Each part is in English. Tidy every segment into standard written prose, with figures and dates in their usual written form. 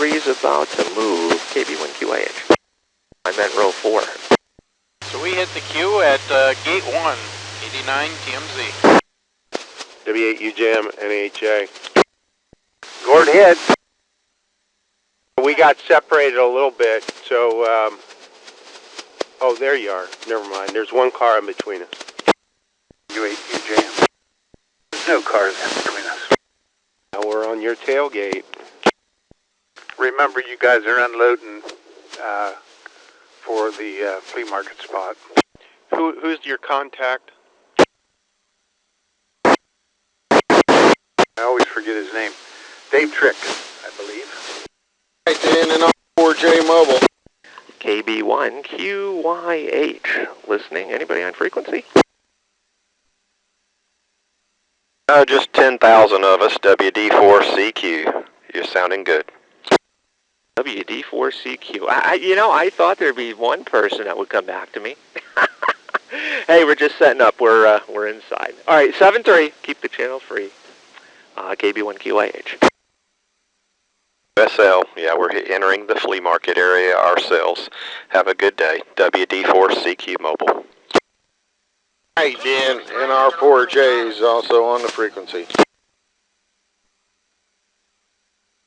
3's about to move. KB1QAH. I meant row 4. So we hit the queue at gate 1, 89 TMZ. W8UJAM NHA. Gord hit. We got separated a little bit, so, oh, there you are. Never mind. There's one car in between us. W8UJAM. There's no cars in between us. Now we're on your tailgate. Remember, you guys are unloading for the flea market spot. Who's your contact? I always forget his name. Dave Trick, I believe. Right then, and on 4J Mobile. KB1QYH. Listening. Anybody on frequency? Just 10,000 of us, WD4CQ. You're sounding good. WD4CQ. I thought there'd be one person that would come back to me. Hey, we're just setting up. We're inside. All right, 7-3. Keep the channel free. KB1QAH. SL, yeah, we're entering the flea market area ourselves. Have a good day. WD4CQ Mobile. Right then, and our 4J is also on the frequency.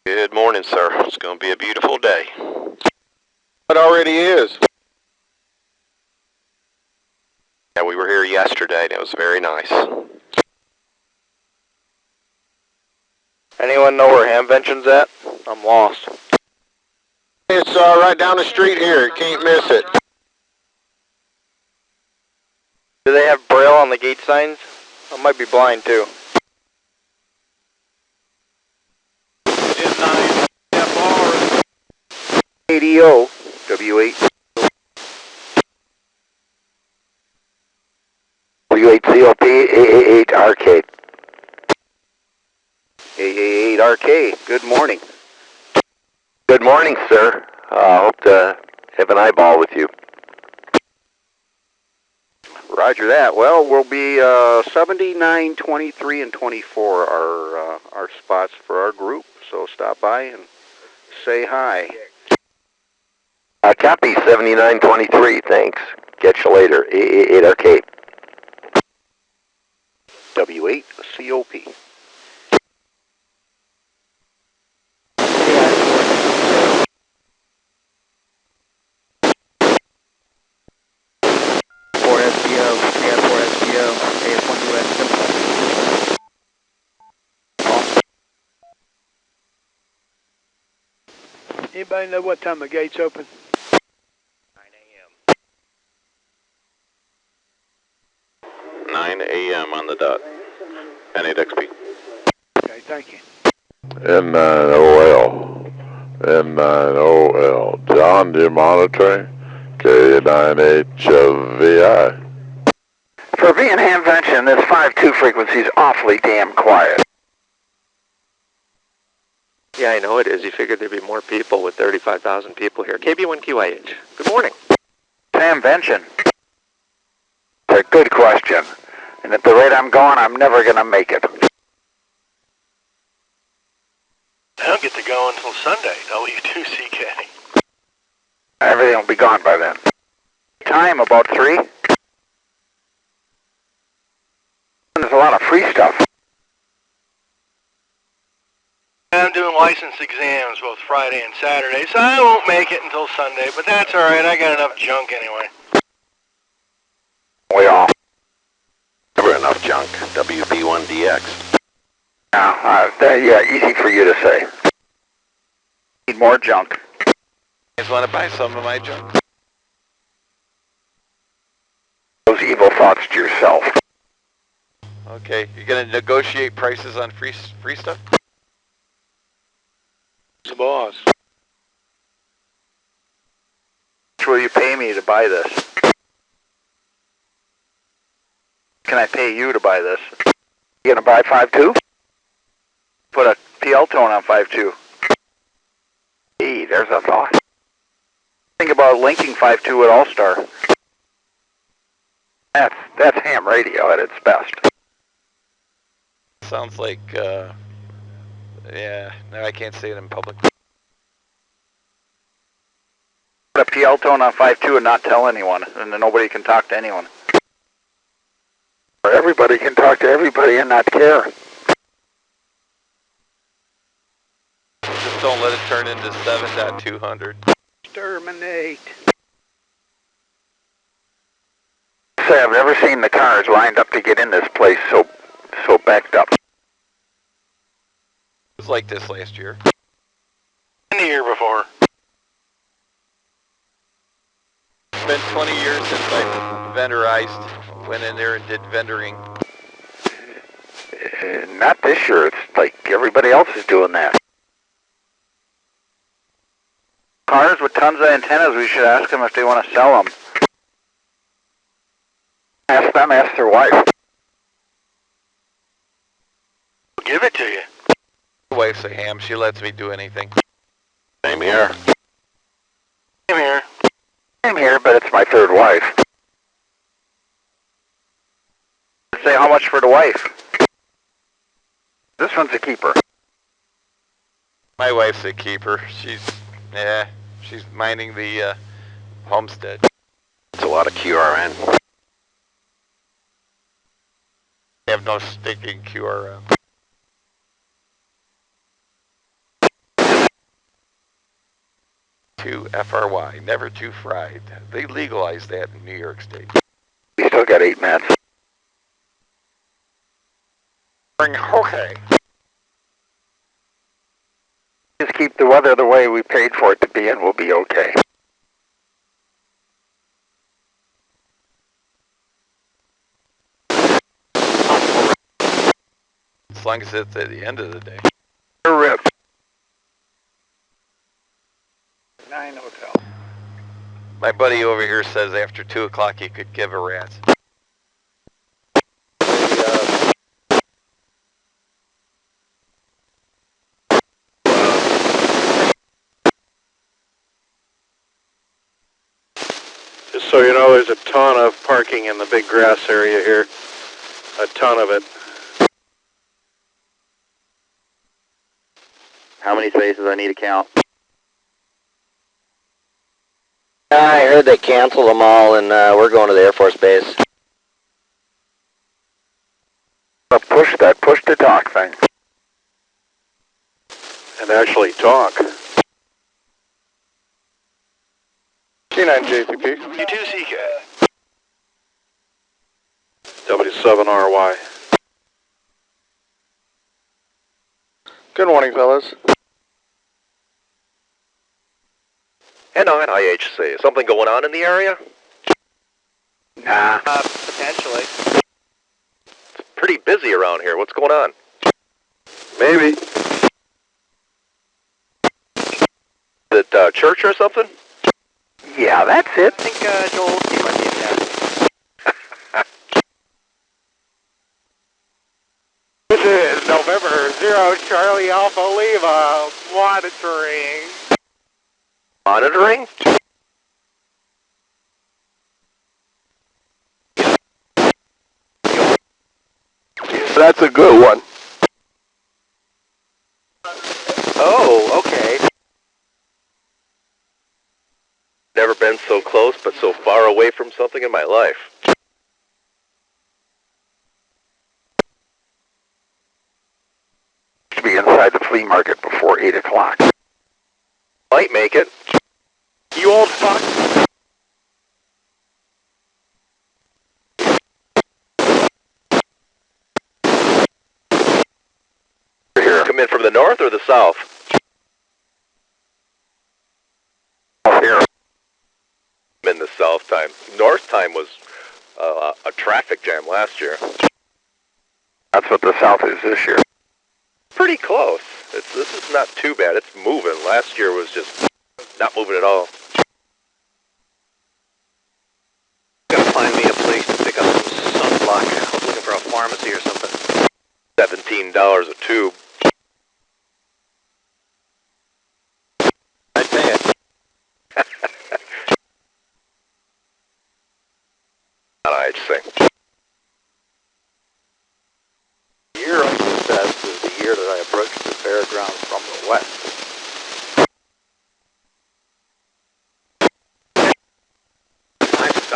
Good morning, sir. It's going to be a beautiful day. It already is. Yeah, we were here yesterday, and it was very nice. Anyone know where Hamvention's at? I'm lost. It's right down the street here. Can't miss it. Do they have Braille on the gate signs? I might be blind too. N9 FR. ADO, W8. W8COP, AA8RK. AA8RK, good morning. Good morning, sir. Hope to have an eyeball with you. Roger that. Well, we'll be 79, 23, and 24 are our spots for our group. So stop by and say hi. Copy 7923, thanks. Catch you later. 8RK. W8COP. Anybody know what time the gate's open? 9 a.m. on the dot. N8XP. Okay, thank you. N9OL. N9OL. John, do you monitoring? K98HVI. For being Hamvention, this 5-2 frequency is awfully damn quiet. Yeah, I know it is. You figured there'd be more people with 35,000 people here. KB1QAH. Good morning. Hamvention. It's a good question. And at the rate I'm going, I'm never going to make it. I don't get to go until Sunday, W2CK. Everything will be gone by then. Time, about 3. There's a lot of free stuff. I'm doing license exams both Friday and Saturday, so I won't make it until Sunday, but that's alright, I got enough junk anyway. We all. Never enough junk. WP1DX. Yeah, easy for you to say. Need more junk. You guys want to buy some of my junk? Those evil thoughts to yourself. Okay, you're going to negotiate prices on free stuff? The boss. How much will you pay me to buy this? Can I pay you to buy this? You gonna buy 5.2? Put a PL tone on 5.2. Hey, there's a thought. Think about linking 5.2 with All-Star. That's ham radio at its best. Sounds like, yeah, no, I can't say it in public. Put a PL tone on 5.2 and not tell anyone, and then nobody can talk to anyone. Or everybody can talk to everybody and not care. Just don't let it turn into 7.200. Exterminate. Say, I've never seen the cars lined up to get in this place so backed up. It was like this last year. And the year before. It's been 20 years since I vendorized, went in there and did vendoring. Not this year, it's like everybody else is doing that. Cars with tons of antennas, we should ask them if they want to sell them. Ask them, ask their wife. Give it to you. My wife's a ham, she lets me do anything. Same here. Come here. I'm here, but it's my third wife. Say how much for the wife? This one's a keeper. My wife's a keeper. She's minding the homestead. It's a lot of QRN. I have no stinking QRM. To FRY, never too fried. They legalized that in New York State. We still got 8 minutes. Okay. Just keep the weather the way we paid for it to be and we'll be okay. As long as it's at the end of the day. Rip. 9 hotel. My buddy over here says after 2 o'clock he could give a rat. Just so you know, there's a ton of parking in the big grass area here. A ton of it. How many spaces I need to count? I heard they canceled them all, and we're going to the Air Force Base. Push the talk thing. And actually talk. C9 JPP. U2 CK. W7RY. Good morning, fellas. And on IHC, something going on in the area? Nah. Potentially. It's pretty busy around here. What's going on? Maybe. Is it church or something? Yeah, that's it. I think Joel Olstein might be in town. This is November 0 Charlie Alpha Lima monitoring. Monitoring? That's a good one. Oh, okay. Never been so close but so far away from something in my life. To be inside the flea market before 8 o'clock. Might make it. You old fuck. Here. Come in from the north or the south? Here. I'm in the south time. North time was a traffic jam last year. That's what the south is this year. Pretty close. This is not too bad. It's moving. Last year was just not moving at all. Gotta find me a place to pick up some sunblock. I was looking for a pharmacy or something. $17 a tube. I'd pay it. I'd say. The year I success is the year that I approached the fairgrounds from the west.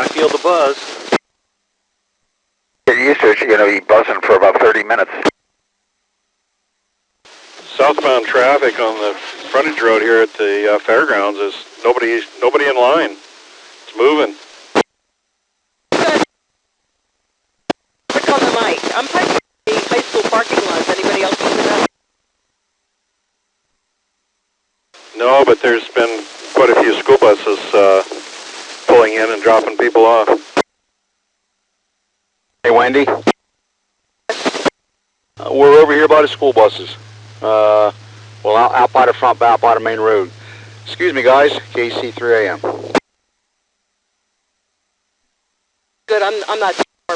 I feel the buzz. Get used to it, you're going to be buzzing for about 30 minutes. Southbound traffic on the frontage road here at the fairgrounds is nobody in line. It's moving. Click on the mic. I'm typing the high school parking lot. Is anybody else using that? No, but there's been quite a few school buses pulling in and dropping people off. Hey, Wendy. We're over here by the school buses. Well, out by the front, out by the main road. Excuse me, guys. KC 3 AM. Good. I'm not too far.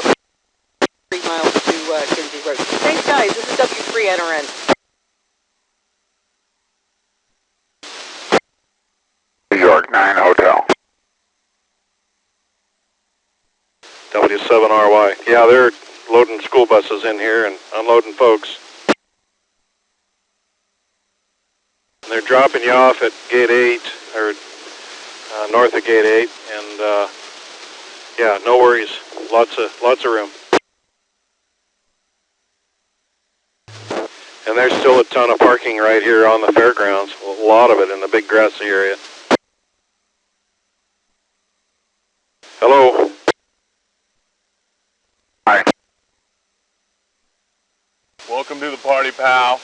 3 miles to Kinsey Road. Thanks, guys. This is W3NRN. New York 9 Hotel. W7RY. Yeah, they're loading school buses in here and unloading folks. And they're dropping you off at Gate 8, or north of Gate 8, and yeah, no worries. Lots of room. And there's still a ton of parking right here on the fairgrounds. A lot of it in the big grassy area. Hello. Hi. Welcome to the party, pal.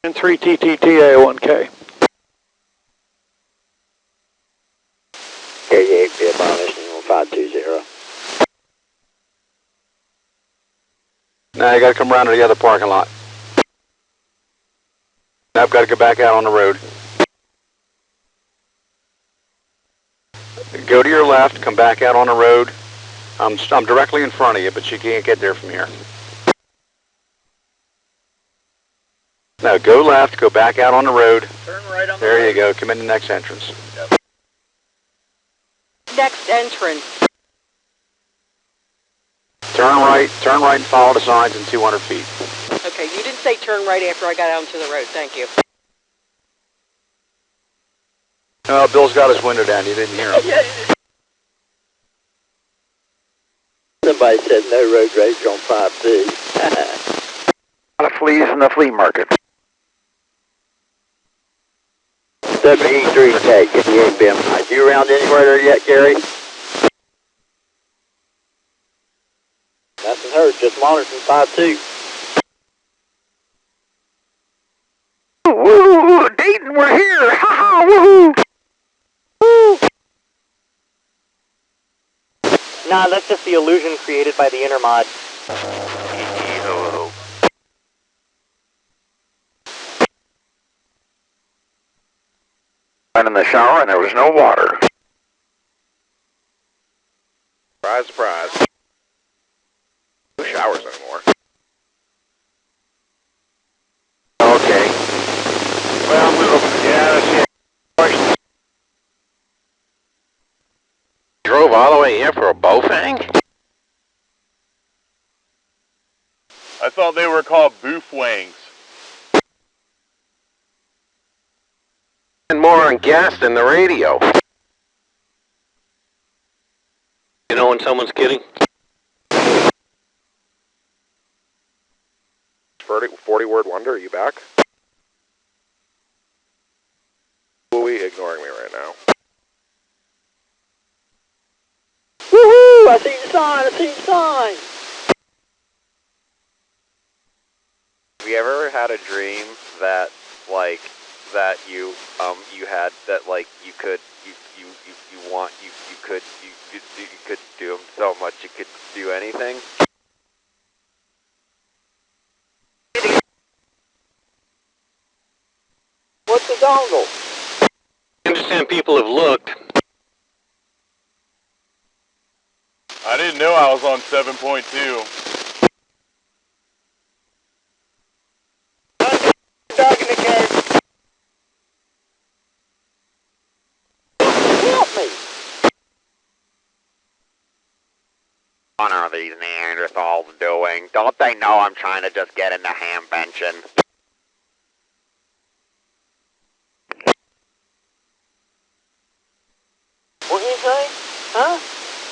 And 3TTTA1K. Area 8, violation 520. Now you got to come around to the other parking lot. Now I've got to go back out on the road. Go to your left, come back out on the road. I'm directly in front of you, but you can't get there from here. Now go left, go back out on the road. Turn right on the There road. you go, come in the next entrance. Yep. Next entrance. Turn right and follow the signs in 200 feet. Okay, you didn't say turn right after I got out onto the road. Thank you. Bill's got his window down, you didn't hear him. Somebody said no road rage on 5B. A lot of fleas in the flea market. W3K, get the 8BM. Are you around anywhere there yet, Gary? Nothing heard, just monitoring 5-2. Woo! Dayton, we're here! Ha ha! Woohoo! Woo! Nah, that's just the illusion created by the intermod. Went in the shower and there was no water. Surprise, surprise. No showers anymore. Okay. Well, yeah, that's it. Drove all the way in for a bowfang? I thought they were called boof wings. And more on gas than the radio. You know when someone's kidding? 40-word wonder, are you back? Who ignoring me right now? Woohoo! I see the sign! I see the sign! Have you ever had a dream that, like, that you had that, like, you could do them so much you could do anything? What's the dongle? I understand people have looked. I didn't know I was on 7.2. Dog in the cage. Help me! What are these Neanderthals doing? Don't they know I'm trying to just get into Hamvention?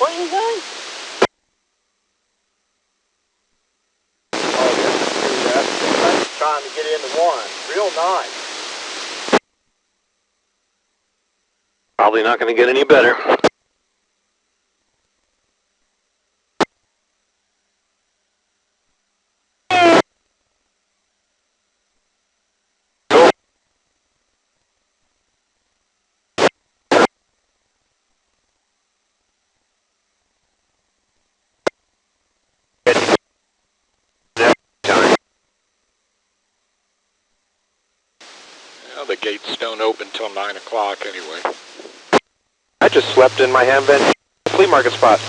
What you saying? Oh, yeah. I'm trying to get into one. Real nice. Probably not going to get any better. Well, the gates don't open till 9 o'clock anyway. I just slept in my Hamvention flea market spot.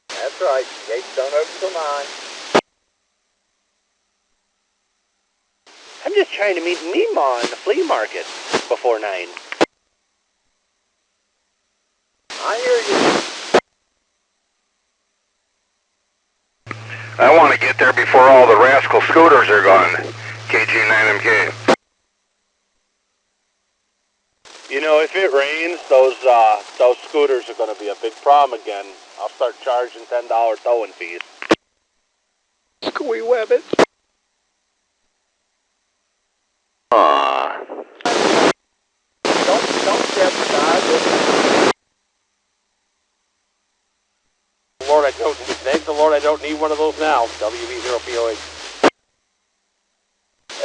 That's right. Gates don't open till 9. I'm just trying to meet Mima in the flea market before 9. I hear you. I want to get there before all the rascal scooters are gone. KG9MK. You know, if it rains, those scooters are going to be a big problem again. I'll start charging $10 towing fees. Squee webbit. Don't jeopardize it. Lord, thank the Lord I don't need one of those now. WV0POH.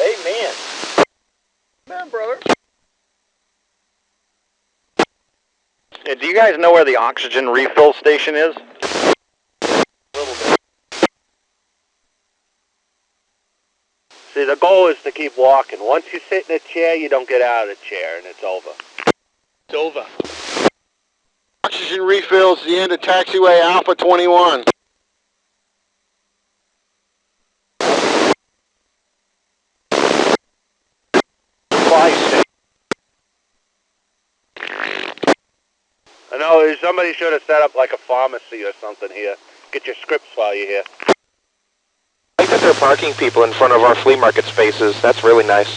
Amen. Man, brother. Yeah, do you guys know where the oxygen refill station is? See, the goal is to keep walking. Once you sit in a chair, you don't get out of the chair, and it's over. It's over. Oxygen refills the end of taxiway Alpha 21. I know, somebody should have set up like a pharmacy or something here. Get your scripts while you're here. I like that they're parking people in front of our flea market spaces. That's really nice.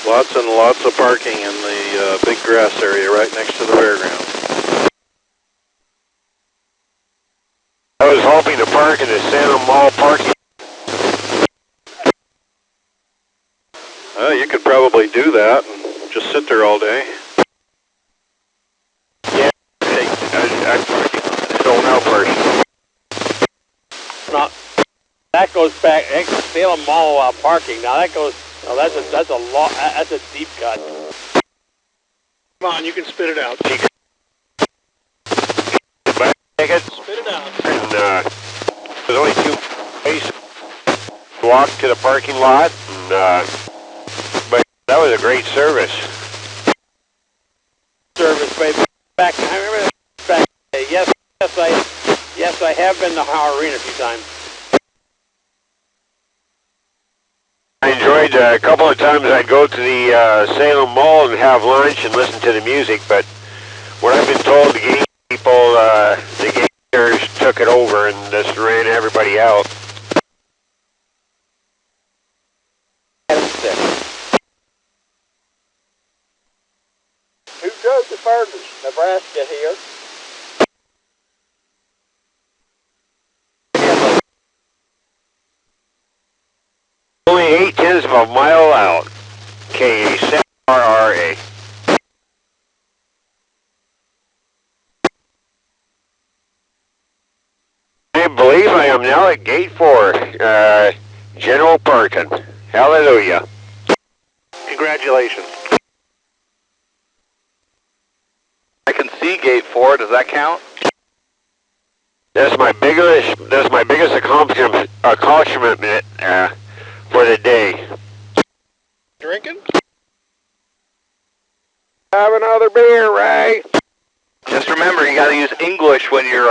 Lots and lots of parking in the big grass area right next to the fairground. I was hoping to park in the Santa Mall parking. You could probably do that and just sit there all day. Yeah, I'd park so now first. No, that goes back. Salem Mall parking. Now that goes. No, that's a deep cut. Come on, you can spit it out. Take it. Spit it out. And there's only 2 ways to walk to the parking lot. And, but that was a great service. Service, baby. Back. I remember back. Yes, I have been to Howard Arena a few times. I enjoyed a couple of times I'd go to the Salem Mall and have lunch and listen to the music, but what I've been told, the game people, the gamers took it over and just ran everybody out. Who drove the furthest? Nebraska here. Only 8/10 of a mile out. KA7RRA. I believe I am now at gate 4, General Perkin. Hallelujah. Congratulations. I can see gate 4. Does that count? That's my biggest accomplishment for the day. Drinking? Have another beer, Ray. Just remember, you gotta use English when you're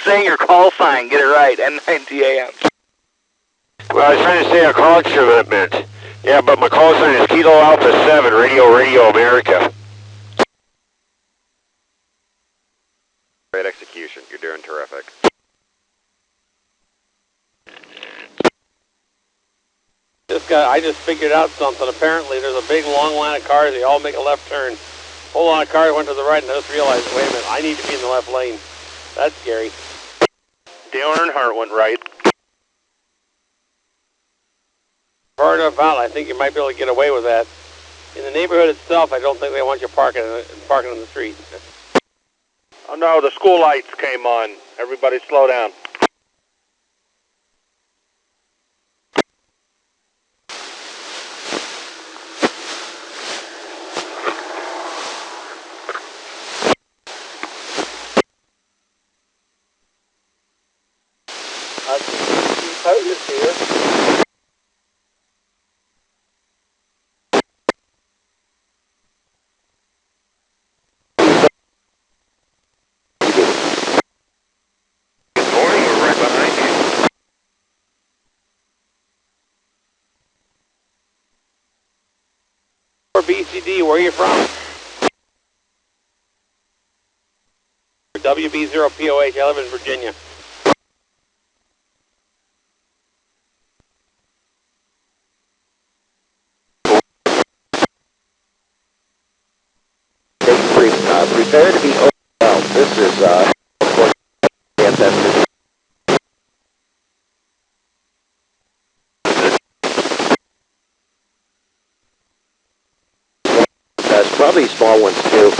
saying your call sign. Get it right. N9TAM. Well, I was trying to say a call commitment. Yeah, but my call sign is Kilo Alpha 7, Radio America. Great execution. You're doing terrific. Just I just figured out something. Apparently, there's a big long line of cars. They all make a left turn. Whole line of cars went to the right, and I just realized, wait a minute, I need to be in the left lane. That's scary. Dale Earnhardt went right. Far enough out, I think you might be able to get away with that. In the neighborhood itself, I don't think they want you parking in the street. Oh no, the school lights came on. Everybody slow down. POTUS here. Good morning, we're right behind you. Or BCD, where are you from? WB0POH, I live in Virginia. Prepare to be overwhelmed. This is, Hamfest. There's probably small ones too.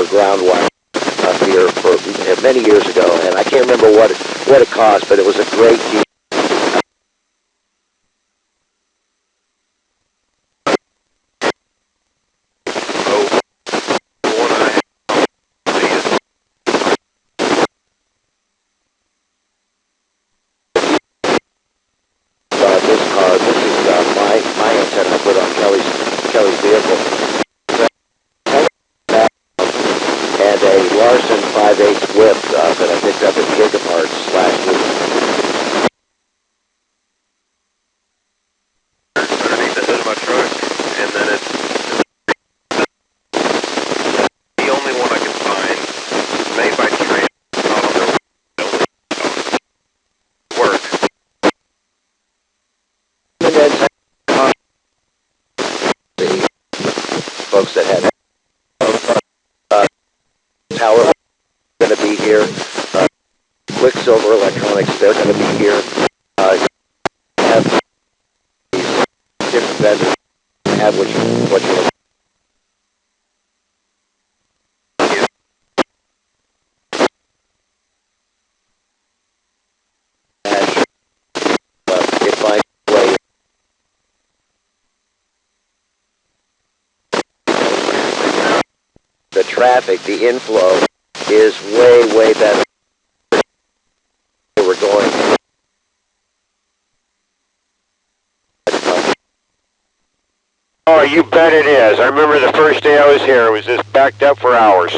Ground wire up here for many years ago, and I can't remember what it cost, but it was a great deal. This car, this is my antenna I put on Kelly's vehicle. And a Larson 5/8 whip that I picked up at Gigaparts last week. Underneath the hood of my truck, and then it's the only one I could find made by Trans, not on their building. Work. And then the folks that had Power going to be here. Quicksilver Electronics, they're going to be here. Have these different vendors. Have what you're looking. It finds a way. The traffic, the inflow is way better than we're going. Oh, you bet it is. I remember the first day I was here, it was just backed up for hours.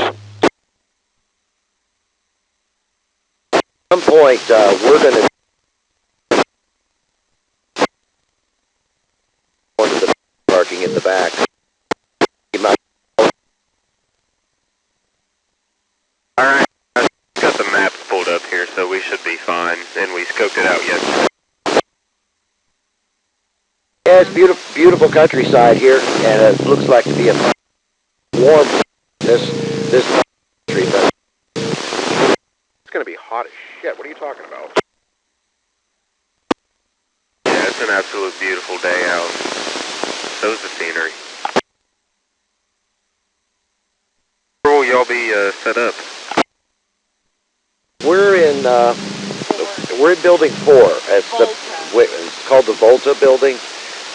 At some point, we're going to go into the parking in the back. Alright, I've got the maps pulled up here, so we should be fine, and we scoped it out yet. Yeah, it's beautiful countryside here, and it looks like to be a warm this country. But It's going to be hot as shit. What are you talking about? Yeah, it's an absolute beautiful day out. So's the scenery. Where will y'all be set up? we're in building 4. It's called the Volta building,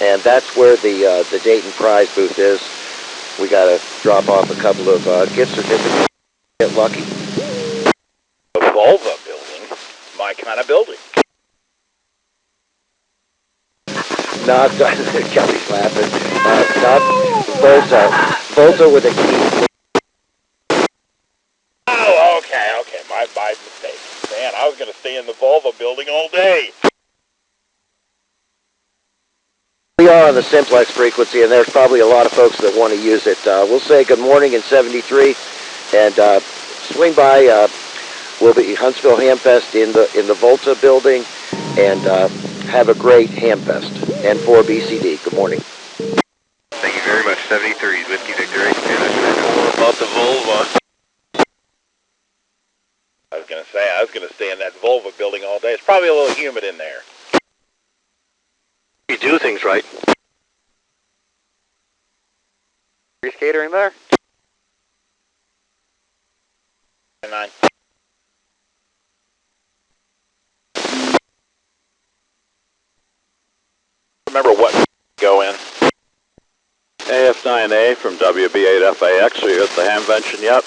and that's where the Dayton prize booth is. We got to drop off a couple of gift certificates. Get lucky. The Volva building? My kind of building. Not Kelly's laughing. Not Volta. Volta with a key. Oh, okay. My mistake. Man, I was going to stay in the Volva building all day. We are on the Simplex frequency, and there's probably a lot of folks that want to use it. We'll say good morning in 73, and swing by We'll be Huntsville Hamfest in the Volta building, and have a great Hamfest. And for BCD, good morning. Thank you very much. 73 Whiskey Victor 8. More about the Volva. I was going to stay in that Volva building all day. It's probably a little humid in there. You do things right. Are you catering there? 9. Remember what go in? AF9A from WB8FAX. Are you at the Hamvention yet?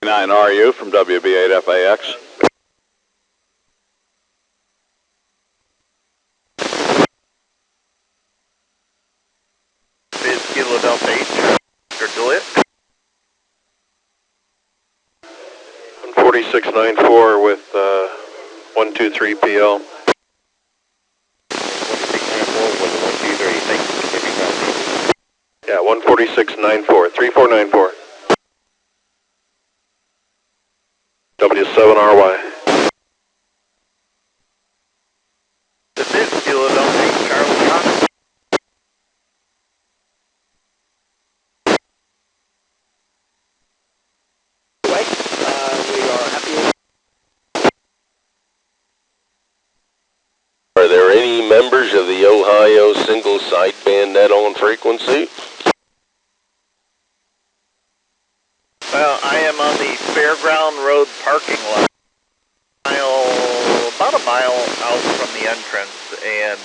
9RU from WB8FAX. Is Kilo Delta H or Juliet? 14694 with 123 PL. 14694 with 123. Thanks for giving that. Yeah, 14694, 3494. W7RY. This is Kilo Delta H, Charlie Oscar. Are there any members of the Ohio single sideband net on frequency? Well, I am on the Fairground Road parking lot, about a mile out from the entrance, and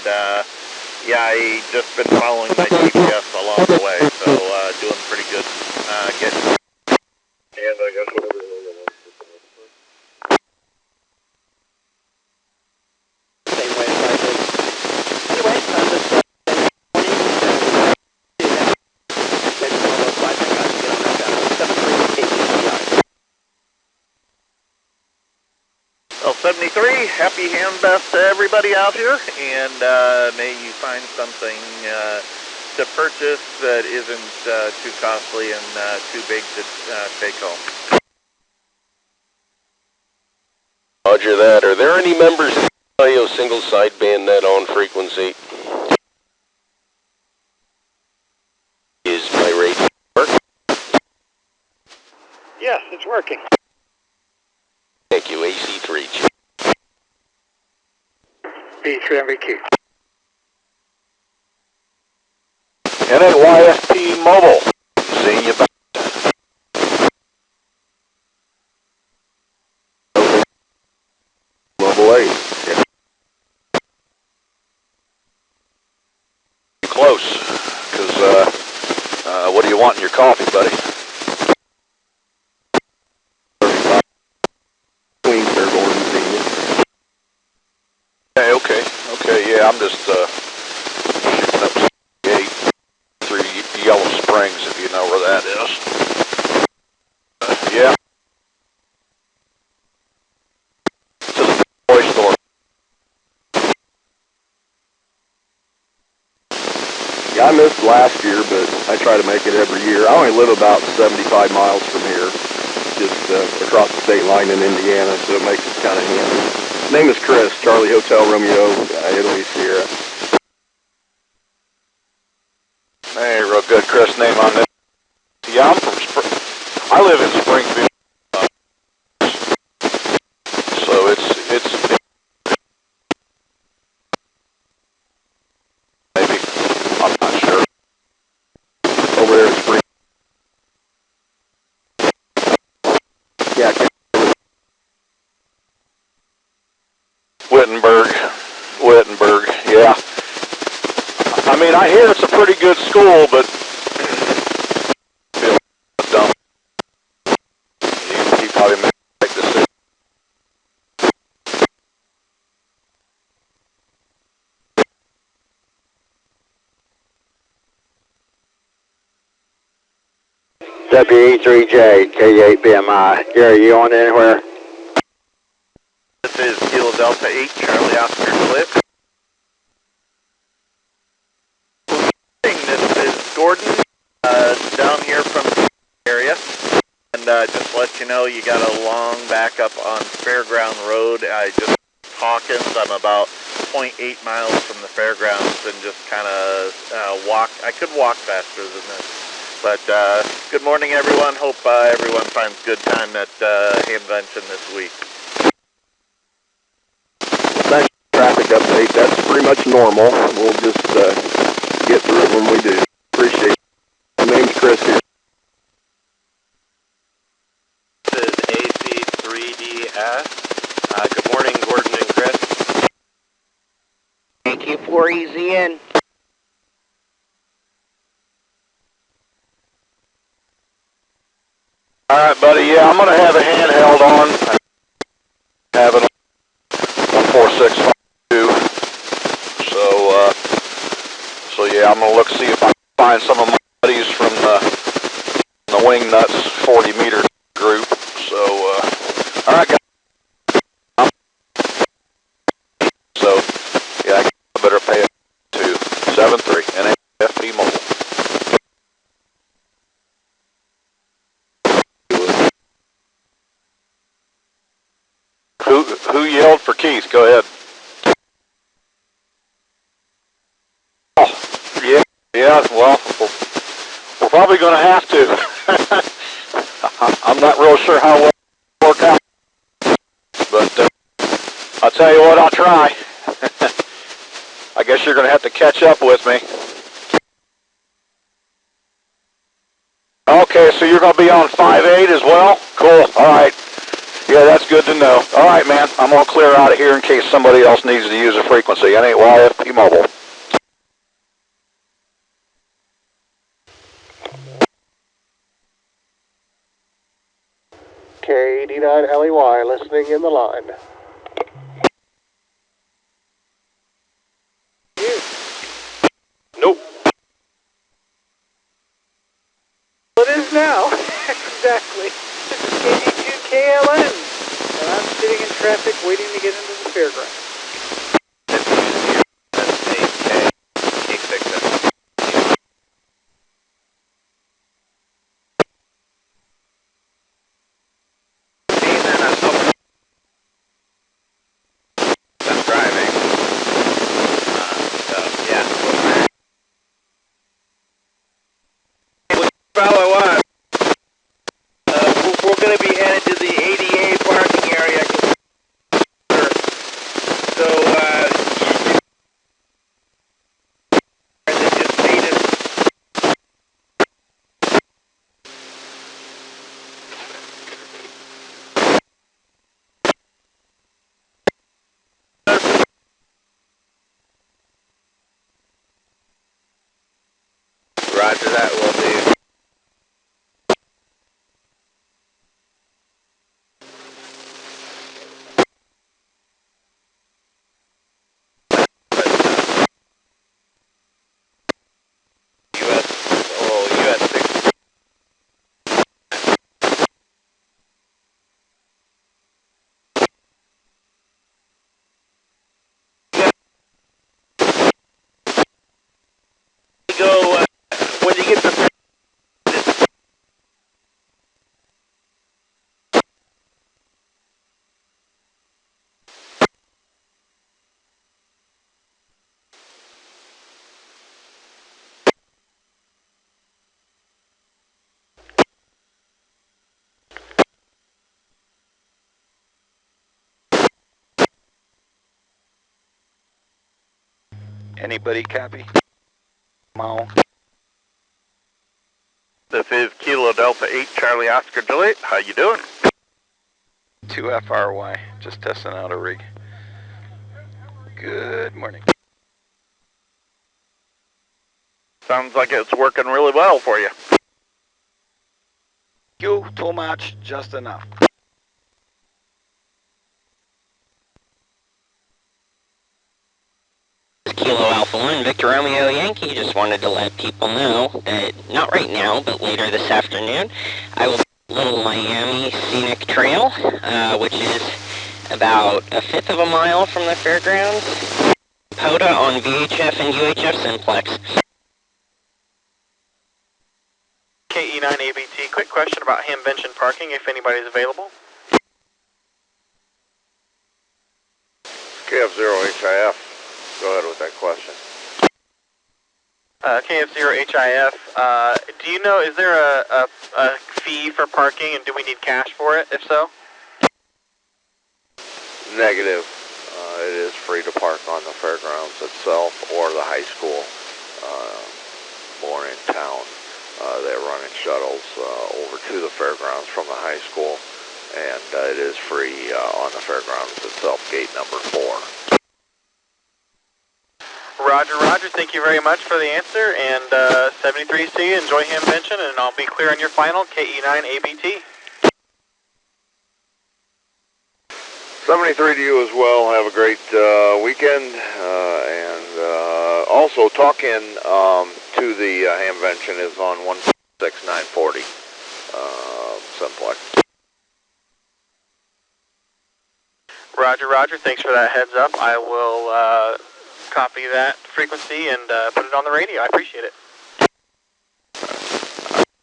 yeah, I just been following my GPS along the way, so doing pretty good. Getting. And I guess whatever. Same way as I did. Anyway, this Well, 73, happy Hamfest to everybody out here, and may you find something to purchase that isn't too costly and too big to take home. Roger that. Are there any members of the Ohio single sideband net on frequency? Is my radio work? Yes, it's working. Thank you, AC3. B3MVQ. NYSP Mobile. Seeing you back. Global 8. Yeah. Close, because what do you want in your coffee, buddy? Okay, yeah, I'm just shooting up 8 through Yellow Springs, if you know where that is. Yeah. To the toy store. Yeah, I missed last year, but I try to make it every year. I only live about 75 miles from here, just across the state line in Indiana, so it makes it kind of handy. Name is Chris, Charlie Hotel Romeo, Italy, Sierra. Hey, real good, Chris, name on that. Yeah, I'm from I live in Springfield, so it's maybe, I'm not sure. Over there in Springfield. Yeah, Wittenberg, yeah. I mean, I hear it's a pretty good school, but feel dumb. He probably made the right decision. WE3J, K8BMI. Gary, you on anywhere? This is Kilo Delta 8, Charlie Oscar Clip. This is Gordon, down here from the area. just let you know you got a long backup on Fairground Road. I just Hawkins. I'm about 0.8 miles from the fairgrounds and just kind of walk. I could walk faster than this. But good morning, everyone. Hope everyone finds good time at Hamvention this week. Thanks for the traffic update. That's pretty much normal. We'll just get through it when we do. Appreciate it. My name's Chris here. This is AC3DS. Good morning, Gordon and Chris. AQ4EZN. Alright, buddy, yeah, I'm going to have a handheld on. I have it on 14652. So yeah, I'm going to look, see if I can find some of my buddies from the Wingnuts 40 meter group. So, alright, guys. So, yeah, I better pay it to 73 NAFP Mobile. Who yelled for Keith? Go ahead. Oh, yeah, well, we're probably going to have to. I'm not real sure how well it'll work out, but I'll tell you what, I'll try. I guess you're going to have to catch up with me. Okay, so you're going to be on 5.8 as well? Cool, all right. Yeah, that's good to know. All right, man, I'm going to clear out of here in case somebody else needs to use a frequency. NAYFP Mobile. K89LEY, listening in the line. Nope. Well, it is now. Exactly. This is KD2KLN. And I'm sitting in traffic waiting to get into the fairground. I'm driving. So, yeah. Follow on. We're going to be headed to the ADA parking area. So, just meet us. Roger that, will do. US 6. Go, when you get to Anybody copy? Mao. This is Kilo Delta 8 Charlie Oscar Juliet. How you doing? 2FRY. Just testing out a rig. Good morning. Sounds like it's working really well for you. You too much, just enough. Kilo Alpha 1, Victor Romeo Yankee. Just wanted to let people know that, not right now, but later this afternoon, I will be at Little Miami Scenic Trail, which is about a fifth of a mile from the fairgrounds. POTA on VHF and UHF Simplex. KE9ABT, quick question about Hamvention parking, if anybody's available. KF0HIF, go ahead with that question. KF0HIF, do you know, is there a fee for parking, and do we need cash for it, if so? Negative. It is free to park on the fairgrounds itself or the high school more in town. They're running shuttles over to the fairgrounds from the high school, and it is free on the fairgrounds itself, gate number 4. Roger, Roger. Thank you very much for the answer, and 73 see you. Enjoy Hamvention, and I'll be clear on your final, KE9ABT. 73 to you as well. Have a great weekend, and also talking to the Hamvention is on 16940 Simplex. Roger, Roger. Thanks for that heads up. I will copy that frequency and put it on the radio. I appreciate it.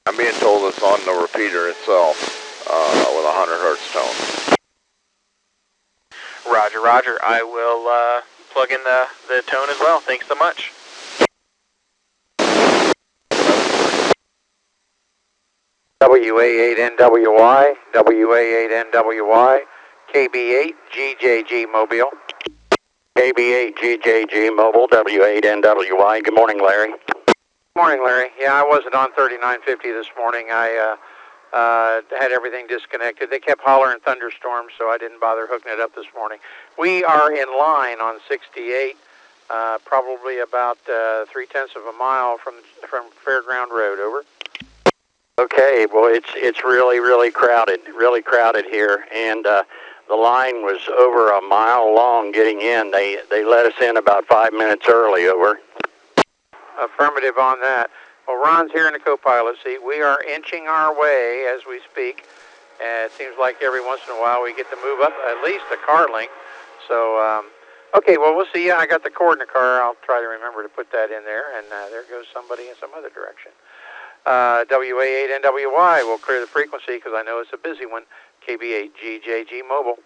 I'm being told it's on the repeater itself with a 100 hertz tone. Roger, Roger. I will plug in the tone as well. Thanks so much. WA8NWY, WA8NWY, KB8GJG Mobile. KB8GJG Mobile, W8NWY. Good morning, Larry. Morning, Larry. Yeah, I wasn't on 3950 this morning. I had everything disconnected. They kept hollering thunderstorms, so I didn't bother hooking it up this morning. We are in line on 68, probably about 3/10 of a mile from Fairground Road. Over. Okay, well, it's really crowded here, and the line was over a mile long getting in. They let us in about 5 minutes early. Over. Affirmative on that. Well, Ron's here in the co-pilot seat. We are inching our way as we speak. It seems like every once in a while we get to move up at least a car length. So, okay, well, we'll see. I got the cord in the car. I'll try to remember to put that in there. And there goes somebody in some other direction. WA8NWY will clear the frequency because I know it's a busy one. KB8GJG Mobile.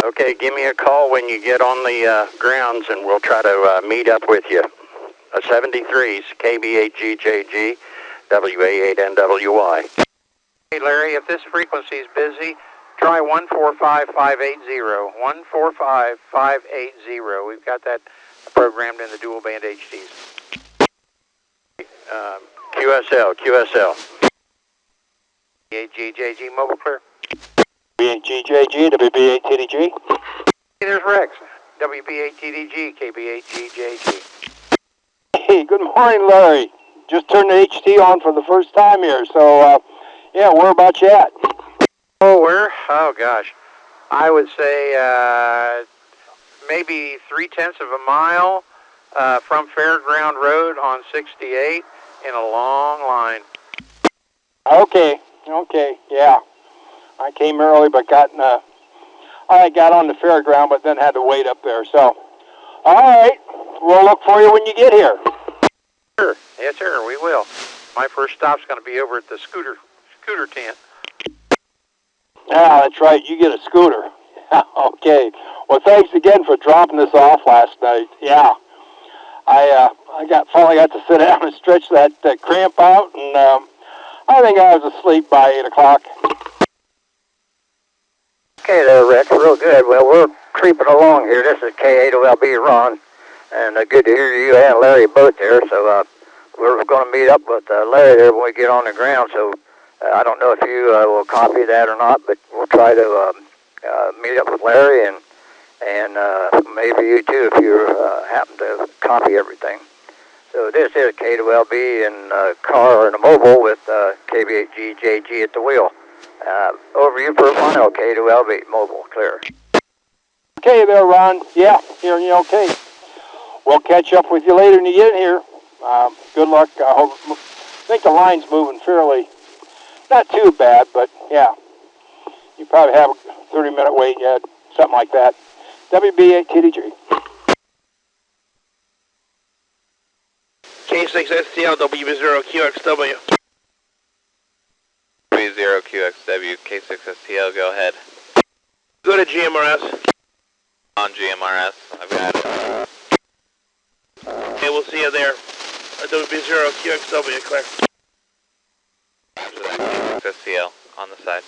Okay, give me a call when you get on the grounds and we'll try to meet up with you. 73's KB8GJG WA8NWY. Hey Larry, if this frequency is busy, try 145580. 145580. We've got that programmed in the dual band HDs. QSL. WA8GJG Mobile clear. WA8GJG, WB8TDG. Hey, there's Rex. WB8TDG, KB8GJG. Hey, good morning, Larry. Just turned the HT on for the first time here, so, yeah, where about you at? Oh, gosh. I would say maybe 3/10 of a mile from Fairground Road on 68 in a long line. Okay, yeah. I came early, but I got on the fairground, but then had to wait up there, so. All right, we'll look for you when you get here. Sure, yes, sir, we will. My first stop's going to be over at the scooter tent. Yeah, that's right. You get a scooter. Okay. Well, thanks again for dropping this off last night. Yeah, I finally got to sit down and stretch that cramp out, and I think I was asleep by 8 o'clock. Okay there, Rex, real good. Well, we're creeping along here. This is K8OLB Ron, and good to hear you and Larry both there. So we're going to meet up with Larry there when we get on the ground. So I don't know if you will copy that or not, but we'll try to meet up with Larry and maybe you too if you happen to copy everything. So this is K2LB in a car and a mobile with KB8GJG at the wheel. Over you for a final, K2LB, mobile, clear. Okay there, Ron. Yeah, hearing you okay. We'll catch up with you later when you get here. Good luck. I think the line's moving fairly, not too bad, but yeah. You probably have a 30-minute wait yet, something like that. WB8TDG. K6STL W0QXW. W0QXW, K6STL, go ahead. Go to GMRS. On GMRS, I've got it. Okay, we'll see you there. W0QXW, clear. After that, K6STL, on the side.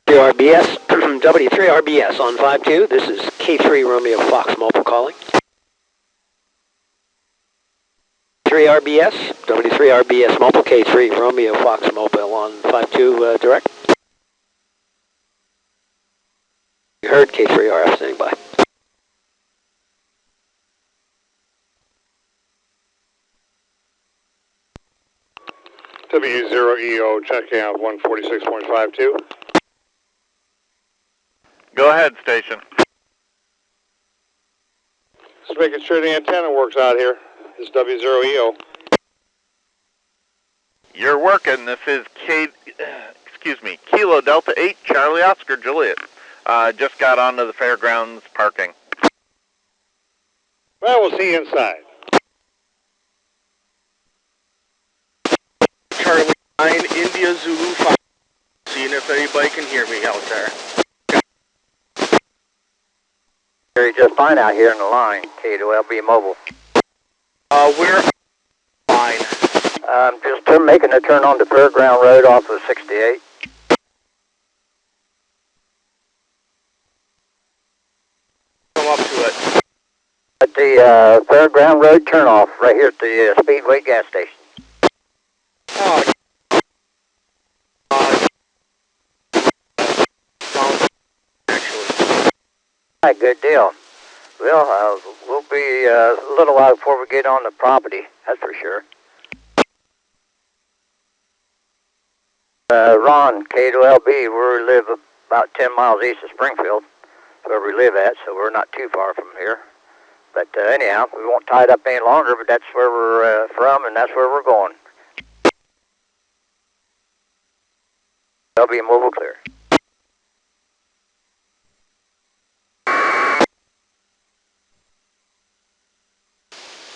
RBS, W3RBS on 5-2. This is K3 Romeo Fox Mobile calling. 3RBS, W3RBS Mobile K3 Romeo Fox Mobile on 5-2 direct. You heard K3RF standing by. W0EO checking out 146.52. Go ahead, station. Just making sure the antenna works out here. This is W0EO. You're working. This is Kilo Delta 8, Charlie Oscar Juliet. Just got onto the fairgrounds parking. Well, we'll see you inside. Charlie 9, India Zulu 5. Seeing if anybody can hear me out there. You're just fine out here in the line, K2LB Mobile. We're fine. Just making a turn onto Fairground Road off of 68. Come up to it. At the Fairground Road turnoff, right here at the Speedway gas station. Oh, All right, good deal. Well, we'll be a little while before we get on the property, that's for sure. Ron, K2LB, we live about 10 miles east of Springfield, where we live at, so we're not too far from here. But anyhow, we won't tie it up any longer, but that's where we're from, and that's where we're going. LB Mobile clear.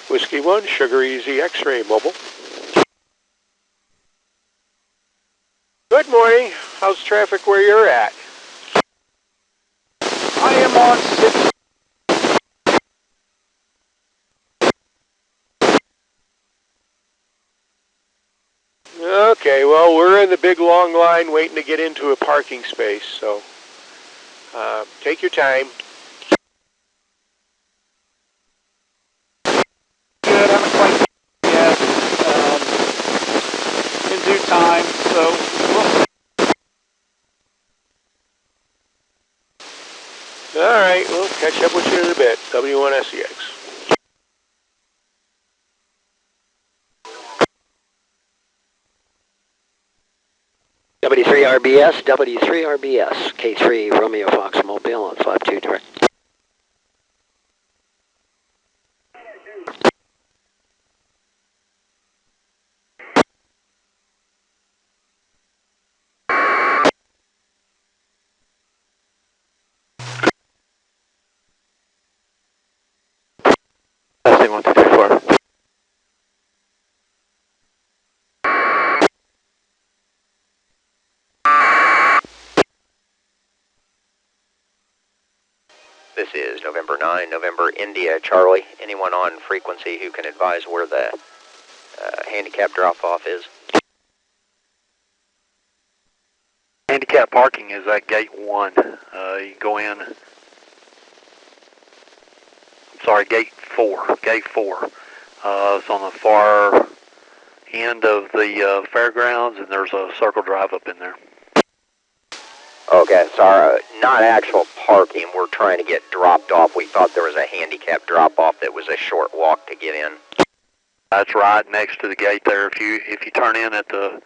Whiskey 1, Sugar Easy X-Ray Mobile. Good morning. How's traffic where you're at? I am on 6. Okay, well, we're in the big long line waiting to get into a parking space, so take your time. Good, I haven't quite yet. In due time, so we'll see. All right, we'll catch up with you in a bit. W1SEX. W3RBS, W3RBS, K3 Romeo Fox Mobile on 5-2 direct. Testing 1, 2, 3, 4. This is November 9, November India Charlie. Anyone on frequency who can advise where the handicap drop-off is? Handicap parking is at gate 1. You go in. Sorry, gate 4. Gate 4. It's on the far end of the fairgrounds, and there's a circle drive up in there. Okay, sorry, not actual parking. We're trying to get dropped off. We thought there was a handicap drop-off that was a short walk to get in. That's right next to the gate there. If you turn in at the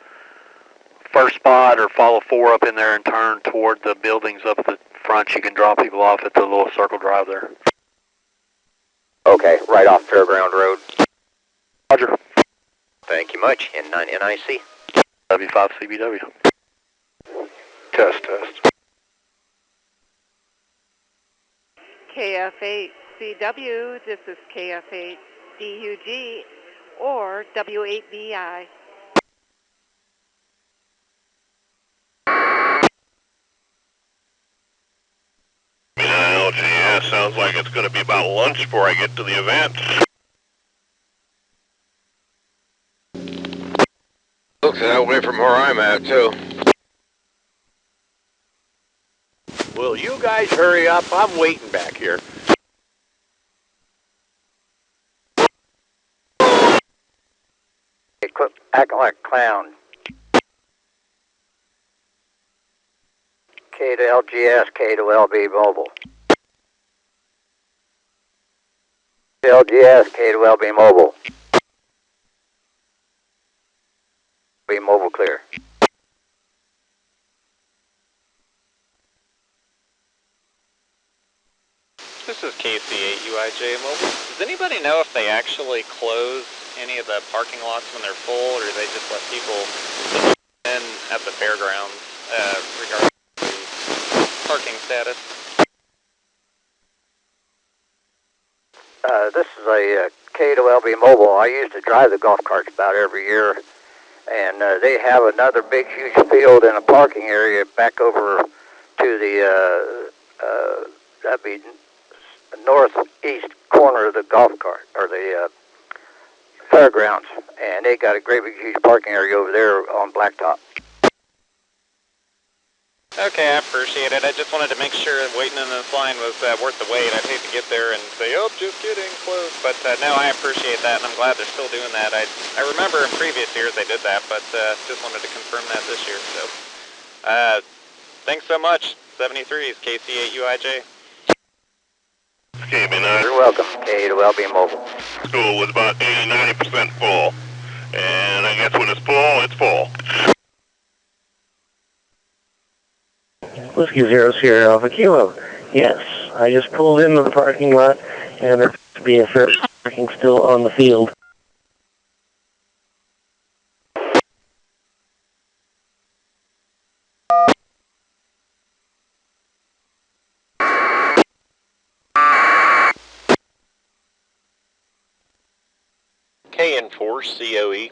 first spot or follow 4 up in there and turn toward the buildings up the front, you can drop people off at the little circle drive there. Okay, right off Fairground Road. Roger. Thank you much. N9 NIC. W5 CBW. Test. KF8CW, this is KF8DUG. or W8VI. LGS sounds like it's going to be about lunch before I get to the event. Looks that way from where I'm at, too. Will you guys hurry up? I'm waiting back here. Quit acting like a clown. K to LGS, K to LB Mobile. LGS, K to LB Mobile. Be mobile clear. This is KC8UIJ Mobile. Does anybody know if they actually close any of the parking lots when they're full, or do they just let people in at the fairgrounds regarding the parking status? This is a K to LB Mobile. I used to drive the golf carts about every year, and they have another big, huge field and a parking area back over to the, that'd be northeast corner of the golf cart, or the fairgrounds, and they got a great big huge parking area over there on Blacktop. Okay, I appreciate it. I just wanted to make sure waiting in this line was worth the wait. I'd hate to get there and say, oh, just kidding, close. But no, I appreciate that, and I'm glad they're still doing that. I remember in previous years they did that, but just wanted to confirm that this year. So, thanks so much. 73 is KC8UIJ. KB9. You're welcome. K to LB Mobile. School was about 80-90% full. And I guess when it's full, it's full. Whiskey 0 Sierra Alpha Kilo. Yes, I just pulled into the parking lot, and there appears to be a fair bit of parking still on the field. KN4 COE.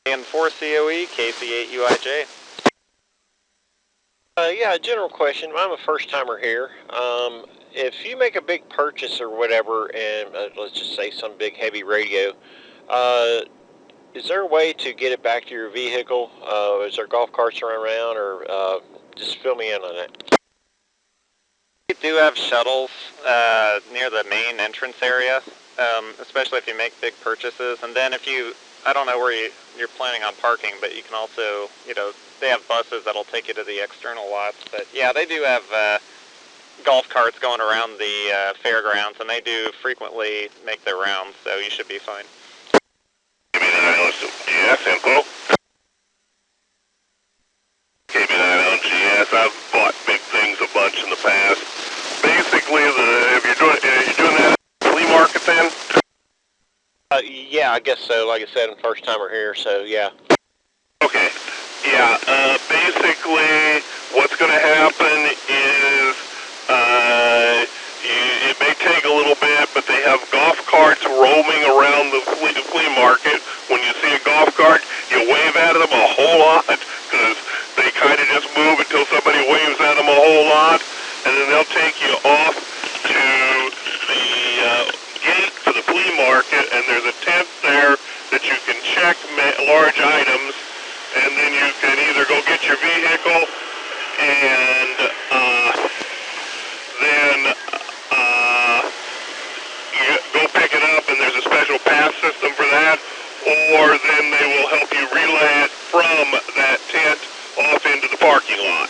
KN4 COE, KC8UIJ. Yeah, general question. I'm a first-timer here. If you make a big purchase or whatever, and let's just say some big heavy radio, is there a way to get it back to your vehicle? Is there golf carts around, or just fill me in on that? We do have shuttles near the main entrance area, especially if you make big purchases. And then if you, I don't know where you're planning on parking, but you can also, they have buses that'll take you to the external lots. But yeah, they do have golf carts going around the fairgrounds, and they do frequently make their rounds, so you should be fine. Yes, info. KB9 LGS, I've bought big things a bunch in the past. Basically, if you're doing that at the flea market then? Yeah, I guess so. Like I said, I'm first timer here, so yeah. Okay. Yeah, basically, what's going to happen is, it may take a little bit, but they have golf carts roaming around the flea market. When you see a golf cart, you wave at them a whole lot, because they kind of just move until somebody waves at them a whole lot, and then they'll take you off to the gate for the flea market, and there's a tent there that you can check large items, and then you can either go get your vehicle and then you go pick it up, and there's a special pass system for that, or then they will help you relay it from that tent off into the parking lot.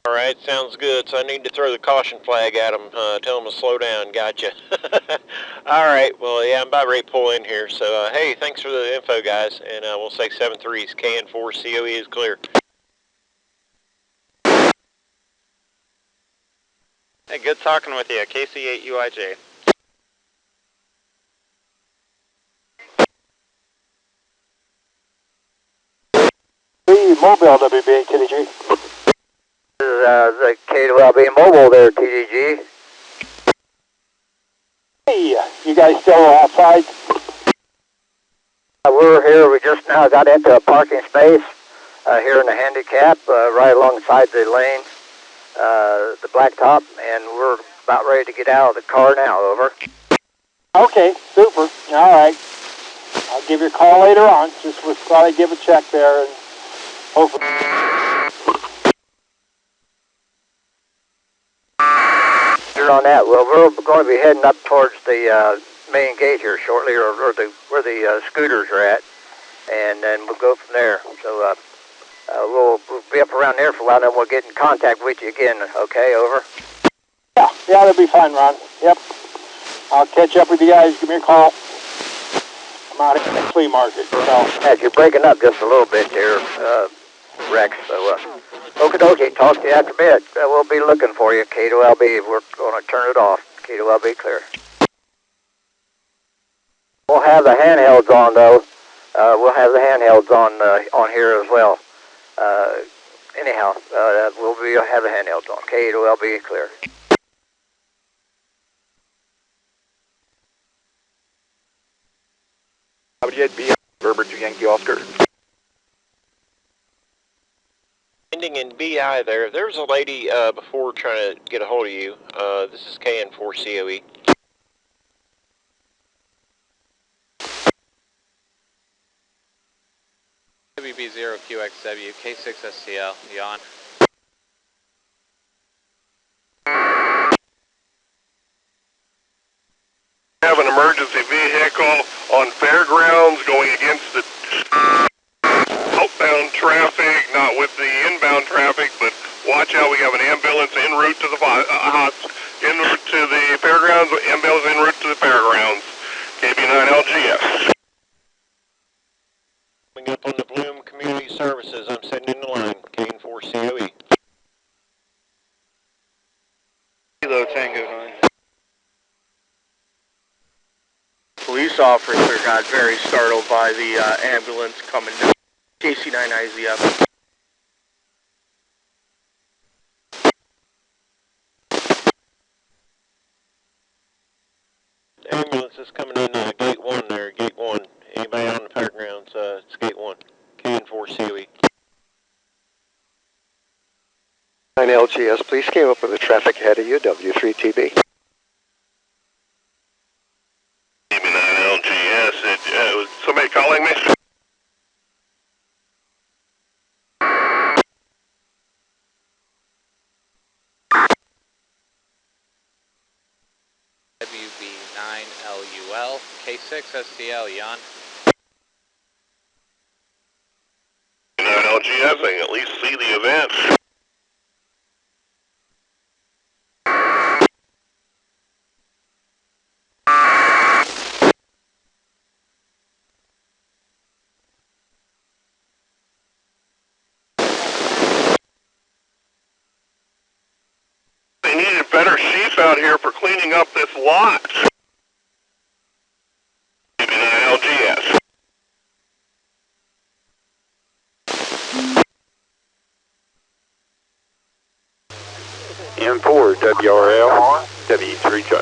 All right, sounds good. So I need to throw the caution flag at them, tell them to slow down. Gotcha. All right, well, yeah, I'm about ready to pull in here. So, hey, thanks for the info, guys. And we'll say 7-3's KN4 COE is clear. Hey, good talking with you. KC8UIJ. Mobile WB, Kitty G. This is the K2LB mobile there, TDG. Hey, you guys still outside? We're here. We just now got into a parking space here in the handicap, right alongside the lane, the blacktop, and we're about ready to get out of the car now. Over. Okay, super. All right. I'll give you a call later on. Just thought I'd give a check there, and hopefully. On that, well, we're going to be heading up towards the main gate here shortly, or where the scooters are at, and then we'll go from there. So we'll be up around there for a while, then we'll get in contact with you again. Okay, over. Yeah, that'll be fine, Ron. Yep. I'll catch up with you guys. Give me a call. I'm out at the flea market. So. Yeah, you're breaking up just a little bit there, Rex. So, okie dokie. Talk to you after a bit. We'll be looking for you, K2LB. We're going to turn it off. K2LB clear. We'll have the handhelds on, though. We'll have the handhelds on here as well. Anyhow, we'll have the handhelds on. K2LB clear. WB, Berber to Yankee Oscar. Ending in BI there. There's a lady before trying to get a hold of you. This is KN4COE. WB0QXW, K6STL, Yon. Have an emergency vehicle on fairgrounds going against the outbound traffic, not with the inbound traffic, but watch out. We have an ambulance en route to the en route to the fairgrounds. Ambulance en route to the fairgrounds. KB9LGS. Coming up on the Bloom Community Services. I'm setting in the line. KN4COE. Kilo Tango 9. Police officer got very startled by the ambulance coming down. KC9IZF. Ambulance is coming in gate 1 there, gate 1. Anybody on the fairgrounds, it's gate 1. KN4COE. 9LGS, please came up with the traffic ahead of you, W3TB. KB9LGS, was somebody calling me? WB9LUL, K6STL, Yon. 9LGS, I can at least see the event. They needed better sheep out here for cleaning up this lot. LGS. M4 WRL W3J.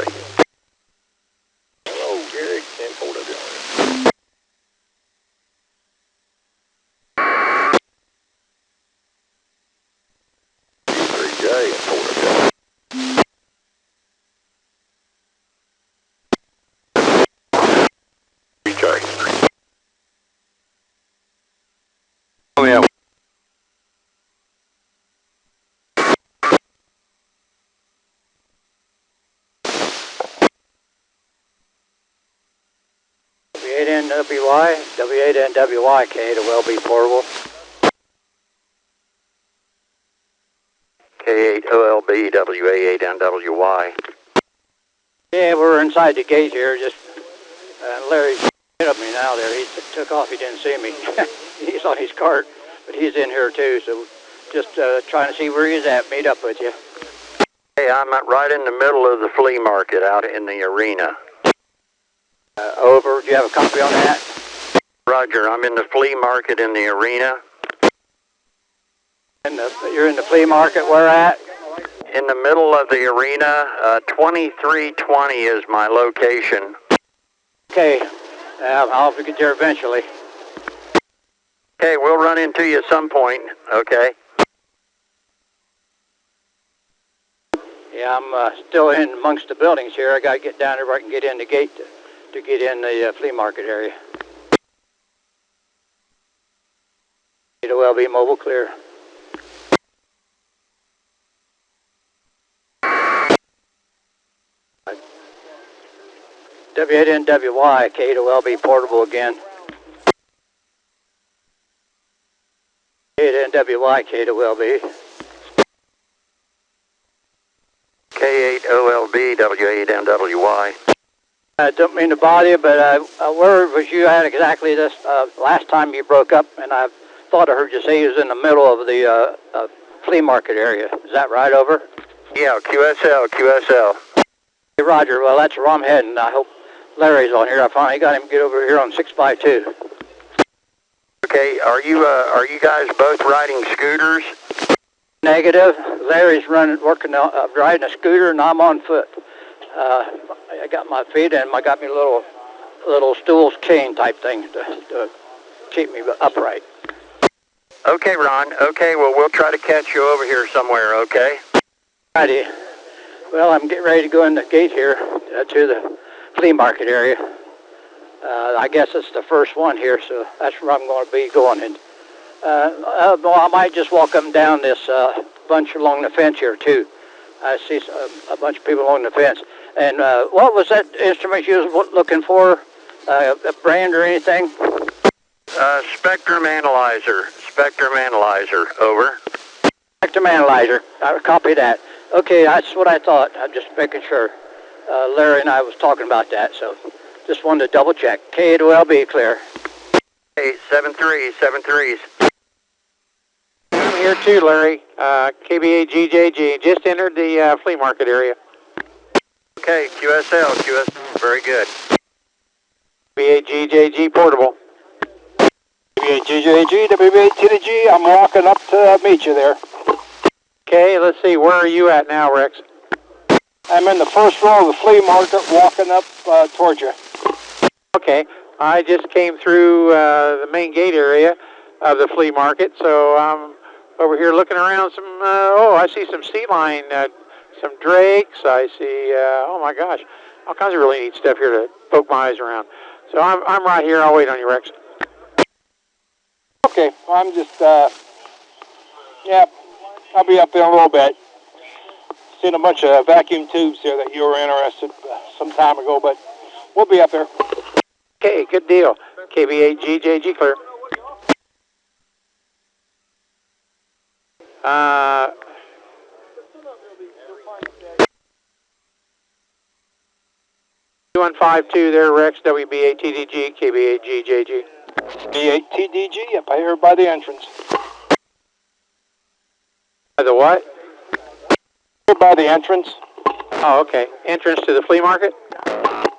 Hello, Gary. M4 WRL. W3J, M4 WRL. Oh, yeah. W8NWY, W8NWY, K2LB portable. K8OLB, WA8NWY. Yeah, we're inside the gate here. Just Larry's hit up me now there. He took off. He didn't see me. He's on his cart, but he's in here too. So just trying to see where he's at. Meet up with you. Hey, I'm right in the middle of the flea market out in the arena. Over. Do you have a copy on that? Roger. I'm in the flea market in the arena. You're in the flea market. Where at? In the middle of the arena. 2320 is my location. Okay. I'll get there eventually. Okay, we'll run into you at some point. Okay. Yeah, I'm still in amongst the buildings here. I got to get down there where I can get in the gate to get in the flea market area. It'll well be mobile clear. W8NWY, K to LB portable again. K8NWY, K to LB. K8OLB, W8NWY. I don't mean to bother you, but where was you at exactly this last time you broke up? And I thought I heard you say you was in the middle of the flea market area. Is that right, over? Yeah, QSL. Hey, Roger. Well, that's where I'm heading. I hope Larry's on here. I finally got him to get over here on 6x2. Okay, are you guys both riding scooters? Negative. Larry's riding a scooter, and I'm on foot. I got my feet in. I got me a little stool chain type thing to keep me upright. Okay, Ron. Okay, well, we'll try to catch you over here somewhere. Okay. Righty. Well, I'm getting ready to go in the gate here to the flea market area. I guess it's the first one here, so that's where I'm going to be going. And well, I might just walk up and down this bunch along the fence here too. I see a bunch of people along the fence. And what was that instrument you was looking for? A brand or anything? Spectrum analyzer. Over. Spectrum analyzer. I copy that. Okay, that's what I thought. I'm just making sure. Larry and I was talking about that, so just wanted to double check. K to LB, clear. Hey, 7-3s. I'm here too, Larry. KBA-GJG. Just entered the flea market area. Okay, QSL. Very good. KBA-GJG portable. KBA-GJG, WBA-TDG. I'm walking up to meet you there. Okay, let's see. Where are you at now, Rex? I'm in the first row of the flea market, walking up towards you. Okay, I just came through the main gate area of the flea market, so I'm over here looking around some, I see some sea line, some drakes, I see, oh my gosh, all kinds of really neat stuff here to poke my eyes around. So I'm right here, I'll wait on you, Rex. Okay, I'm just, I'll be up there in a little bit. Seen a bunch of vacuum tubes here that you were interested some time ago, but we'll be up there. Okay, good deal. KBA-GJG clear. $2152 there, Rex, WBA-TDG, KBA-GJG. BA-TDG, yep, I heard by the entrance. By the what? By the entrance. Oh, okay. Entrance to the flea market?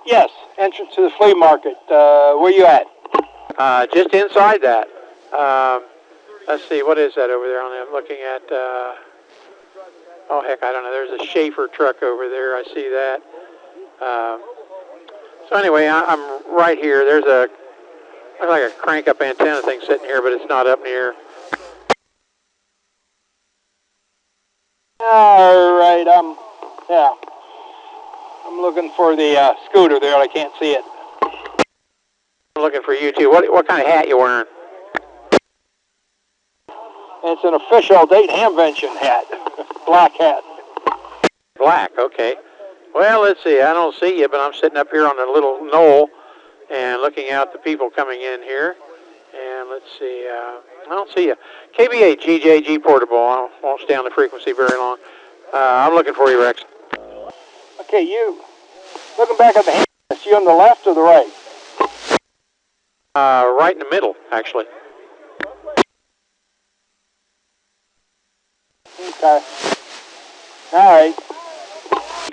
Yes, entrance to the flea market. Where you at? Just inside that. Let's see, what is that over there? I'm looking at, oh heck, I don't know. There's a Schaefer truck over there. I see that. So anyway, I'm right here. There's looks like a crank-up antenna thing sitting here, but it's not up near. All right, I'm looking for the scooter there. I can't see it. I'm looking for you too. What kind of hat you wearing? It's an official Dayton Hamvention hat. Black hat. Black, okay. Well, let's see. I don't see you, but I'm sitting up here on a little knoll and looking out the people coming in here. And let's see. I don't see you. KBA-GJG portable. I won't stay on the frequency very long. I'm looking for you, Rex. Okay, you. Looking back at the hand, is you on the left or the right? Right in the middle, actually. Okay. All right.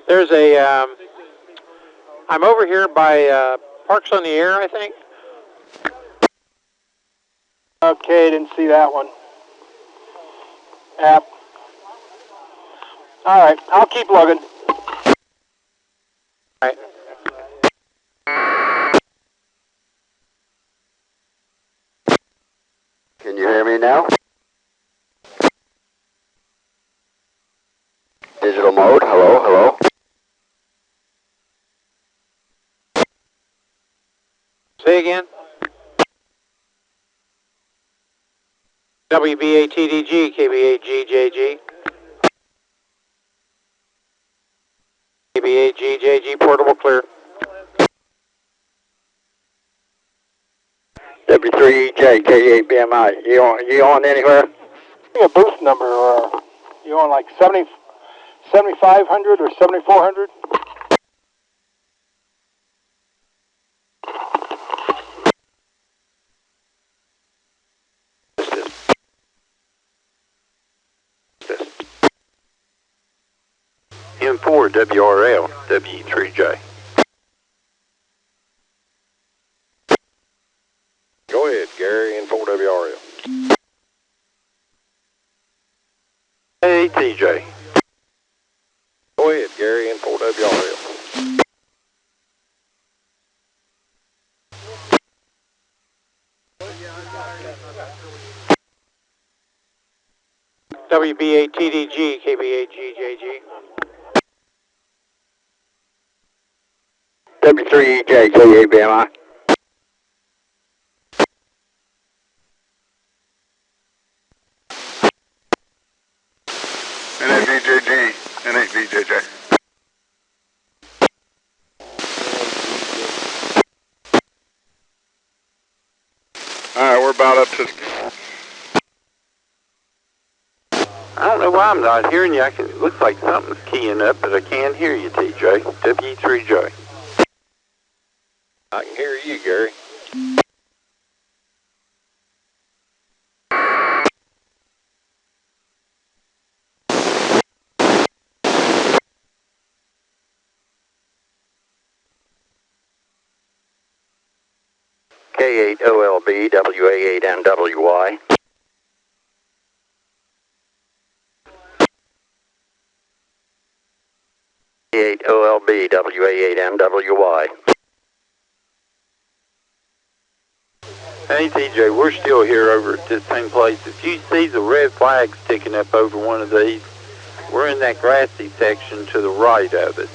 There's a, I'm over here by Parks on the Air, I think. Okay, didn't see that one. Yep. All right, I'll keep lugging. All right. Can you hear me now? Digital mode, hello, hello. Say again. WBA-TDG, KBA-GJG. KBA-GJG, portable clear. W3EJ, K8BMI. You on anywhere? A boost number, or you on like 7,500 or 7,400? M4 WRL, W3J. Go ahead, Gary, N4 WRL. Hey, TJ. Go ahead, Gary, N4 WRL. WBA-TDG, KBA-GJG. W3EJ, K8BMI. N8VJG, N8VJJ. Alright, we're about up to... I don't know why I'm not hearing you. It looks like something's keying up, but I can't hear you, TJ. W3J. I can hear you, Gary. K8OLB, WA8NWY. K8OLB, WA8NWY. Hey TJ, we're still here over at this same place. If you see the red flag sticking up over one of these, we're in that grassy section to the right of it.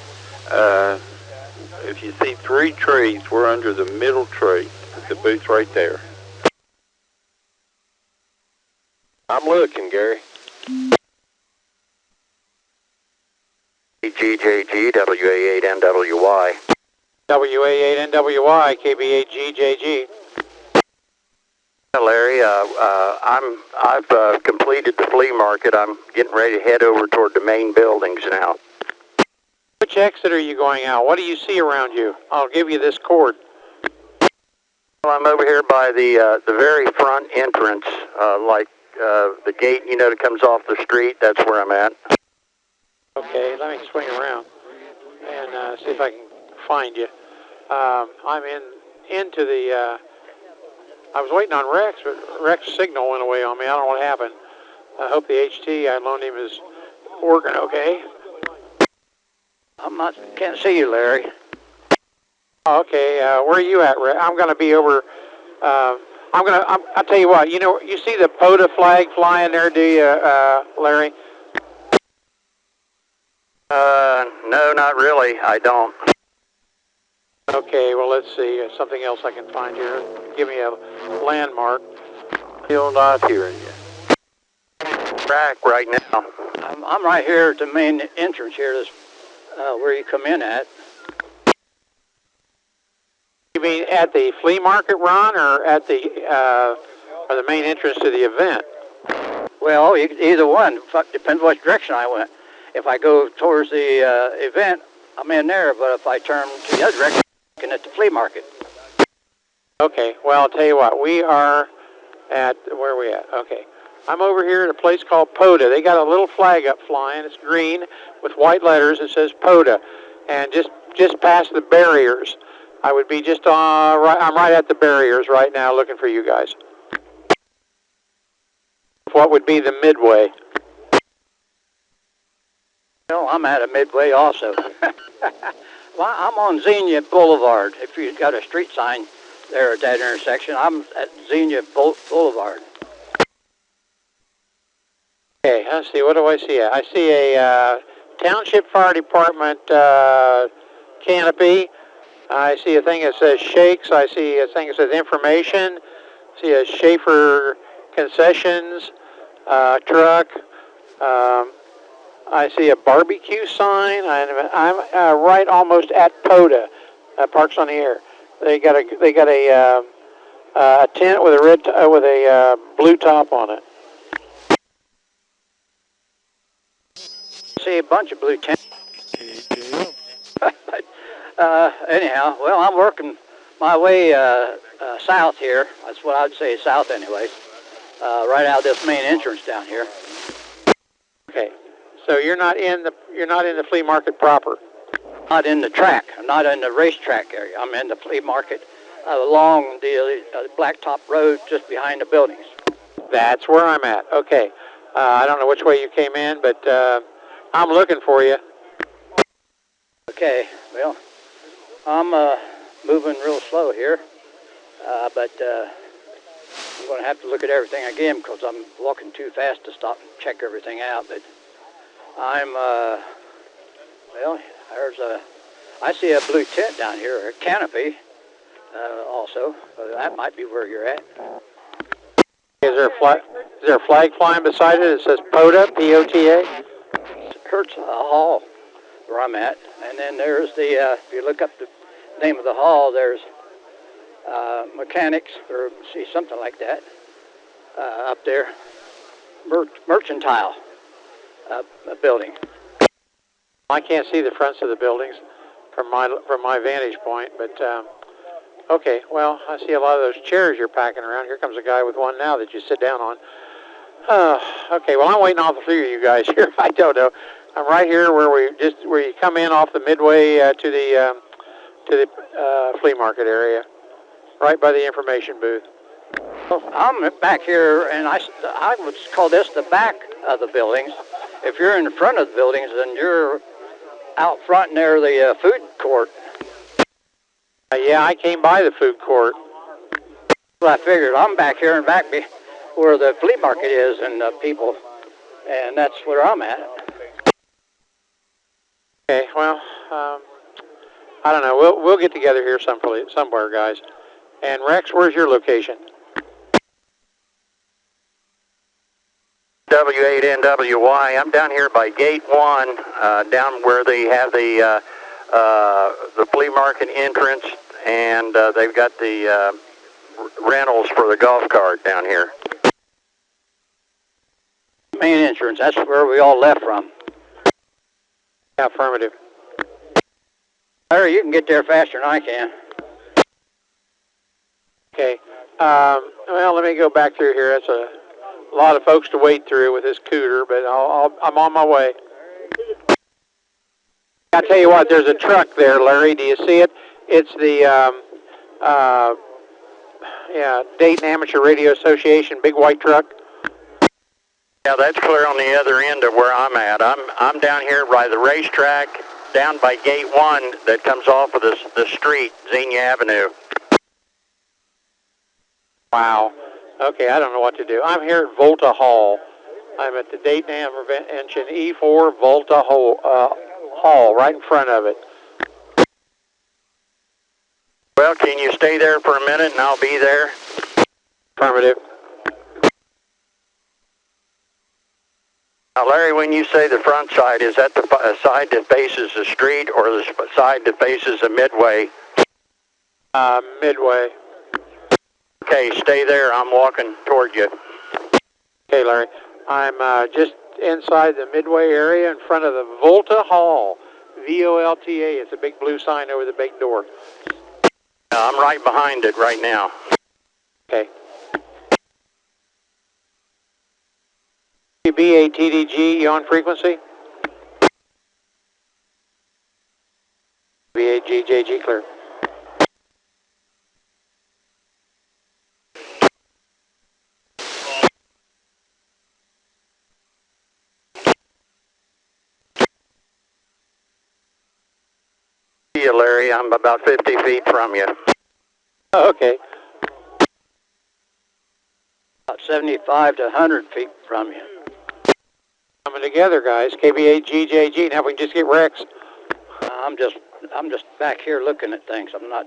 If you see 3 trees, we're under the middle tree. The booth's right there. I'm looking, Gary. GJG, WA8NWY. WA-8NWY, KBA-GJG. Larry, I've completed the flea market. I'm getting ready to head over toward the main buildings now. Which exit are you going out? What do you see around you? I'll give you this cord. Well, I'm over here by the very front entrance, the gate, that comes off the street. That's where I'm at. Okay, let me swing around and see if I can find you. I'm into the... I was waiting on Rex, but Rex's signal went away on me. I don't know what happened. I hope the HT I loaned him is working okay. Can't see you, Larry. Okay, where are you at, Rex? I'm going to be over... I'll tell you what, you see the POTA flag flying there, do you, Larry? No, not really. I don't. Okay, well, let's see. Something else I can find here. Give me a landmark. Still not hearing you. Track right now. I'm right here at the main entrance here, this, where you come in at. You mean at the flea market, Ron, or at the main entrance to the event? Well, either one. Depends which direction I went. If I go towards the event, I'm in there. But if I turn to the other direction, I'm at the flea market. Okay. Well, I'll tell you what. We are at where are we at? Okay. I'm over here at a place called POTA. They got a little flag up flying. It's green with white letters. It says POTA, and just past the barriers. I would be just right. I'm right at the barriers right now, looking for you guys. What would be the midway? Well, I'm at a Midway also. Well, I'm on Xenia Boulevard. If you've got a street sign there at that intersection, I'm at Xenia Boulevard. Okay, let's see. What do I see? I see a Township Fire Department canopy. I see a thing that says Shakes. I see a thing that says Information. I see a Schaefer Concessions truck. I see a barbecue sign. I'm right almost at POTA, Parks on the Air. They got a tent with a blue top on it. See a bunch of blue tents. Anyhow, well, I'm working my way south here. That's what I'd say south, anyways. Right out this main entrance down here. Okay, so you're not in the flea market proper. Not in the track. I'm not in the racetrack area. I'm in the flea market along the blacktop road just behind the buildings. That's where I'm at. Okay, I don't know which way you came in, but I'm looking for you. Okay, well, I'm moving real slow here, but I'm going to have to look at everything again because I'm walking too fast to stop and check everything out. But I'm, well, I see a blue tent down here, a canopy also. That might be where you're at. Is there a flag flying beside it? It says POTA, P-O-T-A? Hertz Hall, where I'm at. And then there's the, if you look up the name of the hall, there's mechanics, or see something like that, up there. Mercantile building. I can't see the fronts of the buildings from my vantage point, but okay. Well, I see a lot of those chairs you're packing around. Here comes a guy with one now that you sit down on. Okay. Well, I'm waiting off the three of you guys here. I don't know. I'm right here where you come in off the Midway to the flea market area, right by the information booth. Well, I'm back here, and I would call this the back of the buildings. If you're in the front of the buildings, then you're out front near the food court. Yeah, I came by the food court. Well, I figured I'm back here and back where the flea market is and people, and that's where I'm at. Okay, well, I don't know. We'll get together here somewhere, guys. And Rex, where's your location? W8NWY. I'm down here by Gate 1, down where they have the flea market entrance, and they've got the rentals for the golf cart down here. Main entrance, that's where we all left from. Affirmative. Larry, you can get there faster than I can. Okay. Well, let me go back through here. That's a lot of folks to wade through with this cooter, but I'm on my way. I tell you what, there's a truck there, Larry. Do you see it? It's the Dayton Amateur Radio Association big white truck. Yeah, that's clear on the other end of where I'm at. I'm down here by the racetrack, down by Gate 1 that comes off of the street, Xenia Avenue. Wow. Okay, I don't know what to do. I'm here at Volta Hall. I'm at the Dayton Hamvention E4 Volta Hall, right in front of it. Well, can you stay there for a minute and I'll be there? Affirmative. Now, Larry, when you say the front side, is that the side that faces the street or the side that faces the Midway? Midway. Okay, stay there. I'm walking toward you. Okay, Larry. I'm just inside the Midway area in front of the Volta Hall. V-O-L-T-A. It's a big blue sign over the big door. I'm right behind it right now. Okay. BATDG, you on frequency? BAGJG clear. Larry. I'm about 50 feet from you. Oh, okay. About 75 to 100 feet from you. Coming together, guys. KB8 GJG. Now we can just get Rex. I'm just back here looking at things. I'm not.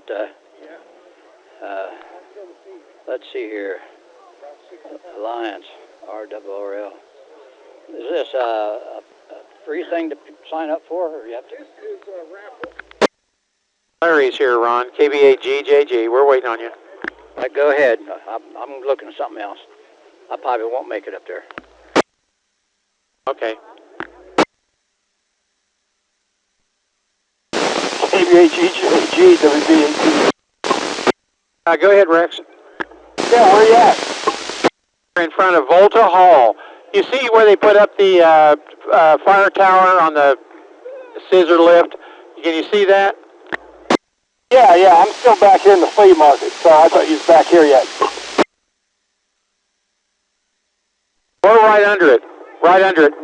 Let's see here. Alliance, RRL. Is this a free thing to sign up for, or you have to? Larry's here, Ron. KB8 GJG. We're waiting on you. Go ahead. I'm looking at something else. I probably won't make it up there. Okay. KBHGG, WB18. Go ahead, Rex. Yeah, where you at? We're in front of Volta Hall. You see where they put up the fire tower on the scissor lift? Can you see that? Yeah, I'm still back here in the flea market, so I thought you was back here yet. We're right under it,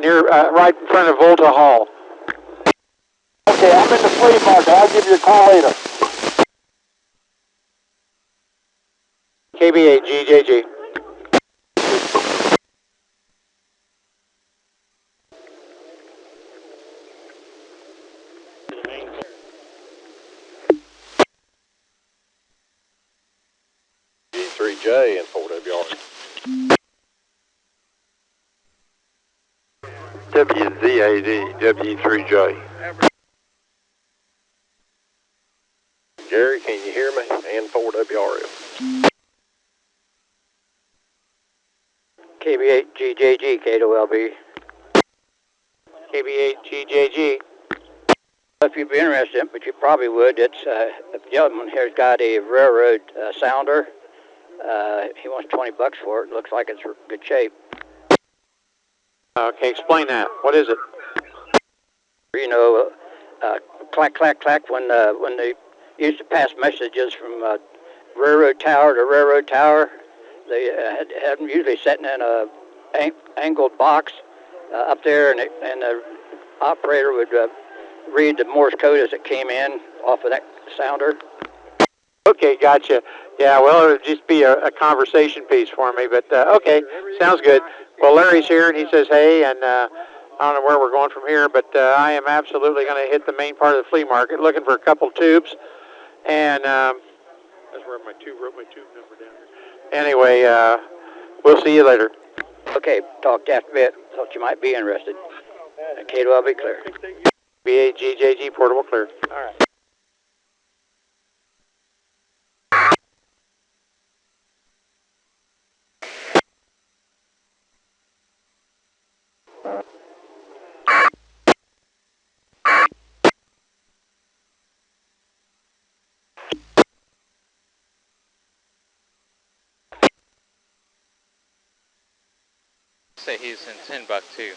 near, right in front of Volta Hall. Okay, I'm in the flea market. I'll give you a call later. KB8 GJG. G3J and 4WR. WZAD, W3J. Gary, can you hear me? And 4WRL. KB8 GJG, K2LB. KB8 GJG. If you'd be interested, but you probably would, it's a gentleman here's got a railroad sounder. He wants $20 for it. Looks like it's in good shape. Okay, explain that. What is it? You know, clack, clack, clack, when they used to pass messages from railroad tower to railroad tower, they had them usually sitting in a angled box up there, and the operator would read the Morse code as it came in off of that sounder. Okay, gotcha. Yeah, well, it'll just be a conversation piece for me, but okay, sounds good. Well, Larry's here, and he says, hey, and I don't know where we're going from here, but I am absolutely going to hit the main part of the flea market, looking for a couple tubes, and that's where my tube number down here. Anyway, we'll see you later. Okay, talk to you after a bit. Thought you might be interested. K2LB clear. B8 GJG portable clear. All right. Say he's in Timbuktu.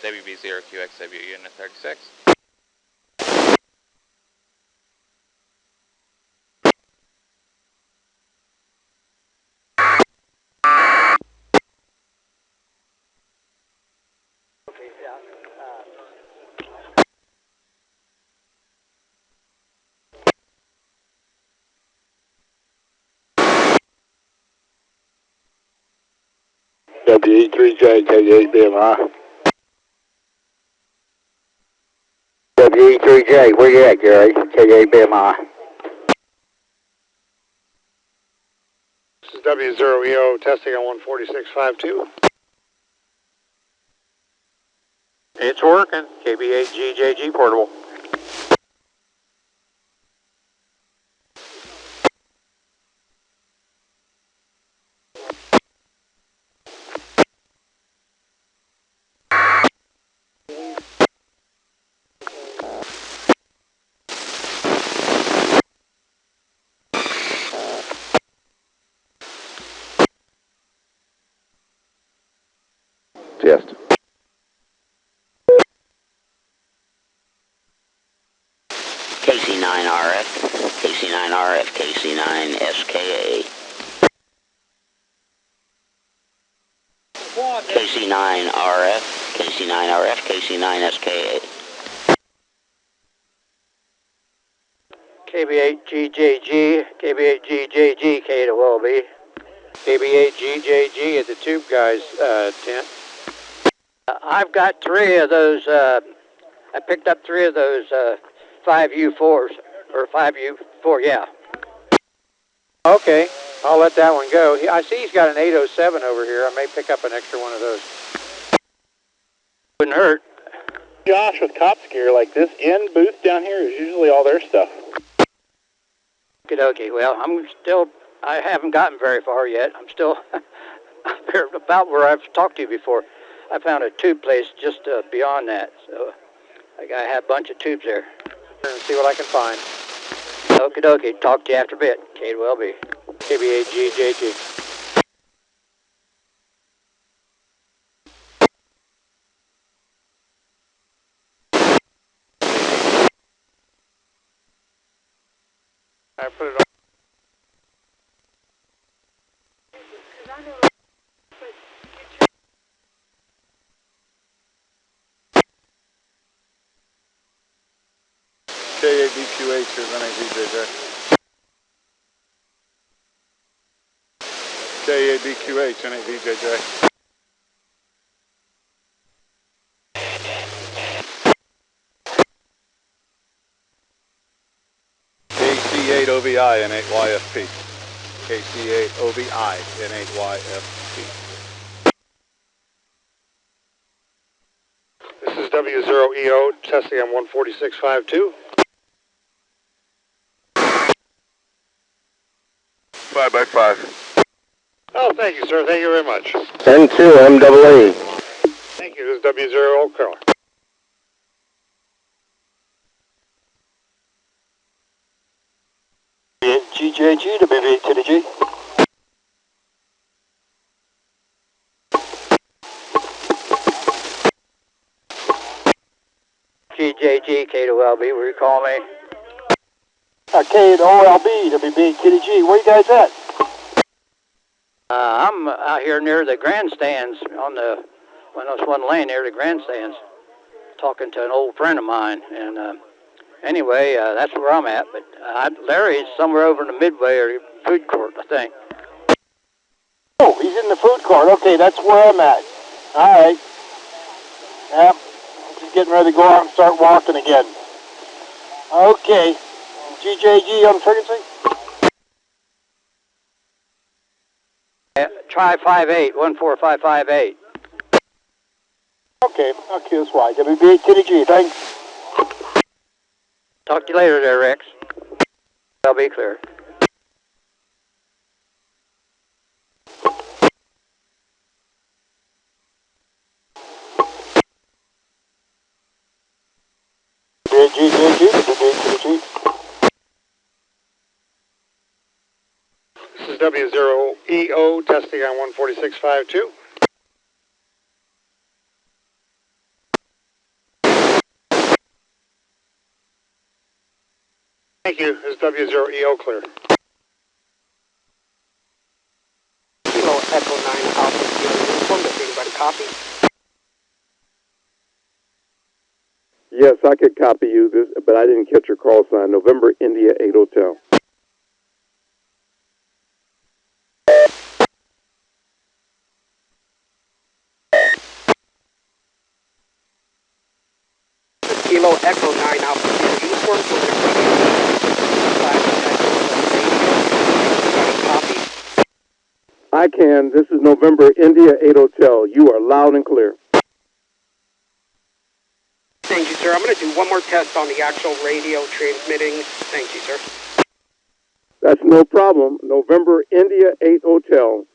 WB0QXW Unit 36. WE3J, K8BMI. WE3J, where you at, Gary? K8BMI. This is W0EO testing on 146.52. It's working. KB8 GJG portable. Test. KC9RF, KC9RF, KC9SKA. KC9RF, KC9RF, KC9SKA. KB8GJG, KB8GJG, K to LB. KB8GJG at the tube guys tent. I've got 3 of those, I picked up 3 of those 5U4s, or 5U4, yeah. Okay, I'll let that one go. I see he's got an 807 over here. I may pick up an extra one of those. Wouldn't hurt. Josh, with cops gear like this in booth down here is usually all their stuff. Okay, well, I haven't gotten very far yet. I'm still about where I've talked to you before. I found a tube place just beyond that, so I gotta have a bunch of tubes there. And see what I can find. Okie dokie, talk to you after a bit. K to LB. KB8GJG. I put it on. KABQH is NAVJJ. KABQH NAVJJ. KC8OVI N8YFP. KC8OVI N8YFP. This is W0EO testing on 14652. 5x5. Oh, thank you, sir. Thank you very much. N2 MAA. Thank you. This is W0 Colonel. GJG to BB to the G. GJG, K to LB, will you call me? K to OLB to BB to the G. Where you guys at? I'm out here near the grandstands one lane near the grandstands, talking to an old friend of mine. And anyway, that's where I'm at. But Larry's somewhere over in the Midway or food court, I think. Oh, he's in the food court. Okay, that's where I'm at. All right. Yep. Just getting ready to go out and start walking again. Okay. GJG on frequency? Try 14558. Okay, that's why. WB to the G, thanks. Talk to you later there, Rex. I'll be clear. This is W0EO testing on 14652. Thank you. This is W0EO clear. Kilo Echo 9 Alpha Kilo uniform. Does anybody copy? Yes, I could copy you, but I didn't catch your call sign. November India 8 Hotel. Kilo Echo 9 Alpha Kilo uniform. Copy. I can. This is November India 8 Hotel. You are loud and clear. Thank you, sir. I'm going to do one more test on the actual radio transmitting. Thank you, sir. That's no problem. November India 8 Hotel,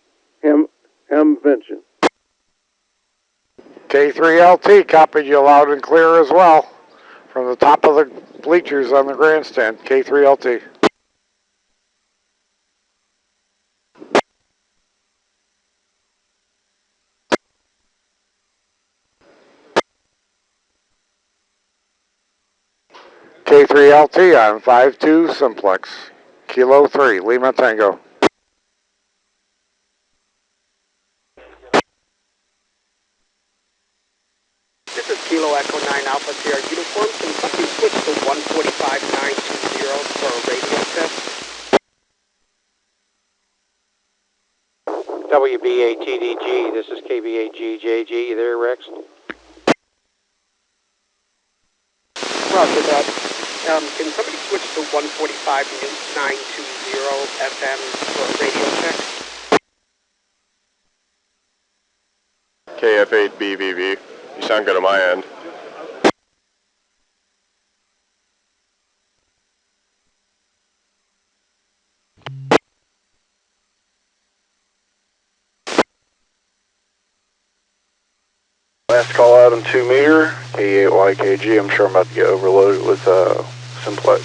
Hamvention. K3LT copied you loud and clear as well from the top of the bleachers on the grandstand. K3LT. K3LT on 52 Simplex. Kilo 3, Lima Tango. This is Kilo Echo 9 Alpha Sierra uniform. Can somebody switch to 145.920 for a radio test? WBATDG, this is KBAGJG. You there, Rex? Roger that. Can somebody switch to 145.920 FM for a radio check? KF8BVV. You sound good on my end. Last call out on 2 meter, K8YKG. I'm sure I'm about to get overloaded with Simplex.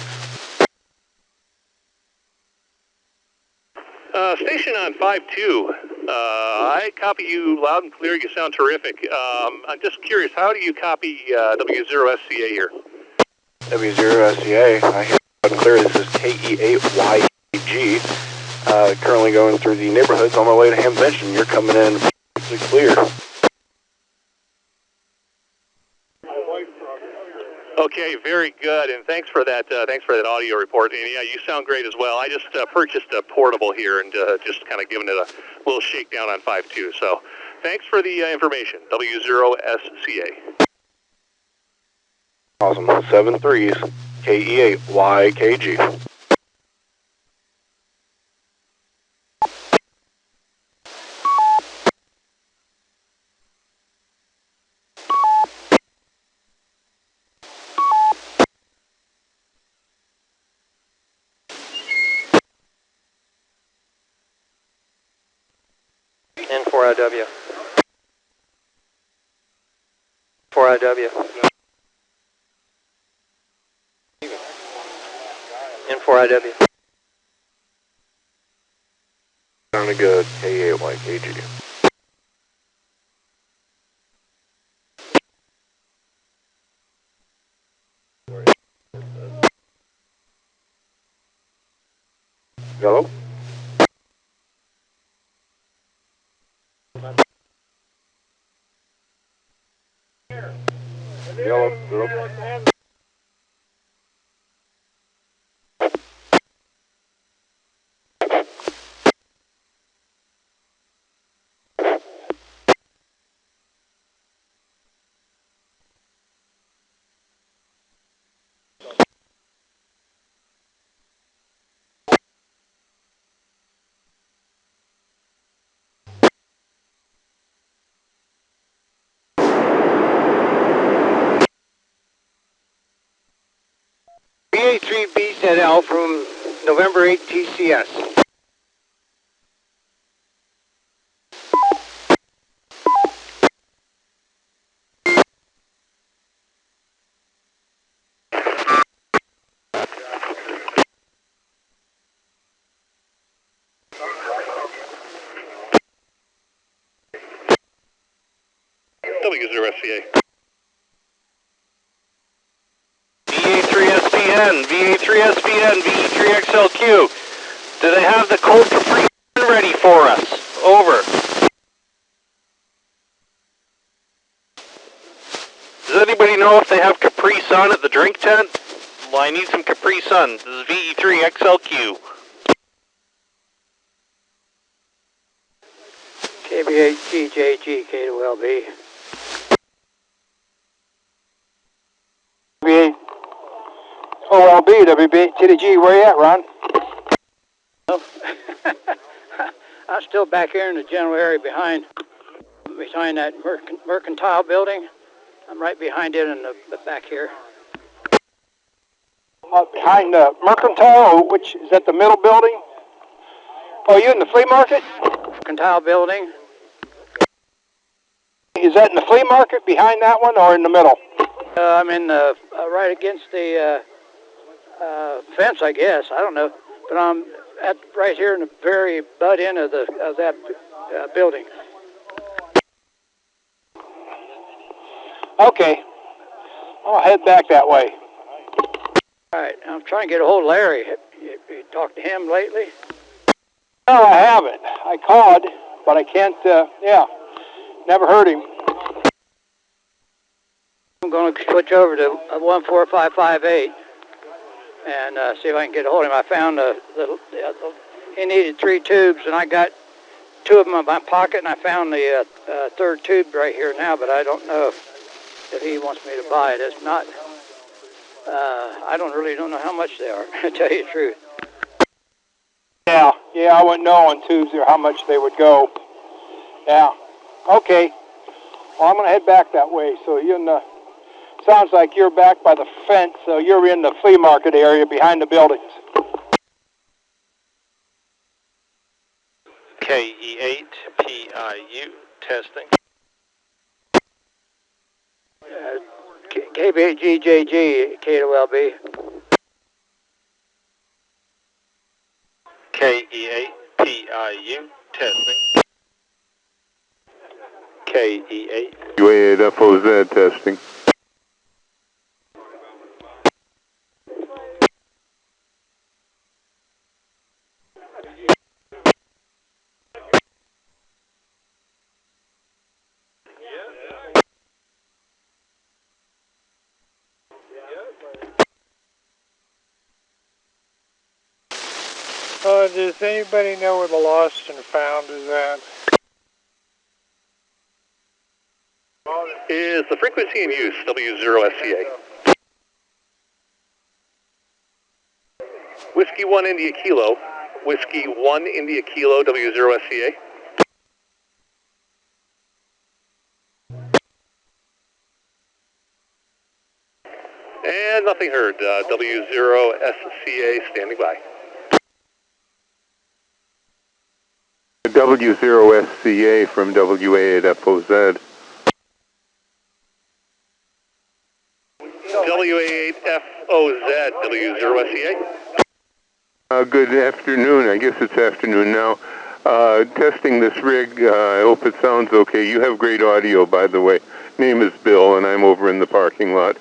Station on 5-2. I copy you loud and clear. You sound terrific. I'm just curious, how do you copy W0SCA here? W0SCA, I hear loud and clear. This is KE8YG. Currently going through the neighborhoods on my way to Hamvention. You're coming in clear. Okay, very good, and thanks for that. Thanks for that audio report. And yeah, you sound great as well. I just purchased a portable here and just kind of giving it a little shakedown on 5.2. So, thanks for the information. W0SCA. Awesome. 7-3s, KE8YKG. N4IW. 4IW. N4IW. Sounded good, KE8YKG. Hello? Yellow. BA3BZL from November 8 TCS. W0SCA. VA3SBN, VA3SBN, VE3XLQ. Do they have the cold Capri ready for us? Over. Does anybody know if they have Capri Sun at the drink tent? Well, I need some Capri Sun. This is VE3XLQ. KBHGJG, K2LB. OLB, WBTDG, where you at, Ron? Oh. I'm still back here in the general area behind that mercantile building. I'm right behind it in the back here. Behind the mercantile, which is that the middle building? Oh, you in the flea market? Mercantile building. Is that in the flea market behind that one or in the middle? I'm in the right against the fence, I guess. I don't know, but I'm right here in the very butt end of that building. Okay, I'll head back that way. All right, I'm trying to get a hold of Larry. Have you talked to him lately? No, I haven't. I called, but I can't. Never heard him. I'm going to switch over to 14558 and see if I can get a hold of him. I found he needed 3 tubes, and I got 2 of them in my pocket, and I found the 3rd tube right here now, but I don't know if he wants me to buy it. If not, I don't know how much they are, to tell you the truth. Yeah, I wouldn't know on tubes or how much they would go. Yeah, okay. Well, I'm going to head back that way. So you're in the, sounds like you're back by the fence, so you're in the flea market area behind the buildings. KE8PIU testing. KB8GJG, K2LB. KE8PIU testing. KE8. UA8FOZ testing. Does anybody know where the lost and found is at? Is the frequency in use W0SCA? Whiskey 1 India Kilo. Whiskey 1 India Kilo W0SCA. And nothing heard. W0SCA standing by. W0SCA from WA8FOZ. WA8FOZ, W0SCA. Good afternoon. I guess it's afternoon now. Testing this rig. I hope it sounds okay. You have great audio, by the way. Name is Bill, and I'm over in the parking lot.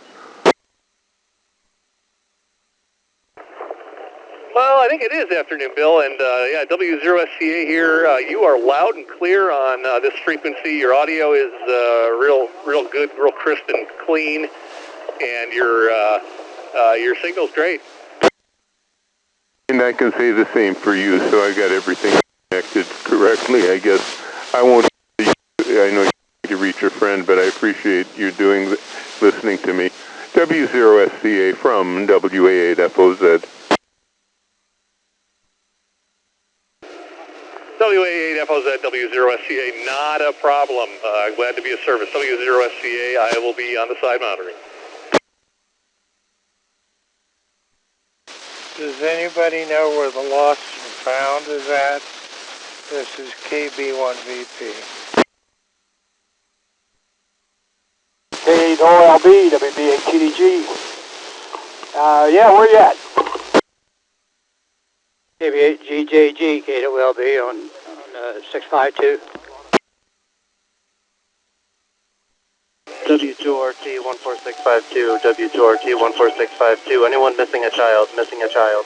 Well, I think it is afternoon, Bill, and yeah, W0SCA here. You are loud and clear on this frequency. Your audio is real good, real crisp and clean, and your signal's great. And I can say the same for you, so I got everything connected correctly, I guess. I won't, I know you need to reach a friend, but I appreciate you listening to me. W0SCA from WA8FOZ. WA8FOZ, W0SCA, not a problem. Glad to be of service. W0SCA, I will be on the side monitoring. Does anybody know where the lost and found is at? This is KB1VP. K8OLB, WB8TDG. Yeah, where you at? KB8GJG, K2LB on 652. W2RT 14652, W2RT 14652. Anyone missing a child? Missing a child.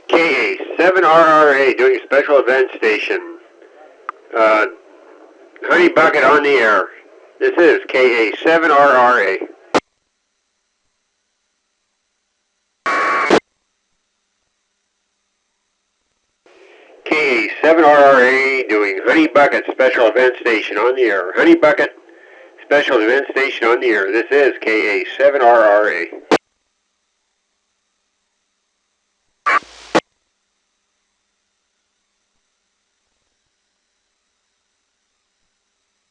KA7RRA doing special event station. Honey Bucket on the air. This is KA7RRA. KA7RRA doing Honey Bucket special event station on the air. Honey Bucket special event station on the air. This is KA7RRA.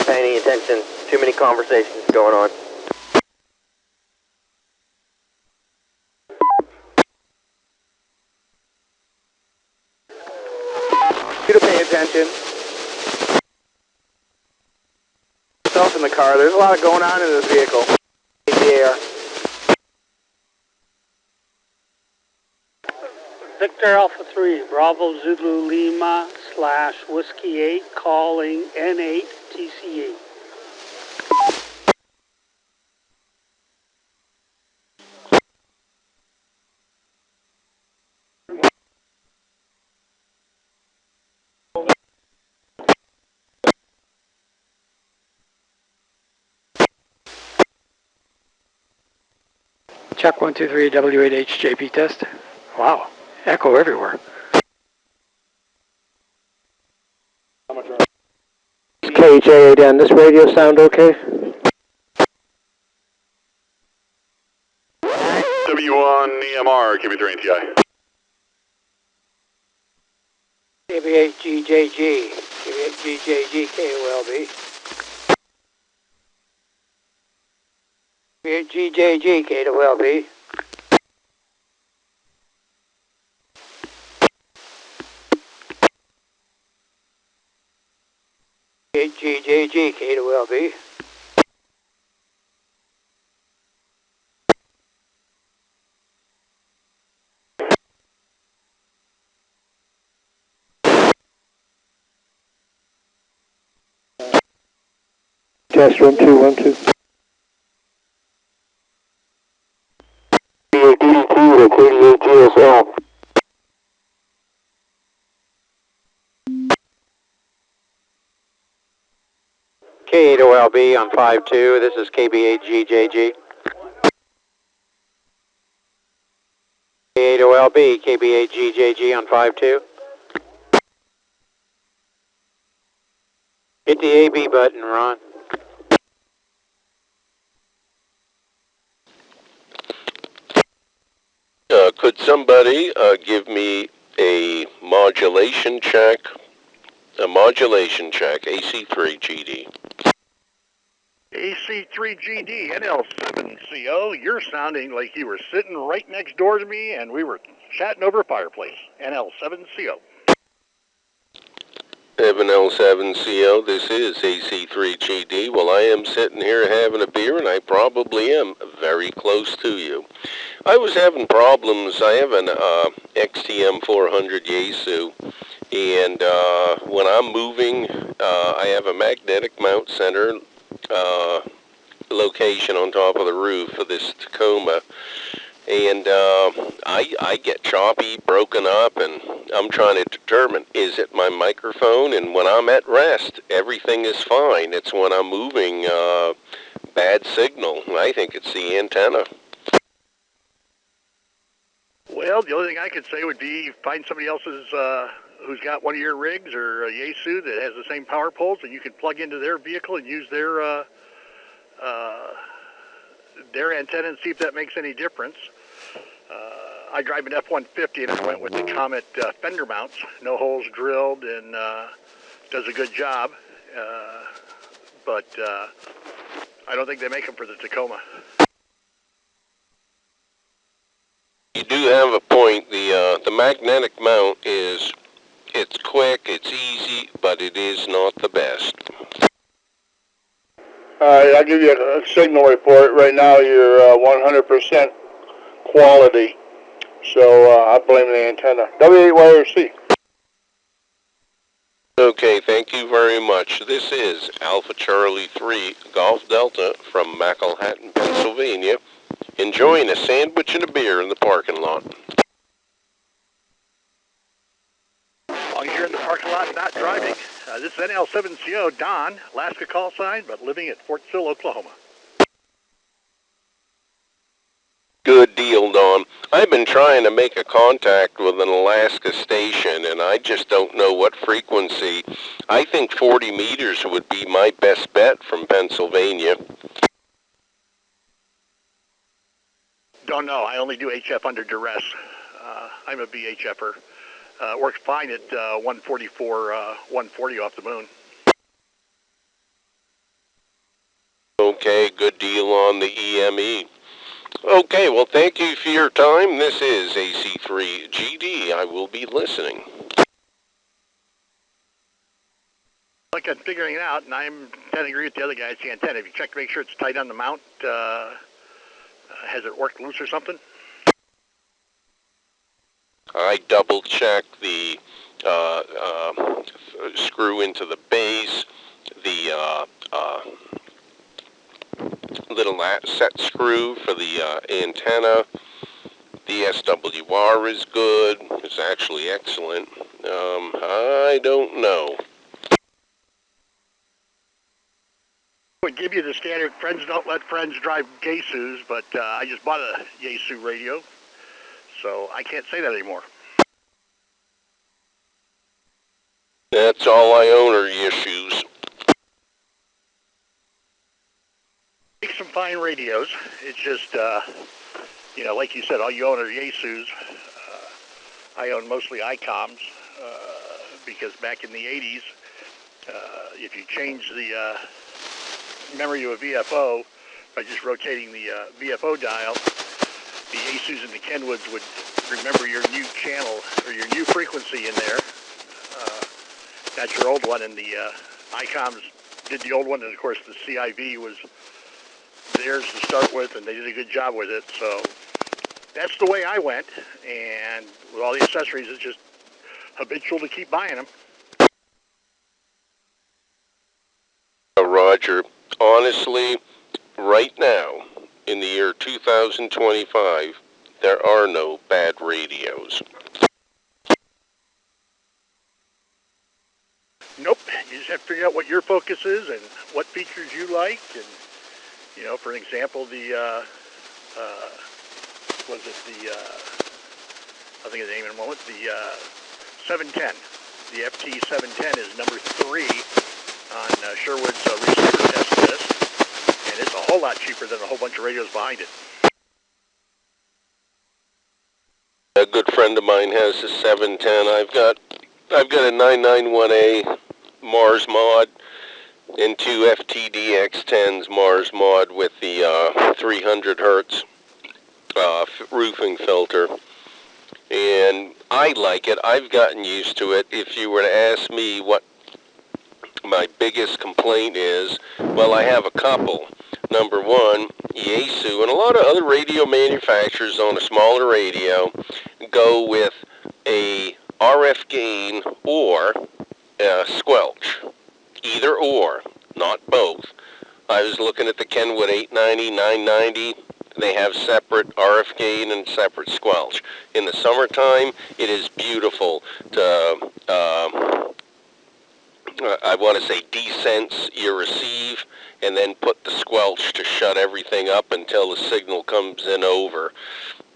Pay any attention. Too many conversations going on. You to pay attention. Yourself in the car. There's a lot going on in this vehicle. In the air. Victor Alpha 3, Bravo Zulu Lima Whiskey 8 calling N8 TC8. Check 123 W8H JP test. Wow, echo everywhere. KJ again, this radio sound okay? W1 EMR, KB3 NTI. KB8GJG, KB8GJG KOLB. KB8GJG KOLB. KB8GJG KOLB. Test room 212. KD2 to KD8 GSL. K8OLB on 5-2, this is KB8GJG. K8OLB, KB8GJG on 5-2. Hit the AB button, Ron. Could somebody give me a modulation check? A modulation check, AC3GD. AC3GD, NL7CO, you're sounding like you were sitting right next door to me and we were chatting over a fireplace. NL7CO. 7L7CO, this is AC3GD. Well, I am sitting here having a beer, and I probably am very close to you. I was having problems. I have an XTM400 Yaesu, and when I'm moving, I have a magnetic mount center location on top of the roof of this Tacoma, and I get choppy, broken up, and I'm trying to determine, is it my microphone? And when I'm at rest, everything is fine. It's when I'm moving, bad signal. I think it's the antenna. Well, the only thing I could say would be find somebody else's who's got one of your rigs or a Yaesu that has the same power poles, and you can plug into their vehicle and use their antenna and see if that makes any difference. I drive an F-150 and I went with the Comet fender mounts, no holes drilled, and does a good job. But I don't think they make them for the Tacoma. You do have a point. The magnetic mount is, it's quick, it's easy, but it is not the best. Alright, I'll give you a signal report. Right now you're 100% quality. So I blame the antenna. W8YRC. Okay, thank you very much. This is Alpha Charlie 3 Golf Delta from McElhatton, Pennsylvania, enjoying a sandwich and a beer in the parking lot. As long as you're in the parking lot not driving. This is NL7CO, Don, Alaska call sign, but living at Fort Sill, Oklahoma. Good deal, Don. I've been trying to make a contact with an Alaska station, and I just don't know what frequency. I think 40 meters would be my best bet from Pennsylvania. Don't know. I only do HF under duress. I'm a VHFer. Works fine at 144, 140 off the moon. Okay, good deal on the EME. Okay, well, thank you for your time. This is AC3GD. I will be listening. Like I'm figuring it out, and I'm kind of agree with the other guys. The antenna, if you check to make sure it's tight on the mount, has it worked loose or something? I double-checked the screw into the base, the little set screw for the antenna. The SWR is good. It's actually excellent. I don't know. Would give you the standard friends don't let friends drive Yaesus, but I just bought a Yaesu radio, so I can't say that anymore. That's all I own are Yaesus. Make some fine radios. It's just, you know, like you said, all you own are Yaesus. I own mostly ICOMs because back in the 80s, if you change the memory to a VFO by just rotating the VFO dial, the Yaesus and the Kenwoods would remember your new channel or your new frequency in there. That's your old one, and the ICOMs did the old one, and of course the CIV was theirs to start with, and they did a good job with it. So that's the way I went, and with all the accessories, it's just habitual to keep buying them. Roger, honestly, right now, in the year 2025, there are no bad radios. Nope, you just have to figure out what your focus is and what features you like, and, you know, for an example, the, I'll think of the name in a moment, the 710. The FT710 is number 3 on Sherwood's receiver test list, and it's a whole lot cheaper than a whole bunch of radios behind it. A good friend of mine has a 710. I've got a 991A Mars mod and 2 FTD X10s Mars mod with the 300 hertz roofing filter, and I like it. I've gotten used to it. If you were to ask me what my biggest complaint is, well, I have a couple. Number one, Yaesu and a lot of other radio manufacturers on a smaller radio go with a RF gain or a squelch. Either or, not both. I was looking at the Kenwood 890, 990. They have separate RF gain and separate squelch. In the summertime, it is beautiful to, I want to say, desense your receive and then put the squelch to shut everything up until the signal comes in over.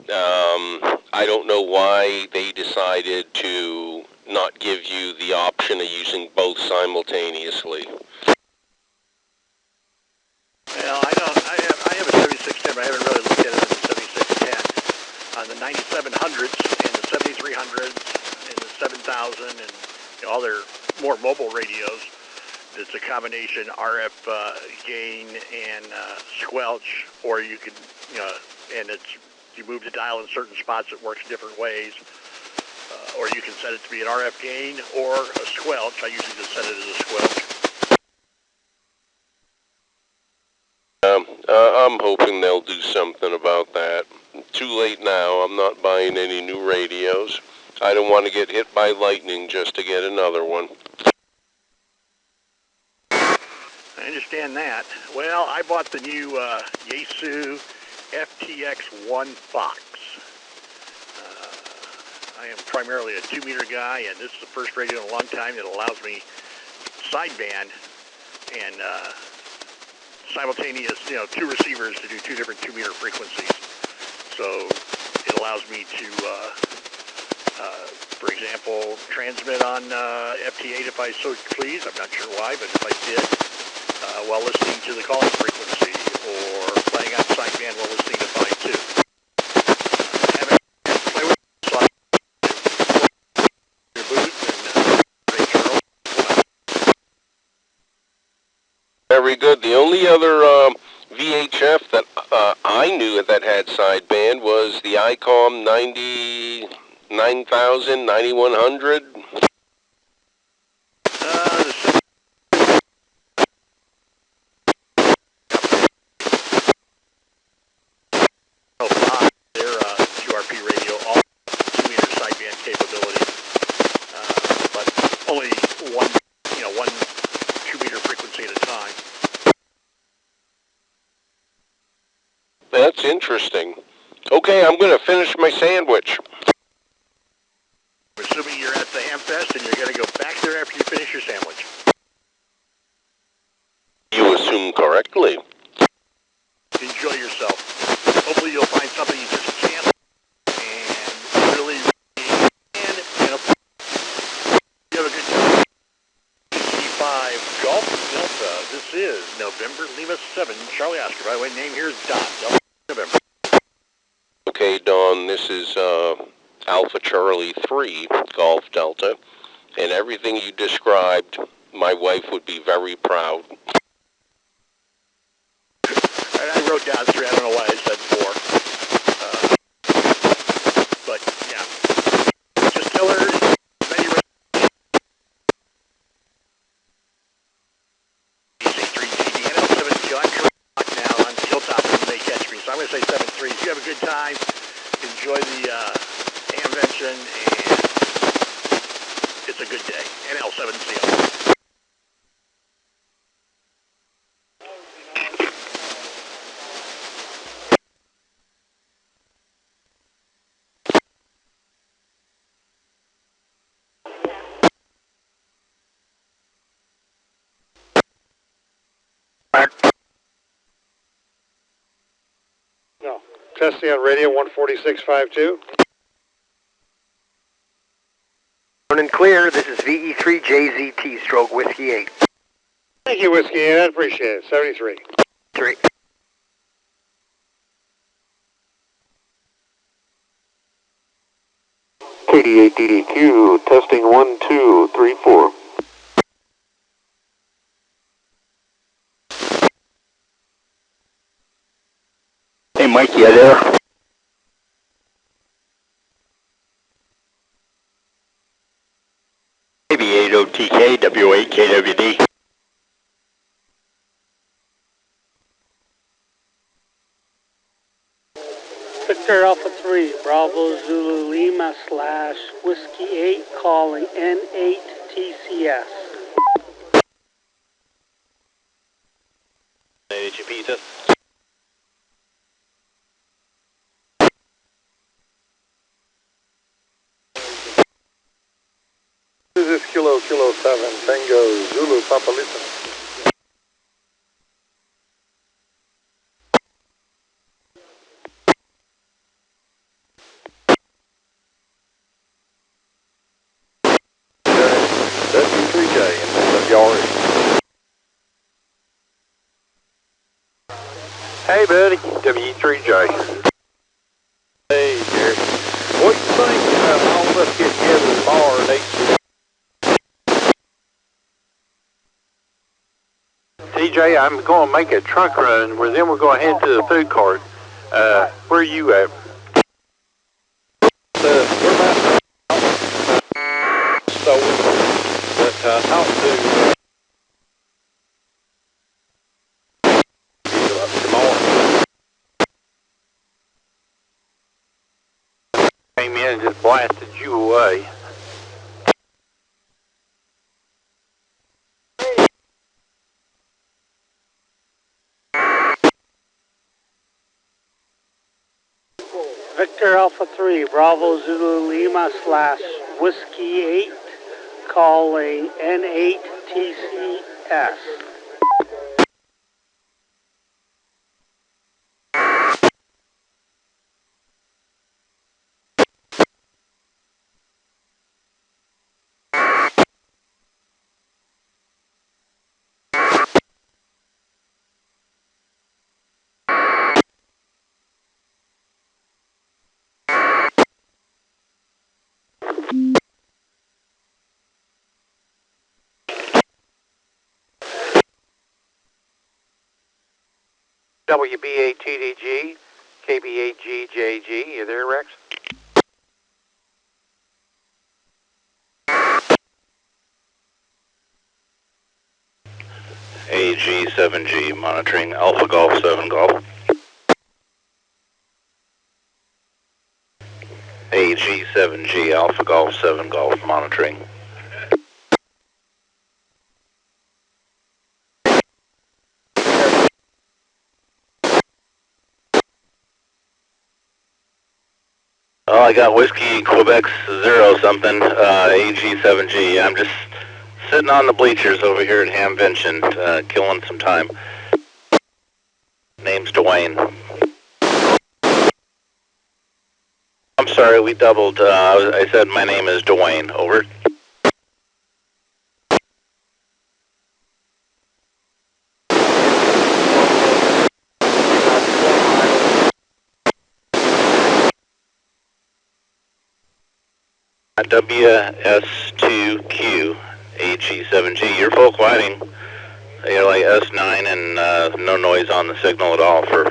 I don't know why they decided to not give you the option of using both simultaneously. Well, I have a 7610, but I haven't really looked at it on the 7610. On the 9700s and the 7300s and the 7000 and, you know, all their more mobile radios, it's a combination RF gain and squelch, or you can, you know, and it's, you move the dial in certain spots, it works different ways. Or you can set it to be an RF gain or a squelch. I usually just set it as a squelch. I'm hoping they'll do something about that. Too late now. I'm not buying any new radios. I don't want to get hit by lightning just to get another one. I understand that. Well, I bought the new Yaesu FTX1 Fox. I am primarily a 2-meter guy, and this is the first radio in a long time that allows me sideband and simultaneous, you know, 2 receivers to do 2 different 2-meter frequencies. So it allows me to, for example, transmit on FT8 if I so please. I'm not sure why, but if I did, while listening to the calling frequency, or playing on sideband while listening to 5.2. Very good. The only other VHF that I knew that had sideband was the ICOM 9000, 9100. Their QRP radio, all 2-meter sideband capability. But only one 2-meter frequency at a time. That's interesting. Okay, I'm going to finish my sandwich. I'm assuming you're at the Hamfest and you're going to go back there after you finish your sandwich. You assume correctly. Enjoy yourself. Hopefully you'll find something you just can't and really you have a good time. C5 Golf Delta. This is November Lima 7 Charlie Oscar. By the way, name here is Don. Delta November. Okay, Dawn, this is Alpha Charlie 3 Golf Delta, and everything you described, my wife would be very proud. I wrote down 3. I don't know why I said 4. But yeah, just tell her. Now on Hilltop when they catch me, so I'm going to say 7-3. You have a good time. Enjoy the Hamvention, and it's a good day. NL7CO. No. Testing on radio 14652. And clear, this is VE3JZT stroke Whiskey 8. Thank you, Whiskey 8. I appreciate it. 73. 3. KD8DDQ, testing 1, 2, 3, 4. Hey, Mike, you there? KB80TK, W8KWD. Victor Alpha 3, Bravo Zulu Lima / Whiskey 8, calling N8 TCS. HEP test. This is Kilo 7, Tango Zulu Papa Lisa. W3J and WRE. Hey, buddy. W3J. Hey, Jerry. What do you think about all of us get together at the bar and eat? TJ, I'm going to make a trunk run where then we're going to head to the food court. Where are you at? We're about so, but talk to tomorrow. Came in and just blasted you away. Victor Alpha 3, Bravo Zulu Lima / Whiskey 8, calling N8 TCS. WB8TDG, KB8GJG, you there, Rex? AG7G, monitoring Alpha Golf 7 Golf. AG7G, Alpha Golf 7 Golf, monitoring. I got Whiskey Quebec 0 something, AG7G. I'm just sitting on the bleachers over here at Hamvention, killing some time. Name's Dwayne. I'm sorry, we doubled. I said my name is Dwayne. Over. WS2Q AG7G. You're full gliding. You're like S9 and no noise on the signal at all for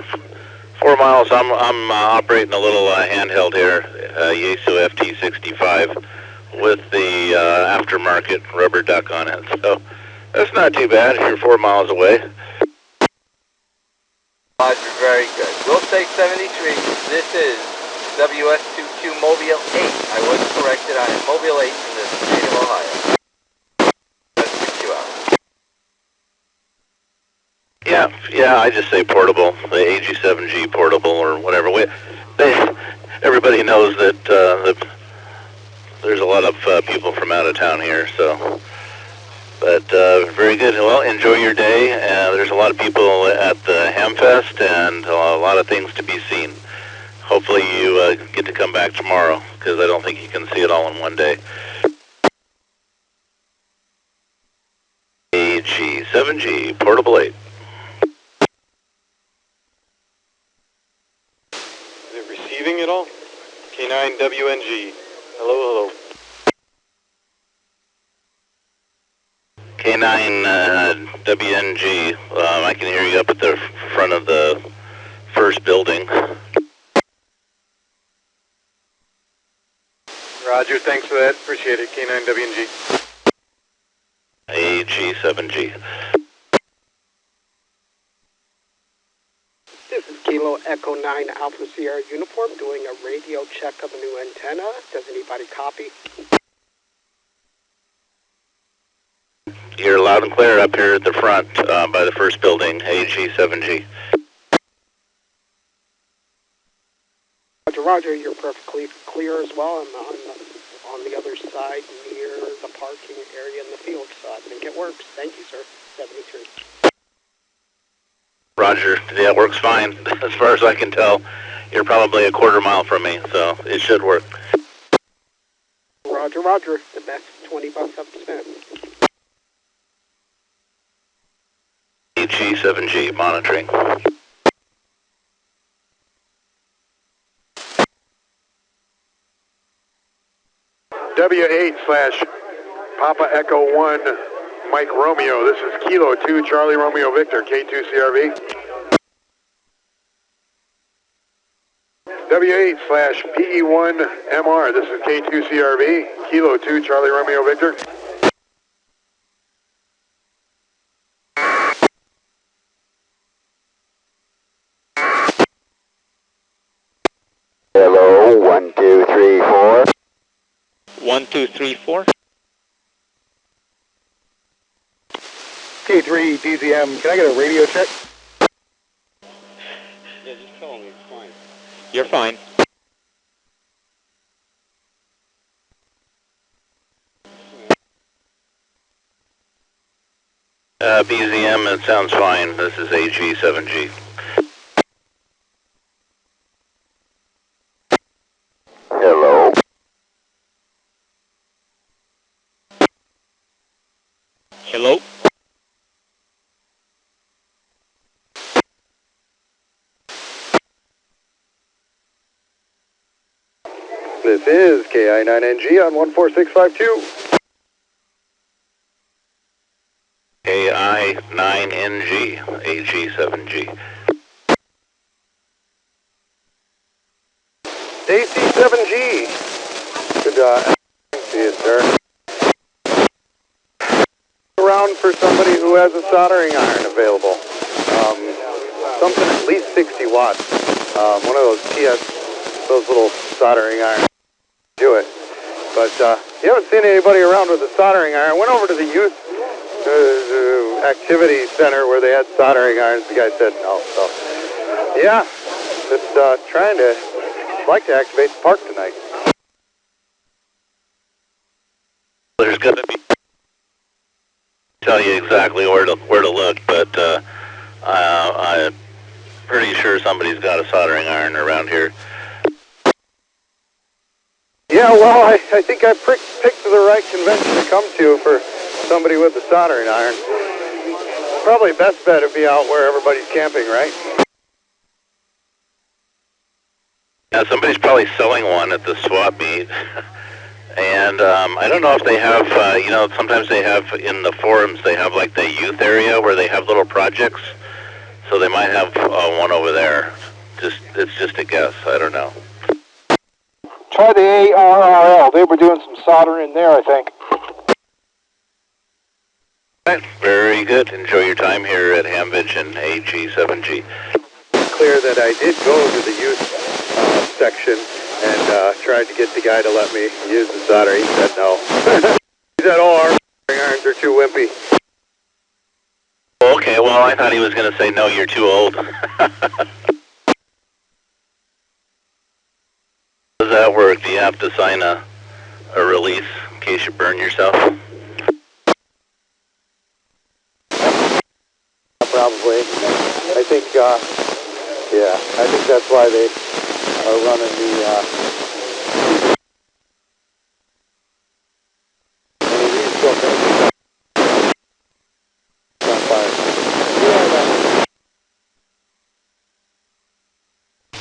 4 miles. I'm operating a little handheld here, Yaesu FT65 with the aftermarket rubber duck on it. So that's not too bad if you're 4 miles away. Roger, very good. We'll take 73. This is WS2Q Mobile 8. I was corrected. I am Mobile 8 from the state of Ohio. That's the Q out. Yeah, I just say portable, the AG7G portable or whatever. Everybody knows that there's a lot of people from out of town here, so. But very good. Well, enjoy your day. There's a lot of people at the Hamfest and a lot of things to be seen. Hopefully you get to come back tomorrow, because I don't think you can see it all in one day. AG7G, Portable 8. Is it receiving at all? K9WNG. Hello, hello. K9WNG. I can hear you up at the front of the first building. Roger, thanks for that. Appreciate it. K9WNG. AG7G. This is Kilo Echo 9 Alpha Sierra Uniform doing a radio check of a new antenna. Does anybody copy? You're loud and clear up here at the front by the first building, AG7G. Roger, Roger, you're perfectly clear as well. I'm on the other side near the parking area in the field, so I think it works. Thank you, sir. 73. Roger. Yeah, it works fine. As far as I can tell, you're probably a quarter mile from me, so it should work. Roger, Roger. The best $20 up to spend. AG7G monitoring. W8/Papa Echo 1 Mike Romeo. This is Kilo 2 Charlie Romeo Victor, K2CRV. W8/PE1MR. This is K2CRV, Kilo 2 Charlie Romeo Victor. Hello, 1, 2, 3, 4. 1, 2, 3, 4. K3 DZM, can I get a radio check? Yeah, just tell me, it's fine. You're fine. BZM, it sounds fine. This is AG7G. Hello. Hello? This is KI9NG on 14652. KI9NG, AG7G. AC7G. Good see you, sir. Around for somebody who has a soldering iron available. Something at least 60 watts. One of those TS, those little soldering irons. Do it. But you haven't seen anybody around with a soldering iron. I went over to the youth activity center where they had soldering irons. The guy said no. So, yeah, just trying to like to activate the park tonight. gonna tell you exactly where to look, but I'm pretty sure somebody's got a soldering iron around here. Yeah, well, I think I picked the right convention to come to for somebody with a soldering iron. Probably best bet to be out where everybody's camping, right? Yeah, somebody's probably selling one at the swap meet. And I don't know if they have, you know, sometimes they have in the forums, they have like the youth area where they have little projects. So they might have one over there. It's just a guess. I don't know. Try the ARRL. They were doing some soldering there, I think. Right. Very good. Enjoy your time here at Hamvention AG7G. Clear that I did go to the youth section and tried to get the guy to let me use the solder. He said no. He said, oh, our soldering irons are too wimpy. Okay, well, I thought he was going to say, no, you're too old. Does that work? Do you have to sign a release in case you burn yourself? Probably. I think, yeah, I think that's why they are running the,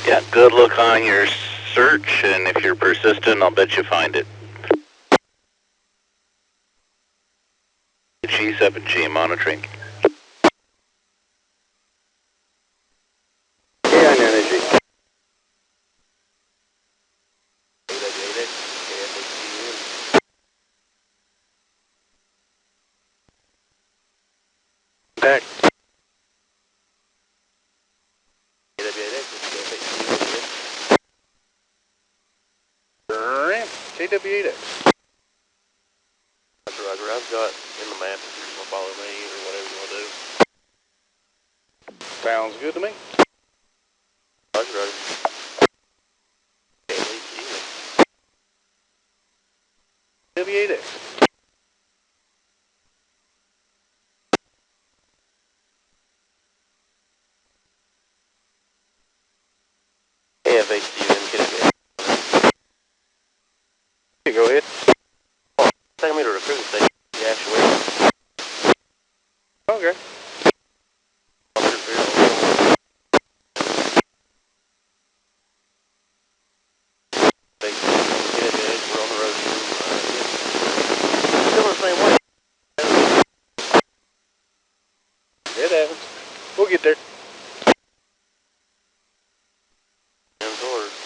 Yeah, good look on your search, and if you're persistent, I'll bet you find it. G7G monitoring. Yeah, energy. Back. KW8X. Roger, I've got in the map if you're going to follow me or whatever you want to do. Sounds good to me. Roger. KW8X. Go ahead. Take me to the cruise station. The actuator. Okay. We're on the road. Still the same way. It happens. We'll get there.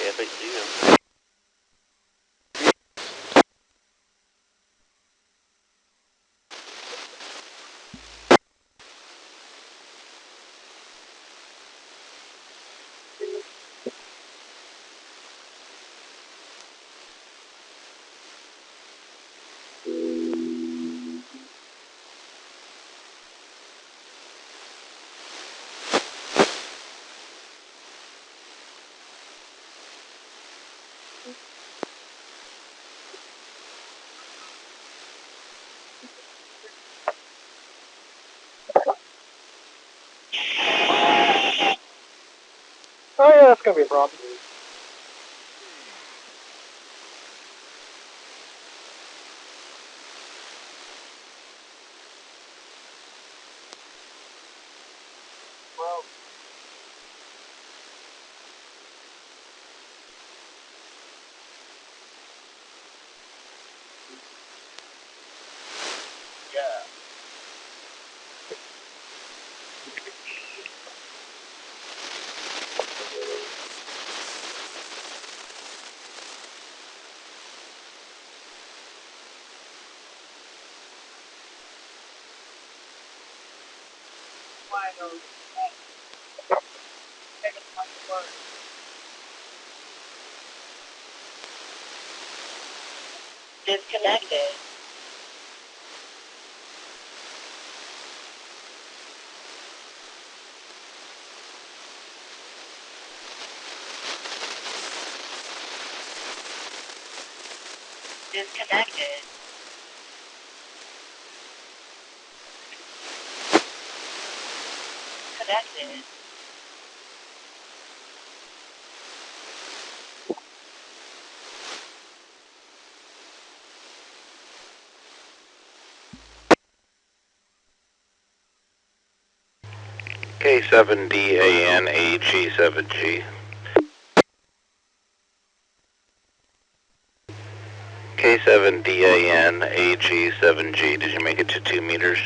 KFHC. Oh yeah, that's gonna be a problem. Well. Yeah. Disconnected. Disconnected. disconnected. K7DANAG7G. K7DANAG7G. Did you make it to 2 meters?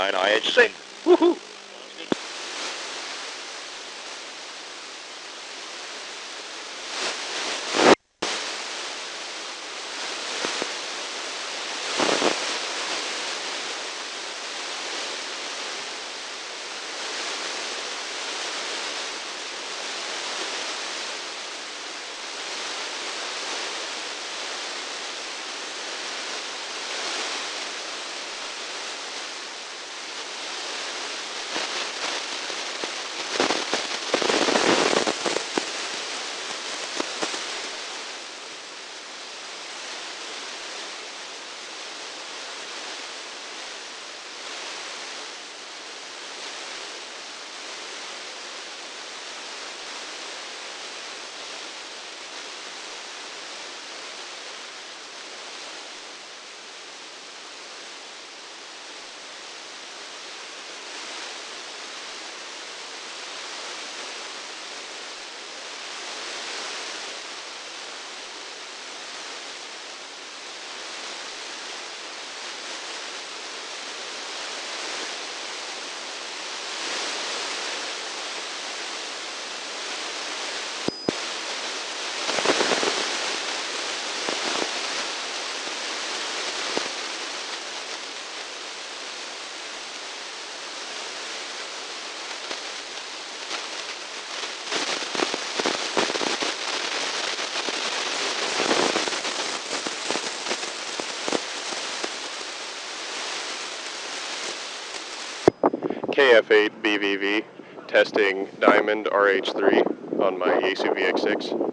K9IHC. Woohoo! KF8 BVV, testing Diamond RH3 on my Yaesu VX6.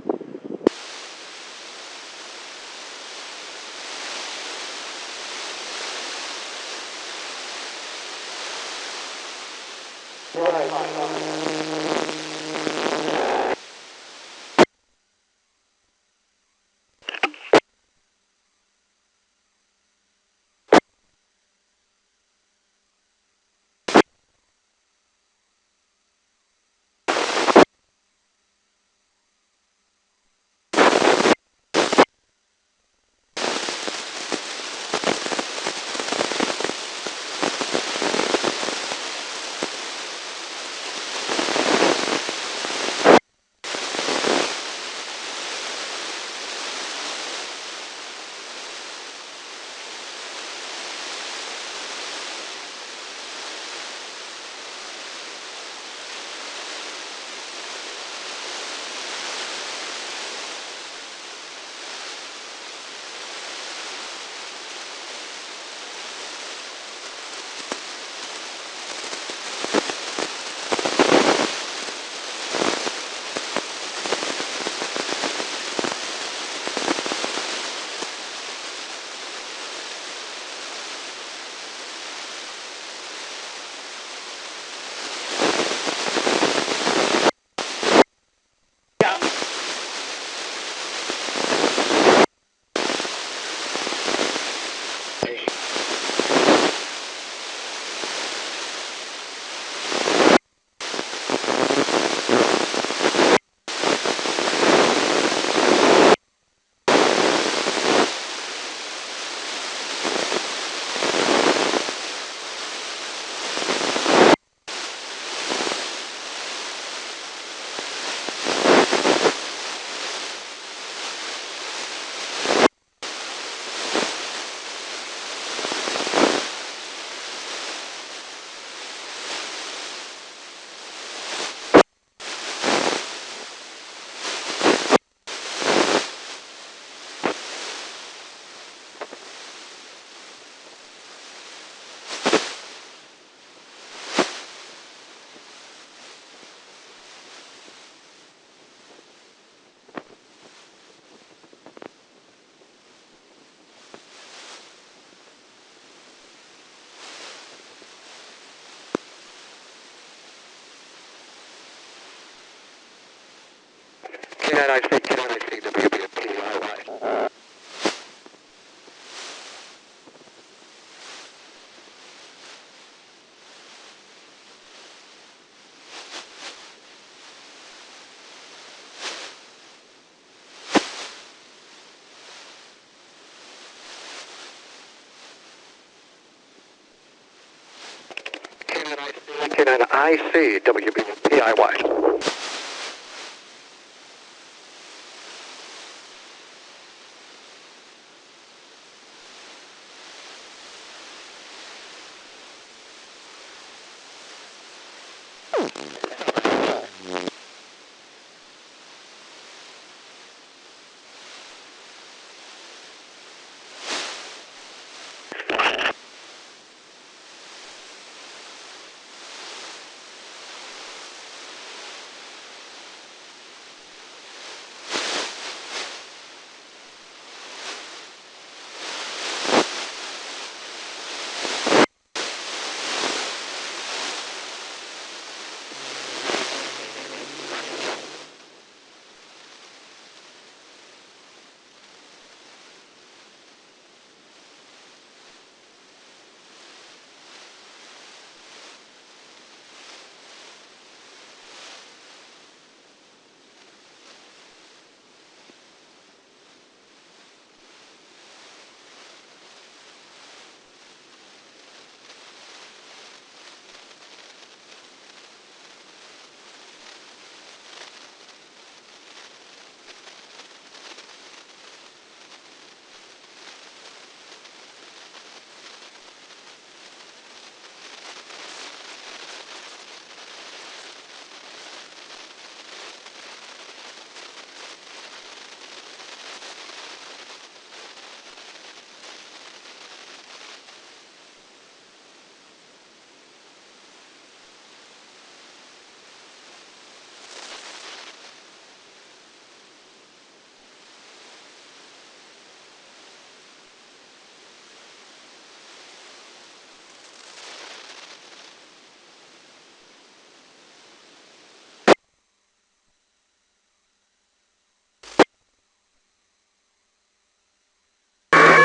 K9IC, WBPIY.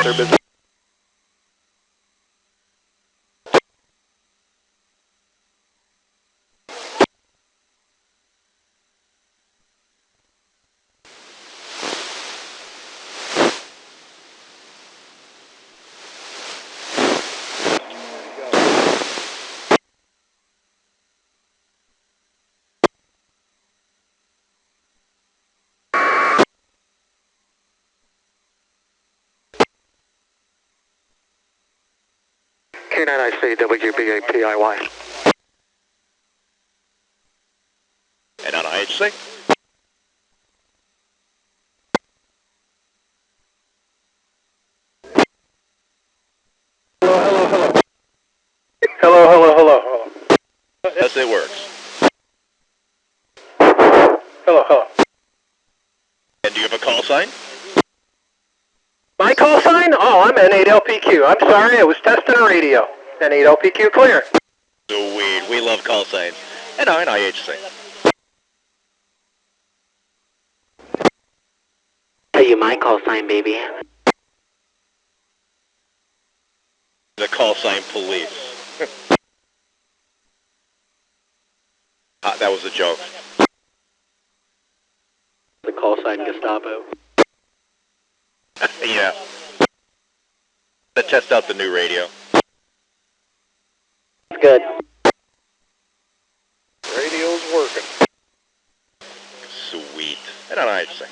Their business. K9IC, WBAPIY. And on IHC. Hello. Yes, it works. Hello. And do you have a call sign? My call sign? Oh, I'm N8LPQ. I'm sorry, I was testing a radio. N8LPQ clear. Sweet. We love call signs. And on IHC. Tell you my call sign, baby. The call sign police. That was a joke. The call sign Gestapo. Yeah. To test out the new radio. Good. Radio's working. Sweet. And on IHC.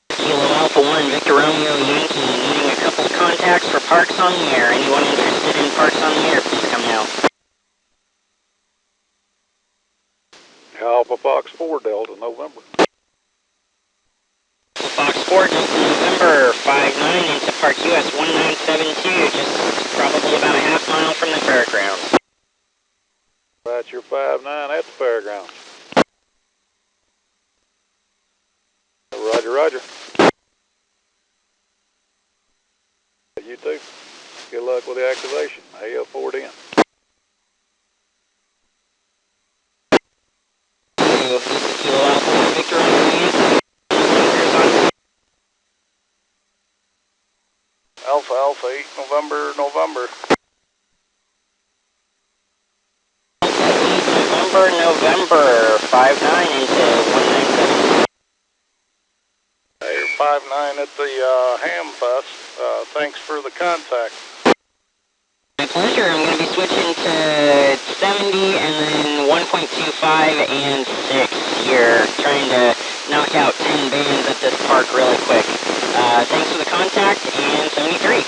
Kilo Alpha 1, Victor Romeo Yankee, needing a couple of contacts for Parks on the Air. Anyone interested in Parks on the Air, please come now. Alpha Fox 4, Delta, November. Fox 4, Delta November, 59 into Park US 1972, just probably about a half mile from the fairgrounds. That's your 5-9 at the fairgrounds. Roger. You too. Good luck with the activation. AL forward in. Kilo Alpha 1, Victor Romeo Yankee. Alpha 8, November. number 59 into 197. You're 5-9 at the Hamfest. Thanks for the contact. My pleasure. I'm going to be switching to 70 and then 1.25 and 6 here, trying to knock out 10 bands at this park really quick. Thanks for the contact, and 73.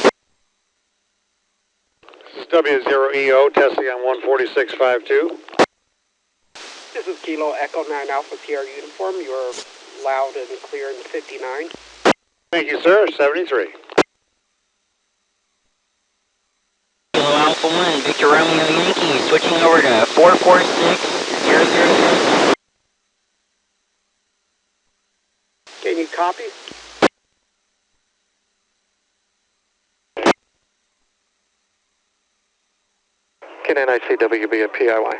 This is W0EO testing on 146.52. This is Kilo Echo 9 Alpha Sierra Uniform. You're loud and clear in 59. Thank you, sir. 73. Kilo Alpha 1, Victor Romeo Yankee, switching over to 446.006. Can you copy? Can NICWB at PIY?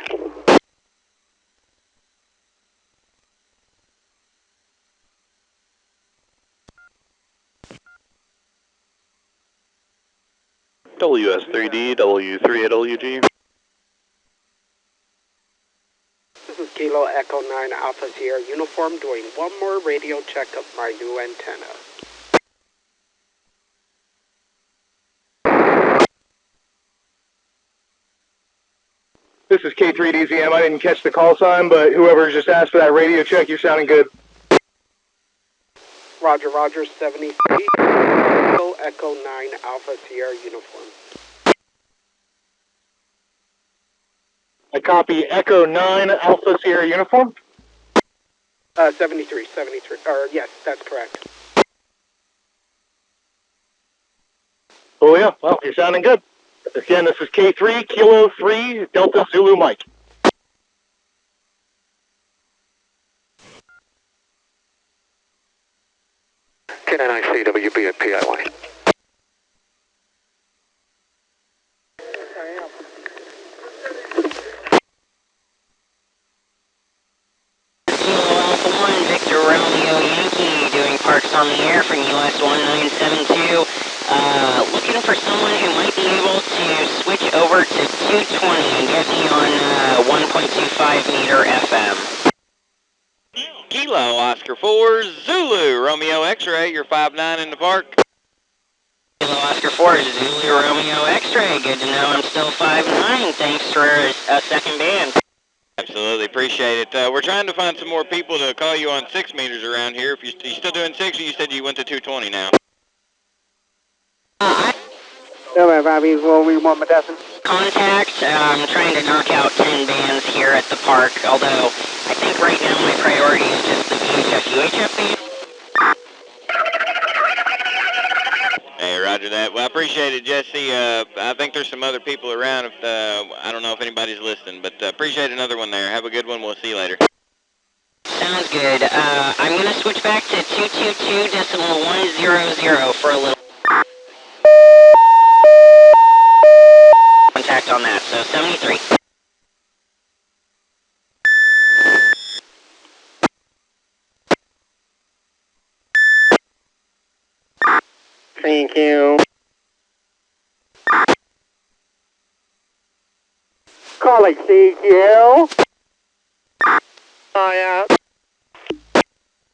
WS3D, W3 at LUG. This is Kilo Echo 9 Alpha Sierra Uniform doing one more radio check of my new antenna. This is K3DZM. I didn't catch the call sign, but whoever just asked for that radio check, you're sounding good. Roger, Roger, 73. Kilo Echo 9 Alpha Sierra Uniform. I copy Echo 9 Alpha Sierra Uniform. 73. Yes, that's correct. Oh yeah, well, you're sounding good. Again, this is K3, Kilo 3, Delta Zulu Mike. Can NICWB at PIY? Alpha 1, Victor Romeo Yankee, doing parks on the air from US 1972. Looking for someone who might be able to switch over to 220 and get me on 1.25 meter FM. Kilo Oscar 4 Zulu Romeo X-ray. You're 5-9 in the park. Kilo Oscar 4 Zulu Romeo X-ray. Good to know I'm still 5'9". Thanks for a second band. Absolutely, appreciate it. We're trying to find some more people to call you on 6 meters around here. If you still doing 6, or you said you went to 220 now? Contact, I'm trying to knock out 10 bands here at the park, although I think right now my priority is just the VHF-UHF band. Hey, roger that. Well, I appreciate it, Jesse. I think there's some other people around. If I don't know if anybody's listening, but appreciate another one there. Have a good one. We'll see you later. Sounds good. I'm going to switch back to 222.100 for a little contact on that, so 73. Thank you. Calling CQ. Oh, yeah.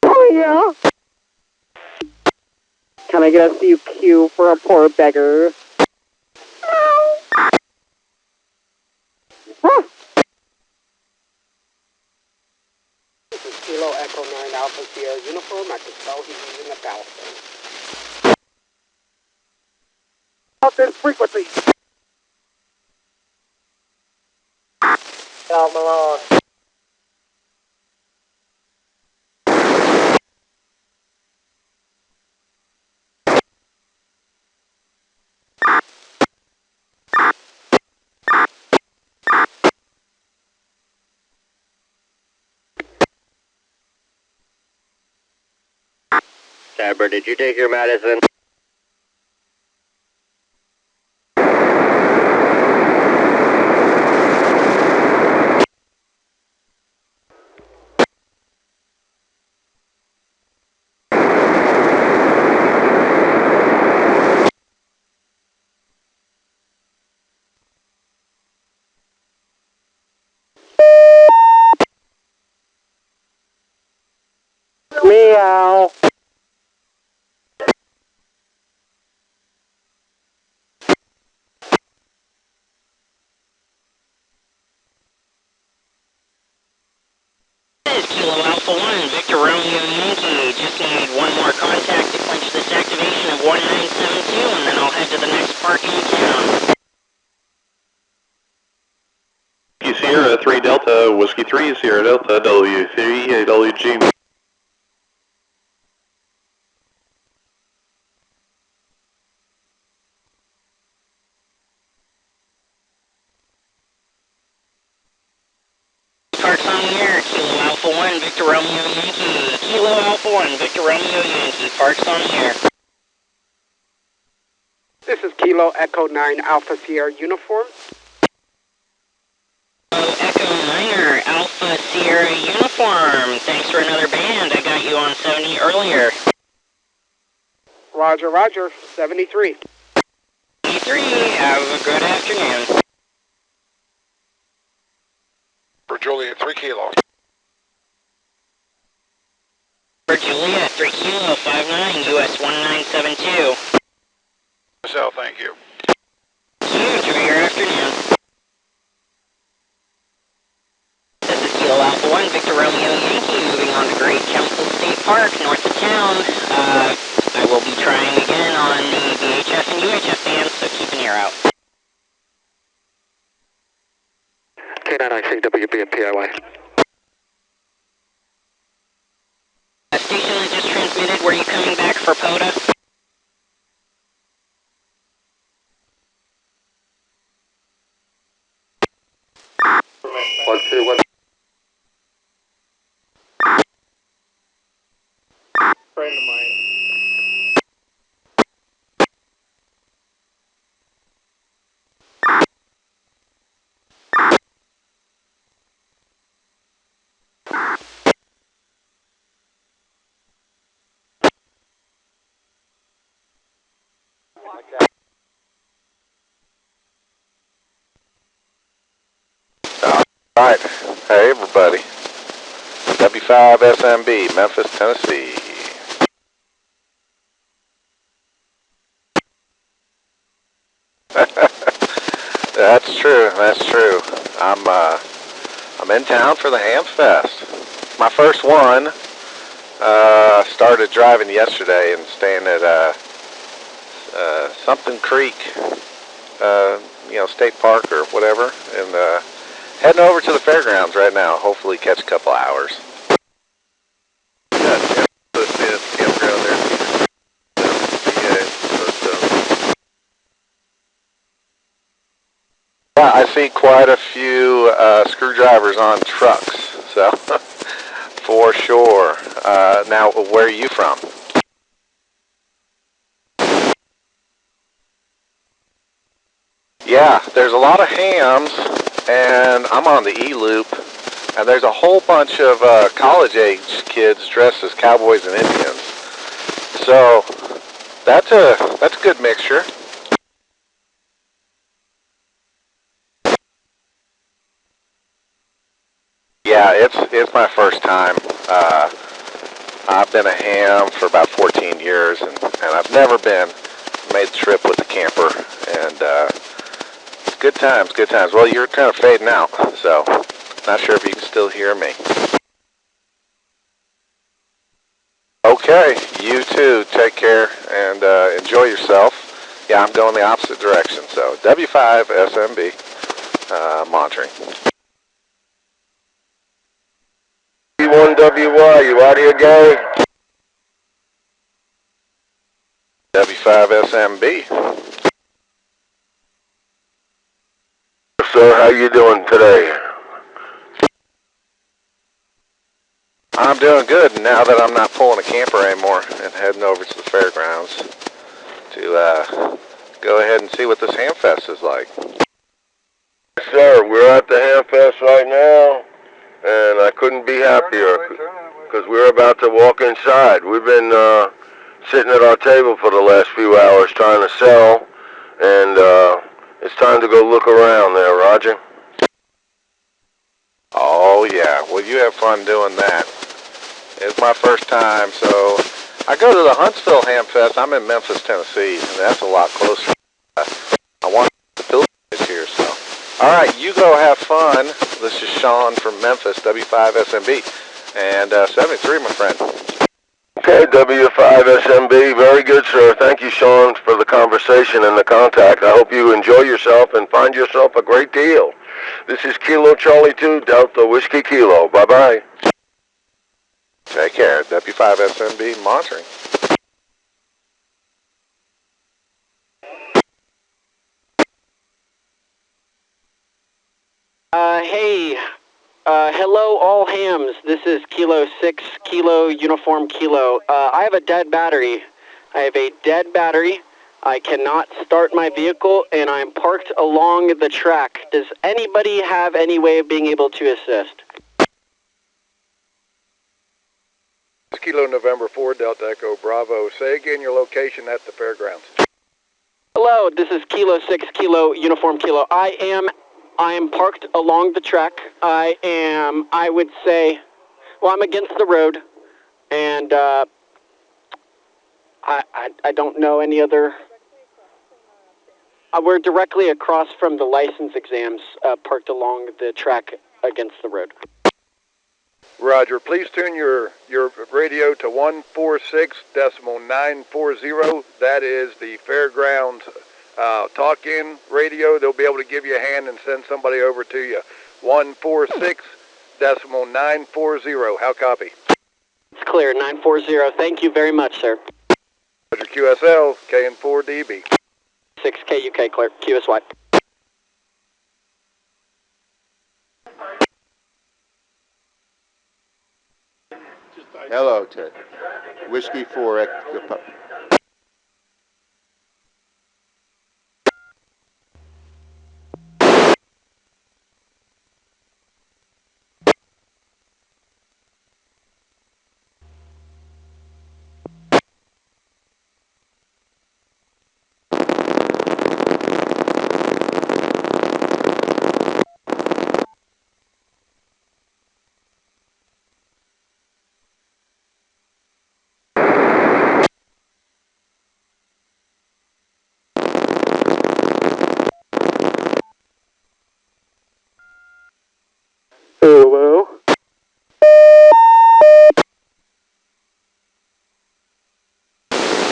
Oh, yeah. Can I get a CQ for a poor beggar? This is Kilo Echo 9 Alpha Sierra Uniform. I can tell he's using a battlefield. Out this frequency. Down Malone. Tabber, did you take your medicine? 1972, and then I'll head to the next park in town. Sierra 3 Delta, Whiskey 3, Sierra Delta, W3, WG. Parks on the air, Kilo Alpha 1, Victor Romeo Yankee. Kilo Alpha 1, Victor Romeo Yankee. Parks on the air. This is Kilo Echo 9 Alpha Sierra Uniform. Echo 9er, Alpha Sierra Uniform. Thanks for another band. I got you on 70 earlier. Roger, roger. 73. 73, have a good afternoon. For Juliet, 3 Kilo. For Juliet, 3 Kilo, 59, US 1972. So, thank you. Enjoy your afternoon. This is Kilo Alpha 1, Victor Romeo Yankee, moving on to Great Council State Park, north of town. I will be trying again on the VHF and UHF bands, so keep an ear out. K9IC WB and PIY. Station that just transmitted, were you coming back for POTA? One, two, one. Friend of mine. Alright, hey everybody, W5 SMB, Memphis, Tennessee. That's true. I'm in town for the Hamfest. My first one. Started driving yesterday and staying at something creek, state park or whatever, and heading over to the fairgrounds right now. Hopefully catch a couple hours. Yeah, I see quite a few screwdrivers on trucks, so for sure. Now, where are you from? Yeah, there's a lot of hams, and I'm on the E-loop, and there's a whole bunch of college-age kids dressed as cowboys and Indians. So that's a good mixture. Yeah, it's my first time. I've been a ham for about 14 years, and I've never made the trip with the camper, and good times. Well, you're kind of fading out, so not sure if you can still hear me. Okay, you too. Take care and enjoy yourself. Yeah, I'm going the opposite direction, so W5 SMB monitoring. P1WY, you out here, gang? W5 SMB. Sir, how you doing today? I'm doing good now that I'm not pulling a camper anymore and heading over to the fairgrounds to go ahead and see what this Hamfest is like. Yes, sir, we're at the Hamfest right now, and I couldn't be happier because we're about to walk inside. We've been sitting at our table for the last few hours trying to sell, and it's time to go look around there, Roger. Oh yeah, well you have fun doing that. It's my first time, so I go to the Huntsville Hamfest. I'm in Memphis, Tennessee, and that's a lot closer. I want the pilgrimage here, so. All right, you go have fun. This is Sean from Memphis, W5 SMB, and 73, my friend. Okay, W5SMB. Very good, sir. Thank you, Sean, for the conversation and the contact. I hope you enjoy yourself and find yourself a great deal. This is Kilo Charlie 2, Delta Whiskey Kilo. Bye-bye. Take care. W5SMB monitoring. Hey, hello all hams. This is Kilo 6, Kilo Uniform Kilo. I have a dead battery. I have a dead battery. I cannot start my vehicle, and I'm parked along the track. Does anybody have any way of being able to assist? Kilo November 4, Delta Echo Bravo. Say again your location at the fairgrounds. Hello, this is Kilo 6, Kilo Uniform Kilo. I am parked along the track. I would say, well, I'm against the road, and I don't know any other. We're directly across from the license exams, parked along the track against the road. Roger. Please tune your radio to 146.940. That is the fairgrounds talk-in radio. They'll be able to give you a hand and send somebody over to you. 146.940. How copy? It's clear, 940. Thank you very much, sir. Roger. QSL, KN4DB. 6K UK, clear. QSY. Hello, Ted. Whiskey 4 Echo. Hello?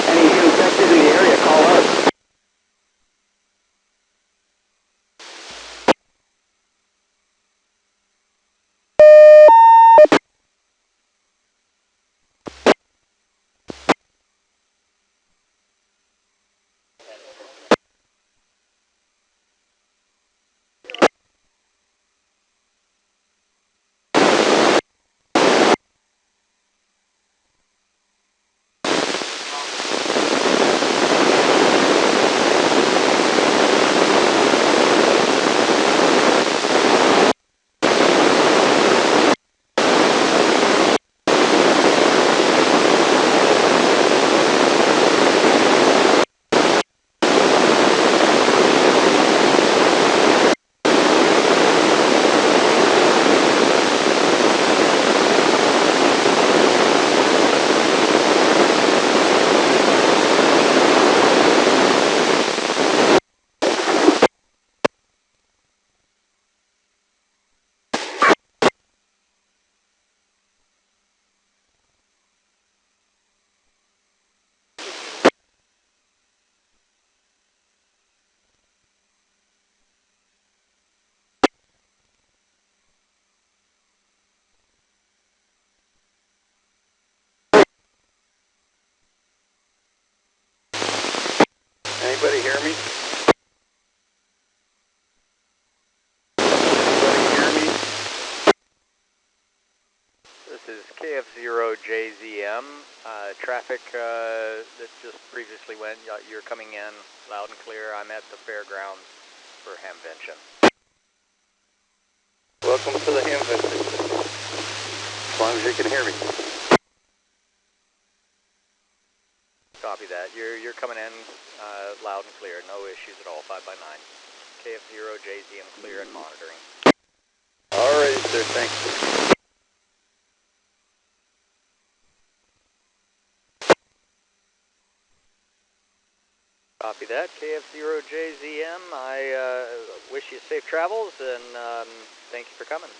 Any infected in the area, call us. Anybody hear me? This is KF0JZM. Traffic that just previously went, you're coming in loud and clear. I'm at the fairgrounds for Hamvention. Welcome to the Hamvention. As long as you can hear me. Copy that. You're coming in loud and clear. No issues at all. 5x9. KF0JZM clear and monitoring. All right, sir. Thanks. Copy that. KF0JZM. I wish you safe travels and thank you for coming.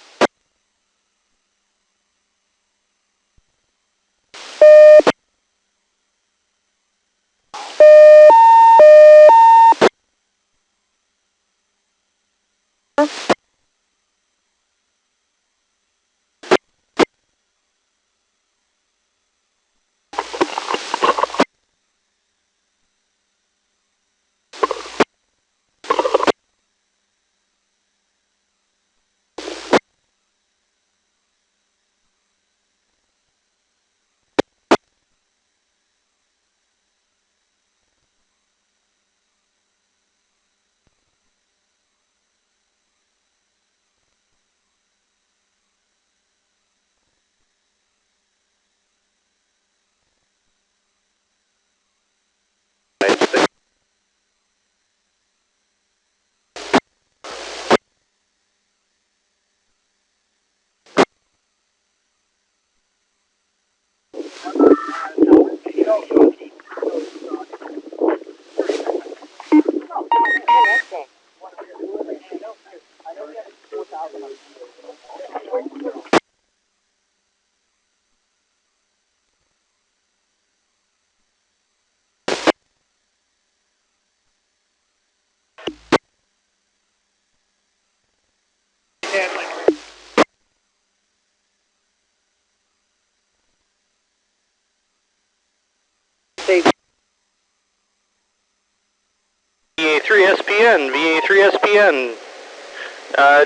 VA3SPN, VA3SPN.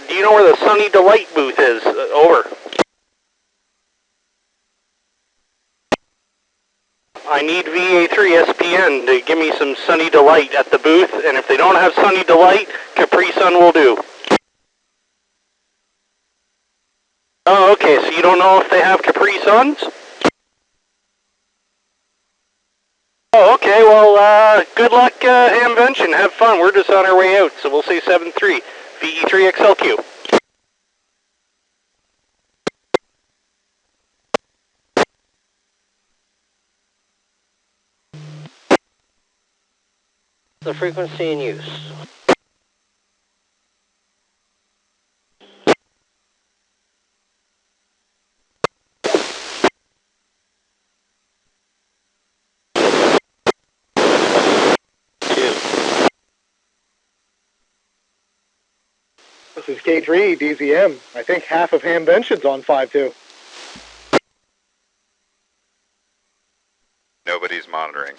Do you know where the Sunny Delight booth is? Over. I need VA3SPN to give me some Sunny Delight at the booth, and if they don't have Sunny Delight, Capri Sun will do. Oh, okay, so you don't know if they have Capri Suns? Oh, okay, well, good luck, Hamvention. Have fun. We're just on our way out, so we'll say 7-3. VE3XLQ. The frequency in use. This is K3, DZM. I think half of Hamvention's on 5-2. Nobody's monitoring.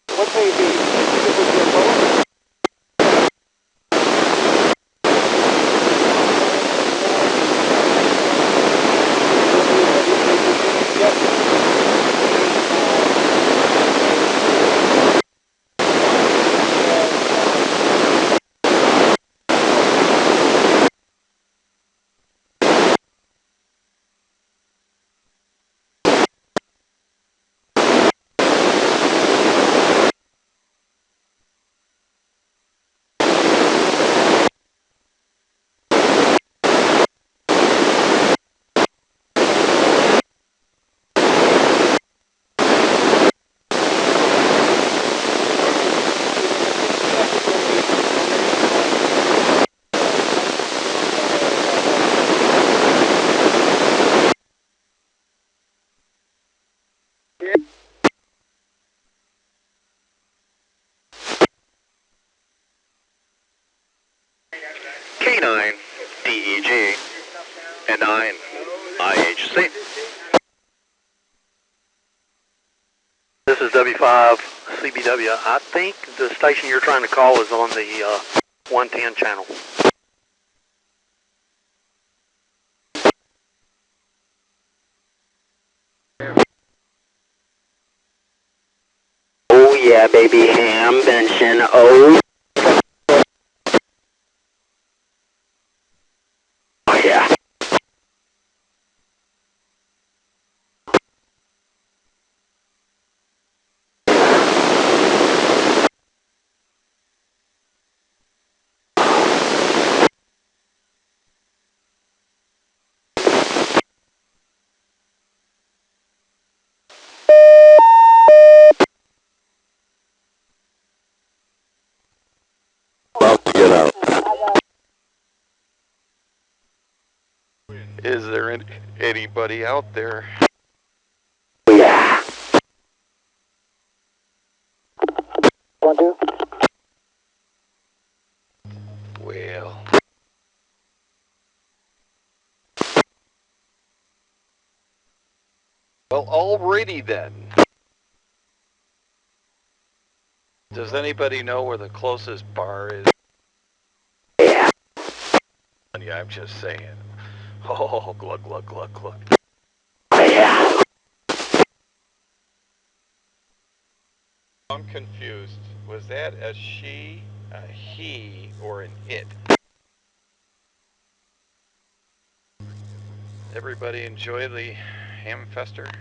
What may be? K9, DEG, and 9, IHC. This is W5 CBW. I think the station you're trying to call is on the 110 channel. Oh yeah, baby, Hamvention. Oh yeah. About to get out. Is there anybody out there? Yeah. 1-2. Well. Well, alrighty then. Does anybody know where the closest bar is? Yeah. Yeah, I'm just saying. Oh, glug, glug, glug, glug. Yeah. I'm confused. Was that a she, a he, or an it? Everybody enjoy the Hamfester.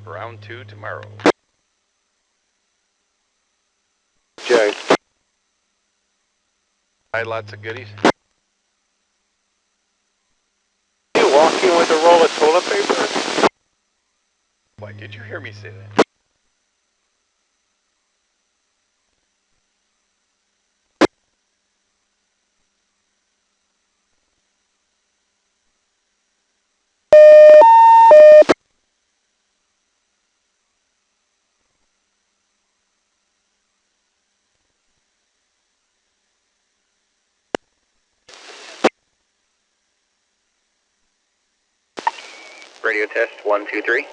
Round 2 tomorrow. Jay. Buy lots of goodies. You walking with a roll of toilet paper? Why, did you hear me say that? Radio test 1, 2, 3.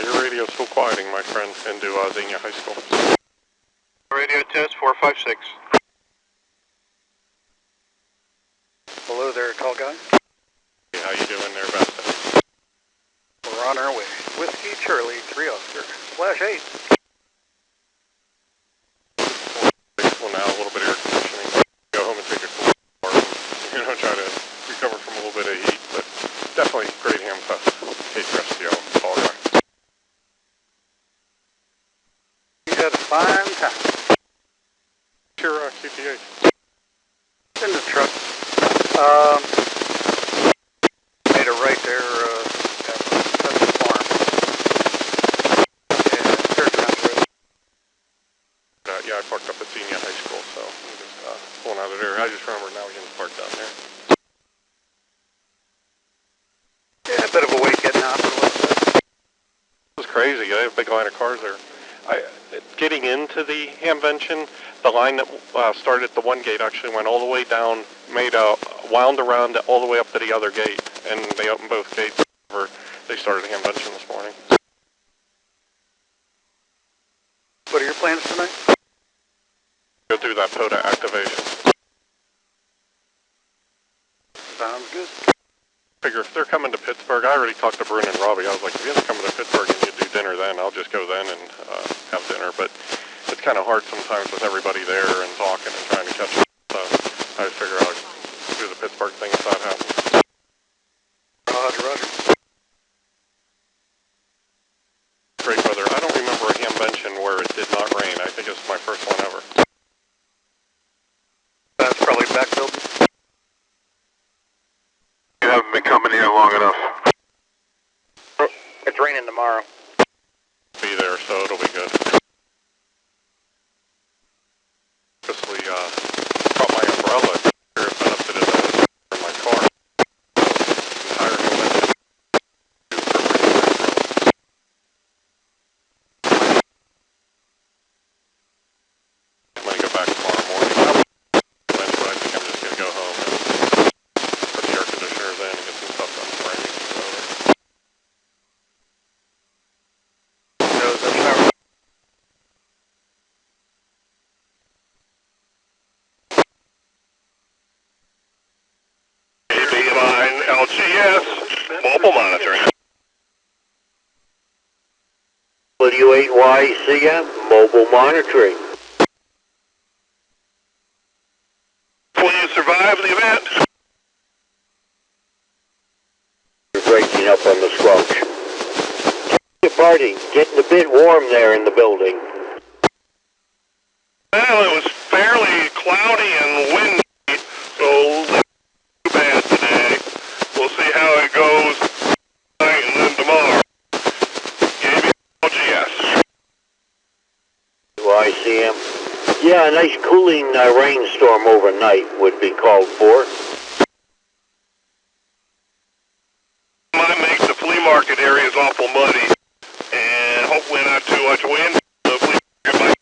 Your radio's still quieting, my friend, into Xenia High School. Radio test 456. Hello there, tall guy. Hey, how you doing there, Besta? We're on our way. Whiskey Charlie 3 Oscar /8. Well, now a little bit of air conditioning. Go home and take a cool shower. Try to recover from a little bit of heat, but definitely great Hamfest. KTRSTO, tall guy. You had a fine time. Your QTH. In the truck. Made a right there at the farm. And Fairgrounds Road. Yeah, I parked up at Xenia High School, so I'm just pulling out of there. I just remember now we're getting parked down there. Yeah, a bit of a wait getting out. It was crazy. They have a big line of cars there. Getting into the Hamvention, the line that started at the one gate actually went all the way down, wound around all the way up to the other gate, and they opened both gates. They started Hamvention this morning. What are your plans tonight? Go do that POTA activation. Sounds good. Figure if they're coming to Pittsburgh, I already talked to Brune and Robbie. I was like, if you're coming to Pittsburgh and you do dinner then, I'll just go then and have dinner. But it's kind of hard sometimes with everybody there and talking and trying to catch up. So I figure I'll do the Pittsburgh thing if that happens. Roger, roger. Great weather. I don't remember a Hamvention where it did not rain. I think it's my first one ever. That's probably back building. You haven't been coming here long enough. It's raining tomorrow. Be there, so it'll be good. Obviously, brought my umbrella. It's been up to the nose in my car. Entire momentum. I'm going to go back tomorrow morning. But I think I'm just going to go home and put the air conditioners in and get some stuff done before I need to go over. LGS, mobile monitoring. W8YCM, mobile monitoring. Will you survive the event? You're breaking up on the squelch. Party, getting a bit warm there in the building. Well, it was fairly cloudy and windy, so not too bad today. We'll see how it goes tonight and then tomorrow. LGS. YCM. Yeah, a nice cooling rainstorm overnight would be called for. Might make the flea market areas awful muddy, and hopefully not too much wind. The flea market might.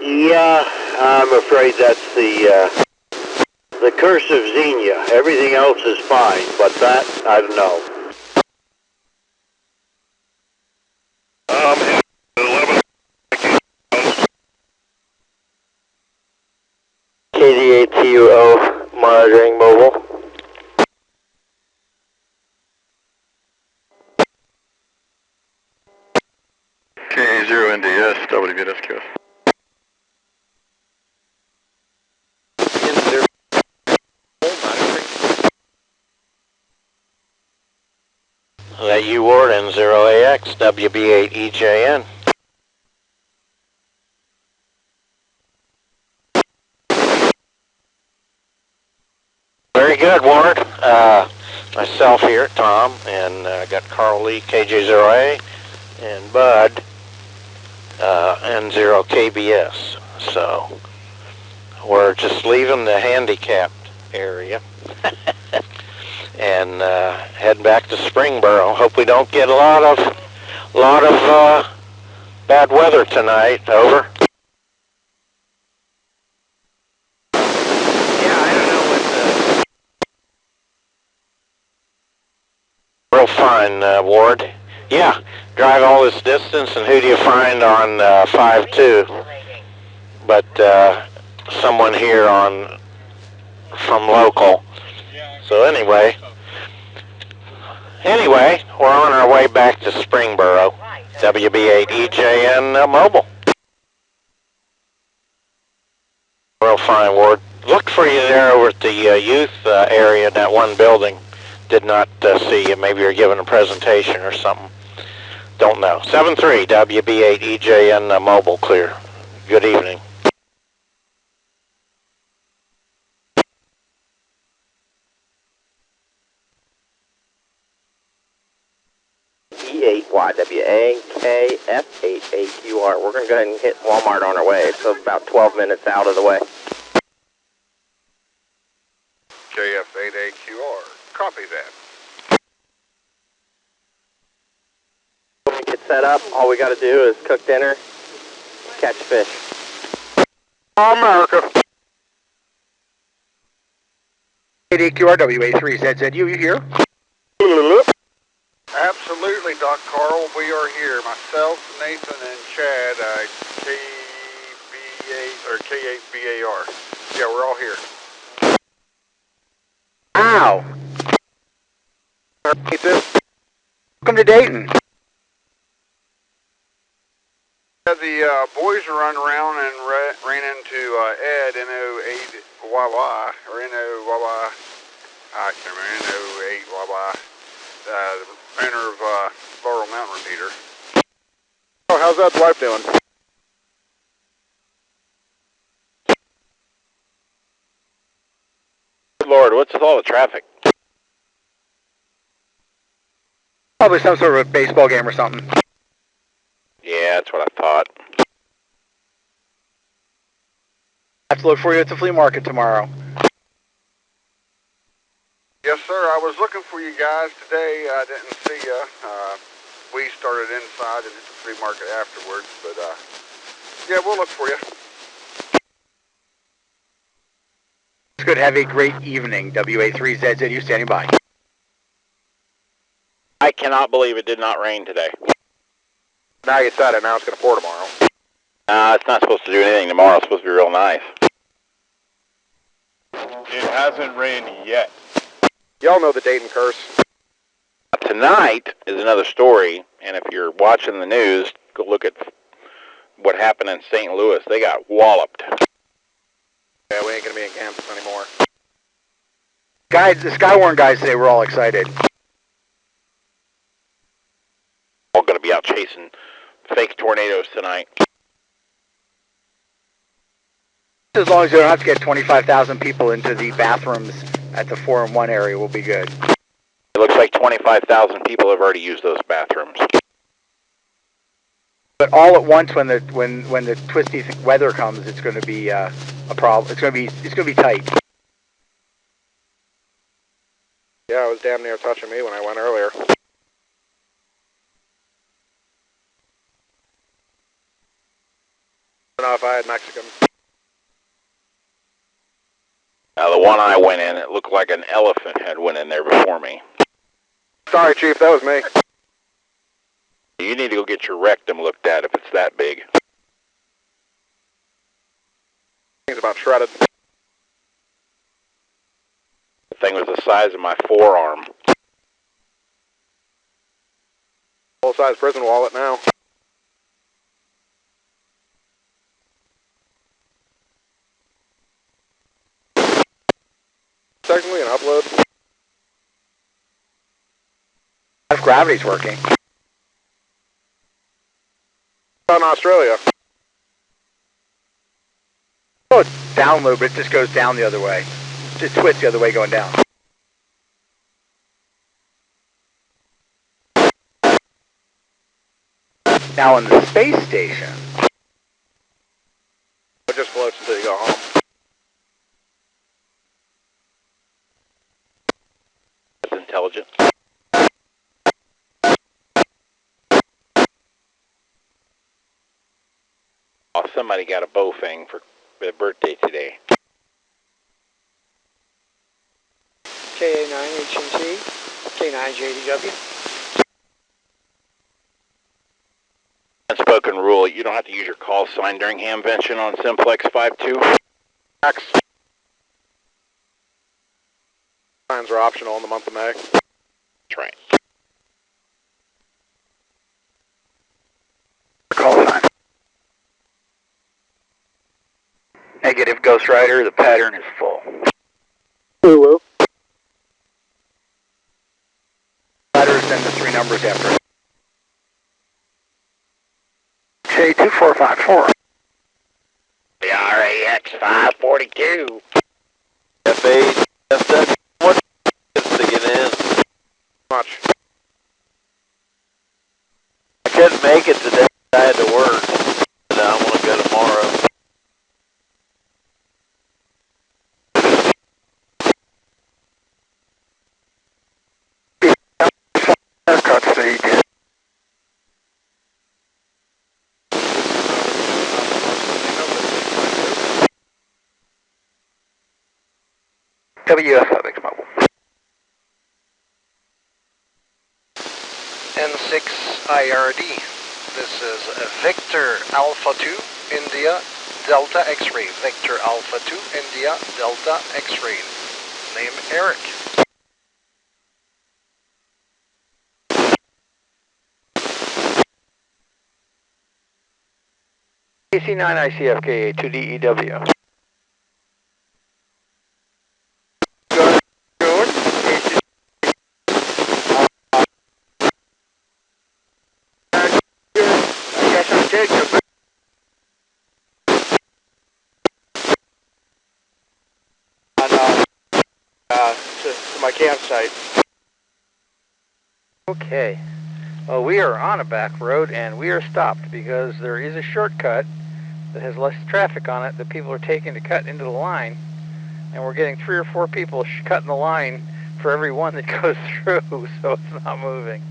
Yeah, I'm afraid that's the curse of Xenia. Everything else is fine, but that, I don't know. 11. KD8TUO, monitoring mobile. K0NDS, WBSQ. That U Warden 0AX, WB8EJN. Very good, Ward. Myself here, Tom, and got Carl Lee, KJ0A, and Bud, N0KBS. So, we're just leaving the handicapped area and head back to Springboro. Hope we don't get a lot of bad weather tonight. Over. Yeah, I don't know what fine, Ward. Yeah, drive all this distance, and who do you find on 5-2? But someone here from local. So anyway, we're on our way back to Springboro. WB8EJN Mobile. Real fine, Ward. Looked for you there over at the youth area in that one building. Did not see you. Maybe you're giving a presentation or something. Don't know. 7-3, WB8EJN Mobile clear. Good evening. E8YWAKF8AQR. We're going to go ahead and hit Walmart on our way. So about 12 minutes out of the way. KF8AQR. Copy that. When we get set up, all we got to do is cook dinner, catch fish. America. 8AQR WA3ZZU, you here? Absolutely, Doc Carl. We are here. Myself, Nathan, and Chad, KB8 or K8BAR. Yeah, we're all here. Ow! Welcome to Dayton. The boys run around and ran into Ed, N08YY, or N08YY, I can't remember, N08YY, the owner of Laurel Mountain Repeater. Oh, how's that wife doing? Good Lord, what's with all the traffic? Probably some sort of a baseball game or something. Yeah, that's what I thought. I have to look for you at the flea market tomorrow. Yes, sir. I was looking for you guys today. I didn't see you. We started inside and at the flea market afterwards, but yeah, we'll look for you. It's good. Have a great evening. WA3ZZU standing by. I cannot believe it did not rain today. Now you said it, now it's going to pour tomorrow. It's not supposed to do anything tomorrow. It's supposed to be real nice. It hasn't rained yet. Y'all know the Dayton curse. Tonight is another story, and if you're watching the news, go look at what happened in St. Louis. They got walloped. Yeah, we ain't going to be in campus anymore. Guys, the Skywarn guys today were all excited. All going to be out chasing fake tornadoes tonight. As long as you don't have to get 25,000 people into the bathrooms at the 4-in-1 area, we'll be good. It looks like 25,000 people have already used those bathrooms. But all at once, when the twisty weather comes, it's going to be a problem. It's going to be tight. Yeah, it was damn near touching me when I went earlier. I don't know if I had Mexican. The one I went in, it looked like an elephant had went in there before me. Sorry, Chief, that was me. You need to go get your rectum looked at if it's that big. Thing's about shredded. The thing was the size of my forearm. Full-size prison wallet now. Technically an upload. If gravity's working. On Australia. Oh, it's download, but it just goes down the other way. It twists the other way going down. Now on the space station. It just floats until you go home. That's intelligent. Oh, somebody got a Bofang for their birthday today. KA9HNT, K9JDW. unspoken rule, you don't have to use your call sign during Hamvention on Simplex 52. Signs are optional in the month of May. That's right. Call sign. Negative, Ghost Rider. The pattern is full. Hello. Letters, then the 3 numbers after it. J2454. The RAX 542. F8, FW, what to get in? Much. I couldn't make it today. I had to work. And I want to go tomorrow. Haircuts that he did. WFX Mobile. N6 IRD. This is Victor Alpha 2 India Delta X-ray. Victor Alpha 2 India Delta X-ray. Name Eric. AC9 ICFK 2DEW. To my campsite. Okay. Well, we are on a back road and we are stopped because there is a shortcut that has less traffic on it that people are taking to cut into the line, and we're getting 3 or 4 people cutting the line for every one that goes through, so it's not moving.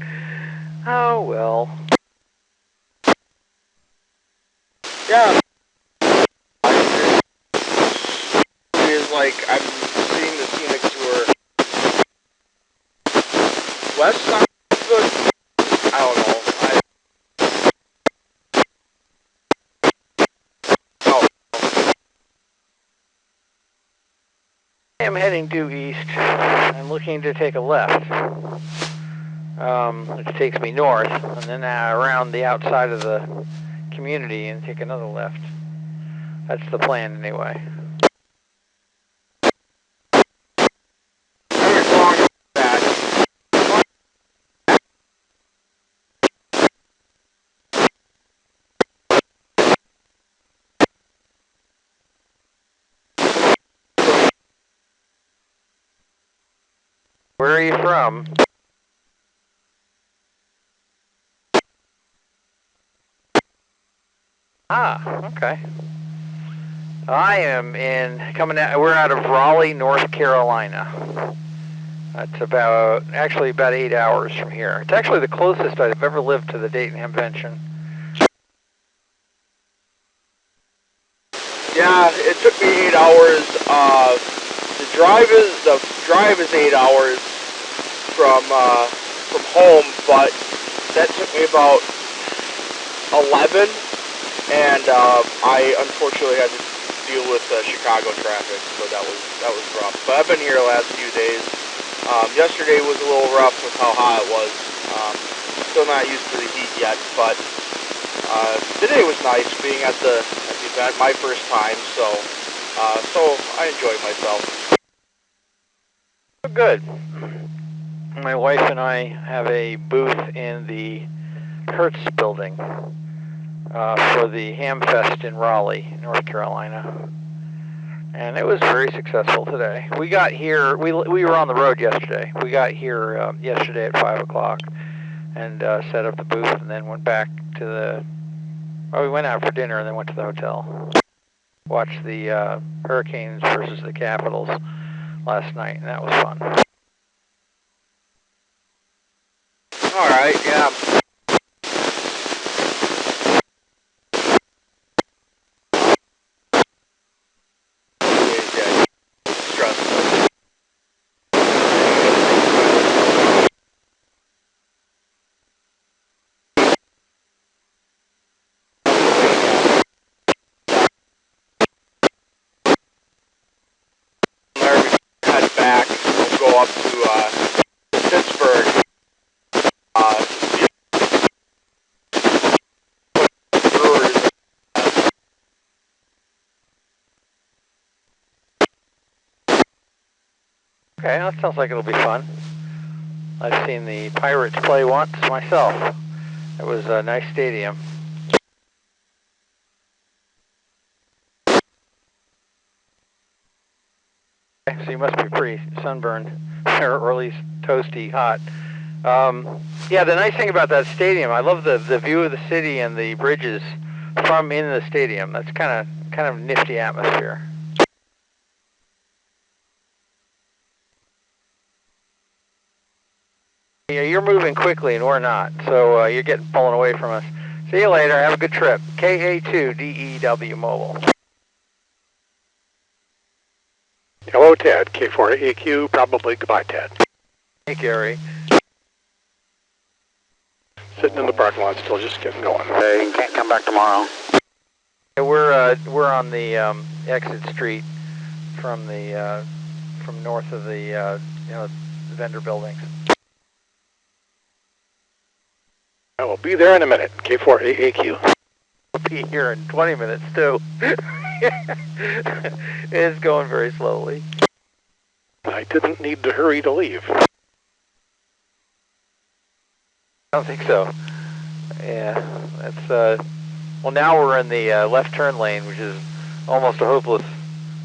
Oh well. Yeah. Is like I'm seeing the scenic tour west side, but I don't know. I am heading due east. I'm looking to take a left, which takes me north, and then around the outside of the community and take another left. That's the plan anyway. Where are you from? Ah, okay. I am we're out of Raleigh, North Carolina. That's actually about 8 hours from here. It's actually the closest I've ever lived to the Dayton Hamvention. Yeah, it took me 8 hours. The drive is 8 hours from home, but that took me about 11, and I unfortunately had to deal with Chicago traffic, so that was rough. But I've been here the last few days. Yesterday was a little rough with how hot it was. Still not used to the heat yet, but today was nice being at the event, my first time, so I enjoyed myself. Good. My wife and I have a booth in the Hertz building for the Hamfest in Raleigh, North Carolina. And it was very successful today. We got here, we were on the road yesterday. We got here yesterday at 5 o'clock and set up the booth and then went back to we went out for dinner and then went to the hotel. Watched the Hurricanes versus the Capitals last night, and that was fun. All right, yeah. out to Pittsburgh. Brewers. Okay, that sounds like it'll be fun. I've seen the Pirates play once myself. It was a nice stadium. Okay, so you must be pretty sunburned, or at least toasty hot. Yeah, the nice thing about that stadium, I love the view of the city and the bridges from in the stadium. That's kind of nifty atmosphere. Yeah, you're moving quickly and we're not, so you're getting pulling away from us. See you later. Have a good trip. KA2DEW Mobile. Hello, Ted. K4EQ, probably goodbye, Ted. Hey, Gary. Sitting in the parking lot, still just getting going. Hey, can't come back tomorrow. Yeah, we're on the exit street from the from north of the the vendor buildings. I will be there in a minute. K4AAQ. We'll be here in 20 minutes too. It's going very slowly. I didn't need to hurry to leave. I don't think so. Yeah, that's well, now we're in the left turn lane, which is almost a hopeless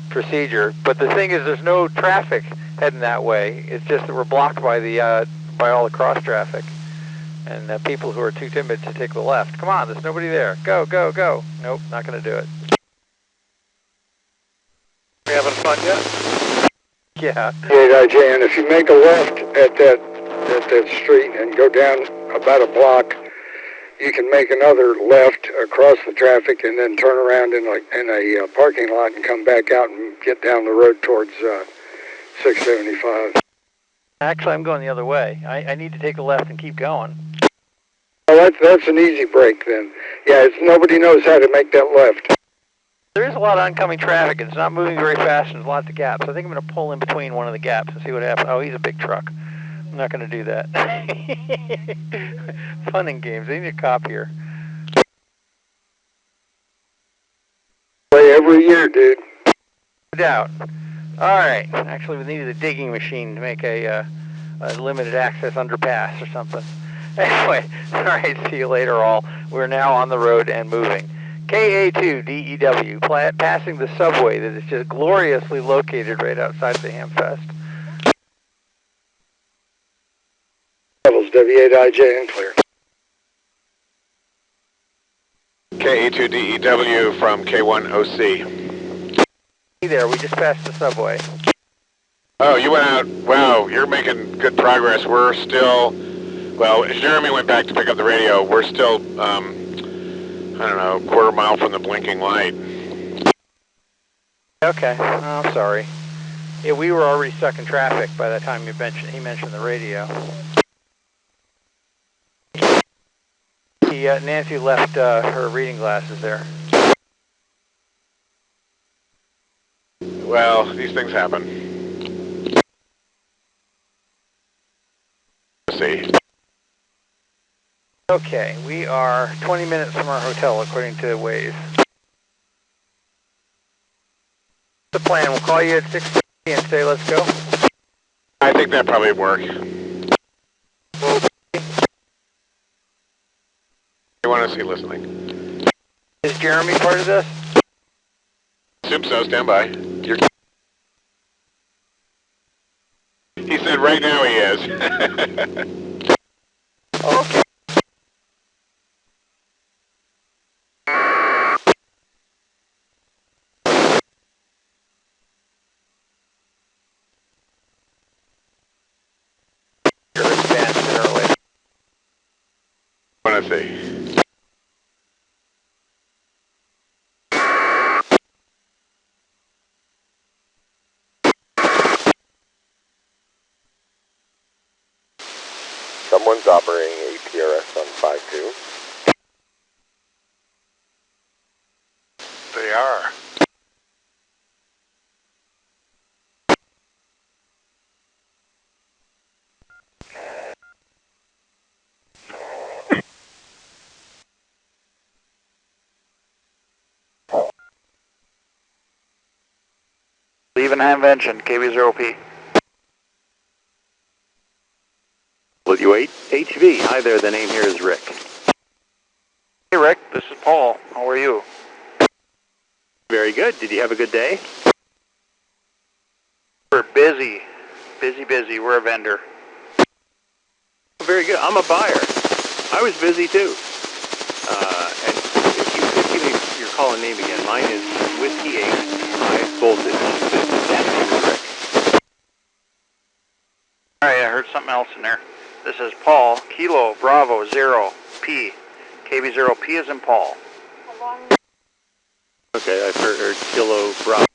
procedure. But the thing is, there's no traffic heading that way. It's just that we're blocked by the by all the cross traffic and people who are too timid to take the left. Come on, there's nobody there. Go, go, go. Nope, not going to do it. We having fun yet? Yeah. Yeah, and if you make a left at that street and go down about a block, you can make another left across the traffic and then turn around in a parking lot and come back out and get down the road towards 675. Actually, I'm going the other way. I need to take a left and keep going. Oh, that's an easy break then. Yeah, nobody knows how to make that left. There is a lot of oncoming traffic. It's not moving very fast, and there's lots of gaps. I think I'm going to pull in between one of the gaps and see what happens. Oh, he's a big truck. I'm not going to do that. Fun and games. They need a cop here. Play every year, dude. No doubt. All right. Actually, we needed a digging machine to make a limited access underpass or something. Anyway, all right. See you later, all. We're now on the road and moving. KA2DEW, passing the subway that is just gloriously located right outside the Hamfest. Levels W8IJ and clear. KA2DEW from K1OC. Hey there, we just passed the subway. Oh, you went out. Wow, you're making good progress. We're still, well, Jeremy went back to pick up the radio. We're still, I don't know, quarter mile from the blinking light. Okay, oh, I'm sorry. Yeah, we were already stuck in traffic by the time he mentioned the radio. Nancy left her reading glasses there. Well, these things happen. Let's see. Okay, we are 20 minutes from our hotel, according to Waze. The plan, we'll call you at 6:30 and say let's go. I think that probably would work. You want to see listening? Is Jeremy part of this? Assume so, stand by. He said right now he is. Okay. I want to see. Someone's operating APRS on 5-2. They are. Dayton Hamvention, KB0P. W8HV. Hi there, the name here is Rick. Hey Rick, this is Paul. How are you? Very good. Did you have a good day? We're busy. Busy. We're a vendor. Very good. I'm a buyer. I was busy too. And if you give me your call and name again, mine is Whiskey 8, High Voltage. That name is Rick. Alright, I heard something else in there. This is Paul, Kilo, Bravo, 0, P. KB0P is in Paul. Okay, I've heard Kilo, Bravo.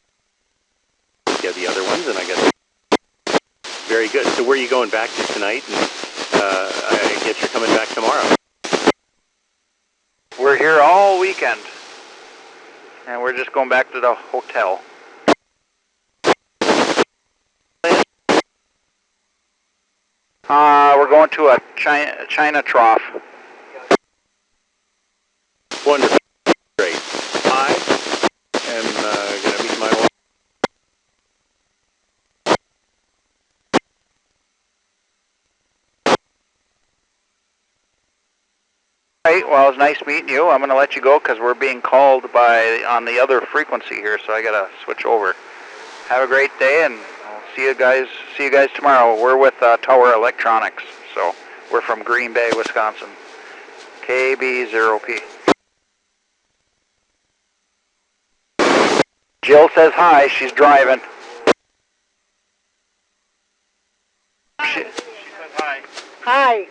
Yeah, the other ones, and I guess. Very good. So where are you going back to tonight? And I guess you're coming back tomorrow. We're here all weekend. And we're just going back to the hotel. We're going to a China trough. Wonderful. Great. I am going to meet my wife. Right, well, it's nice meeting you. I'm going to let you go because we're being called on the other frequency here, so I got to switch over. Have a great day, and I'll see you guys tomorrow. We're with Tower Electronics, so we're from Green Bay, Wisconsin. KB0P. Jill says hi. She's driving. She says hi. Hi.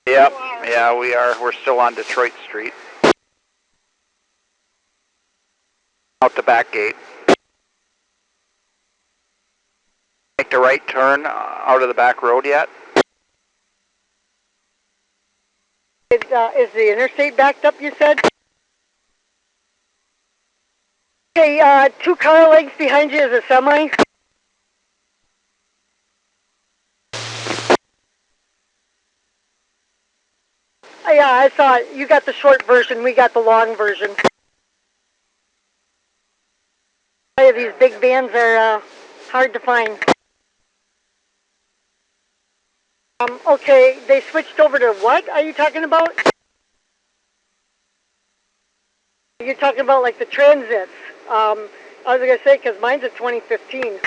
Yep. Yeah, we are. We're still on Detroit Street. Out the back gate. Make the right turn out of the back road yet? Is the interstate backed up, you said? Okay, 2 car lengths behind you is a semi. Yeah, I saw it. You got the short version, we got the long version. These big vans are hard to find. Okay, they switched over to what are you talking about? You're talking about like the transits. I was going to say, because mine's a 2015.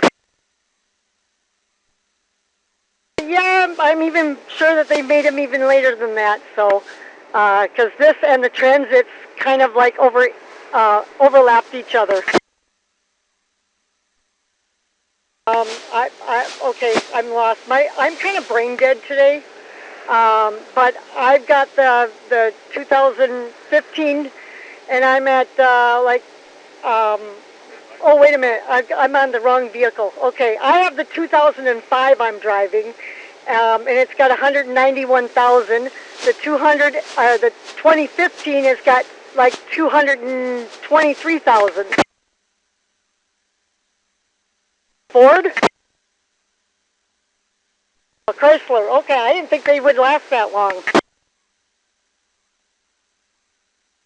Yeah, I'm even sure that they made them even later than that. So, because this and the transits kind of like overlapped each other. Okay, I'm lost. I'm kind of brain dead today. But I've got the 2015, and I'm at oh wait a minute, I'm on the wrong vehicle. Okay, I have the 2005 I'm driving, and it's got 191,000. The 2015 has got like 223,000. Ford? A Chrysler. Okay, I didn't think they would last that long.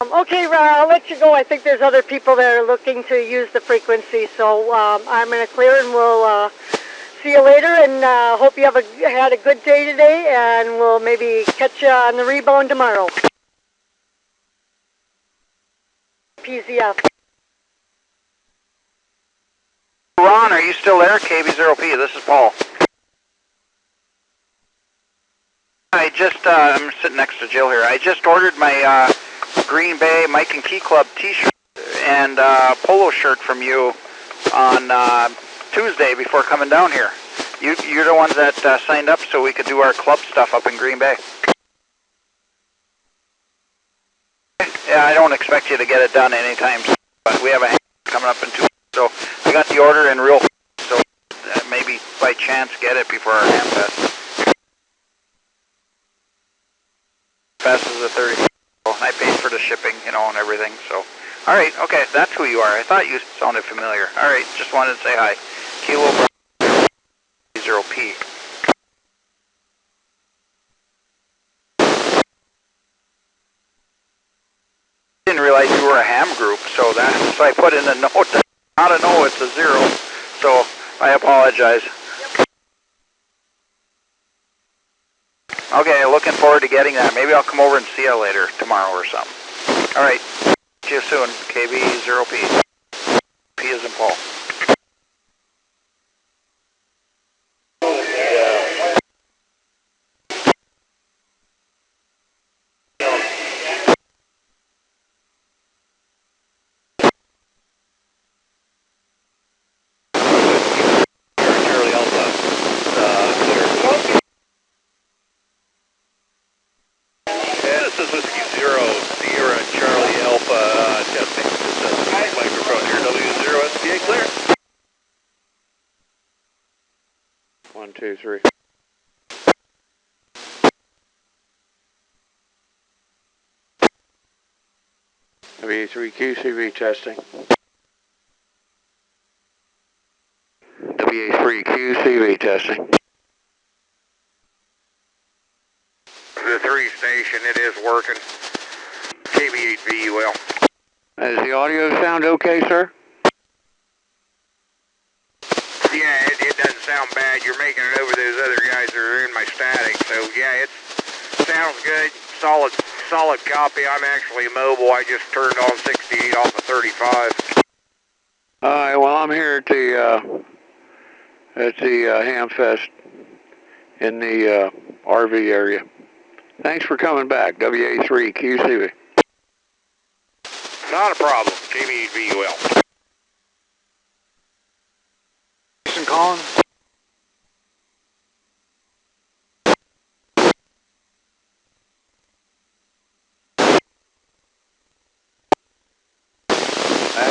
Okay, I'll let you go. I think there's other people that are looking to use the frequency, so I'm going to clear and we'll see you later, and hope you had a good day today, and we'll maybe catch you on the rebound tomorrow. PZF. Ron, are you still there? KB0P, this is Paul. I'm sitting next to Jill here. I just ordered my Green Bay Mike and Key Club t-shirt and polo shirt from you on Tuesday before coming down here. You're the ones that signed up so we could do our club stuff up in Green Bay. Yeah, I don't expect you to get it done anytime soon, but we have a coming up in 2 weeks. So I got the order in real fast, so maybe by chance get it before our Hamfest. Fast is a 30. I paid for the shipping, and everything, so. Alright, okay, that's who you are. I thought you sounded familiar. Alright, just wanted to say hi. Kilo 0P. Didn't realize you were a ham group, So I put in a note that not a no, it's a 0. So I apologize. Okay, looking forward to getting that. Maybe I'll come over and see you later tomorrow or something. All right, see you soon. KB0P. P is in Paul. This is Whiskey 0, Sierra Charlie Alpha, testing system, microphone here, W0, SPA clear. 1, 2, 3. W3 QCV testing. WA3 QCV testing. The 3 station, it is working. KB8V, well. Does the audio sound okay, sir? Yeah, it doesn't sound bad. You're making it over those other guys that are in my static. So yeah, it sounds good. Solid copy. I'm actually mobile. I just turned on 68 off of 35. All right. Well, I'm here at the Hamfest in the RV area. Thanks for coming back. WA3 QCV. Not a problem. KB8V, well. Calling.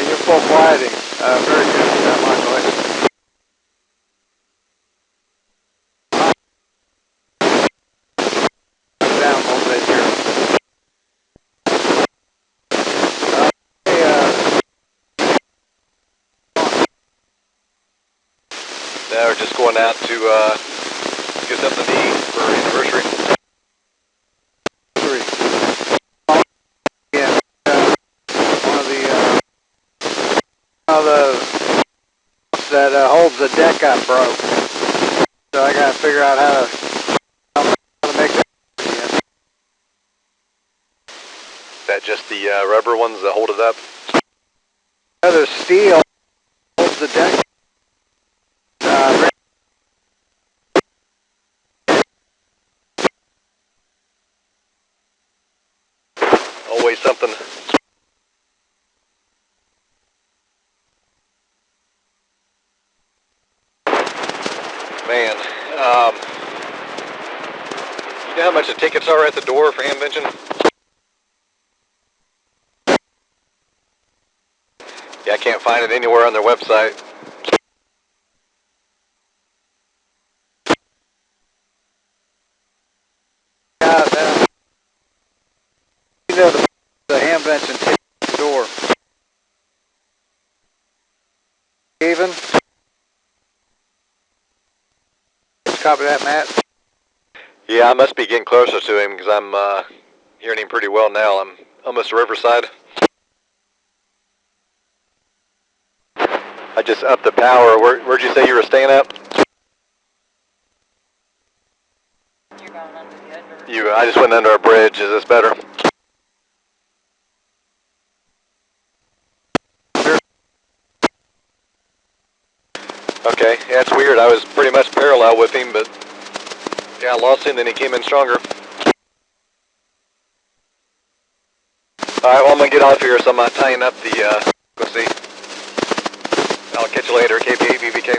You're full quieting. Very good. Mine, go ahead. Down a little bit here. Now we're just going out to get something to eat for anniversary. 3. Yeah. One of the that holds the deck up broke. So I gotta figure out how to make that again. Is that just the rubber ones that hold it up? The steel holds the deck. Always something. Man, you know how much the tickets are at the door for Hamvention? Yeah, I can't find it anywhere on their website. You know the Hamvention ticket at the door. Even? Copy that, Matt. Yeah, I must be getting closer to him because I'm hearing him pretty well now. I'm almost Riverside. I just upped the power. Where'd you say you were staying at? You're going under the under. I just went under a bridge. Is this better? Okay, yeah, it's weird. I was pretty much parallel with him, but yeah, I lost him, then he came in stronger. Alright, well, I'm going to get off here, so I'm not tying up the frequency. I'll catch you later, KP8 VVK.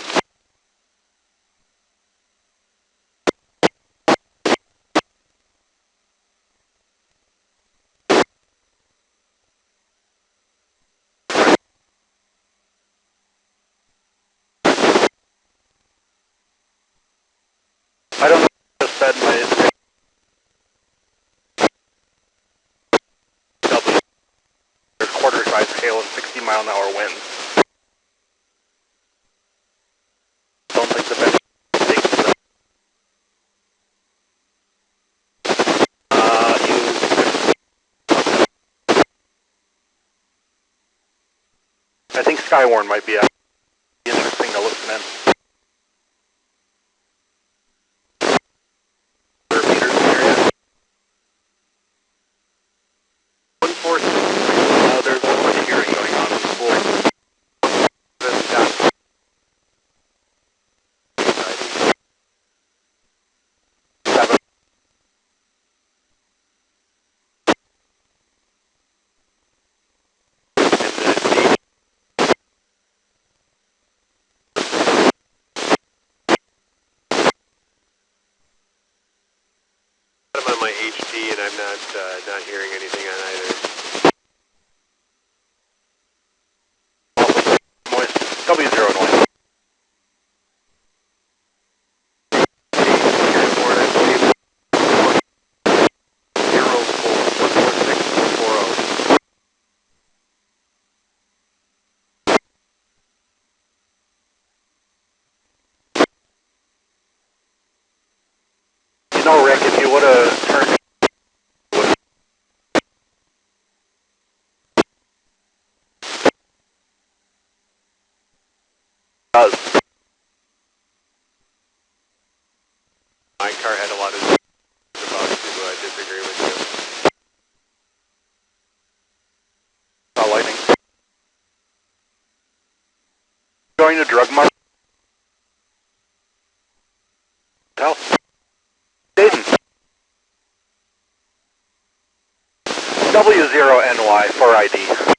I don't know what I just said, but There's quarter-size hail and 60-mile-an-hour winds. Don't think the best takes the I think Skywarn might be interesting to listen in. There's one much hearing going on in the board. I'm on my HT and I'm not hearing anything on either. W0 noise. You know, Rick, if you would have turned My car had a lot of about to disagree with you. saw lightning. Going to drug mart. Hell. Dayton. W0NY for ID.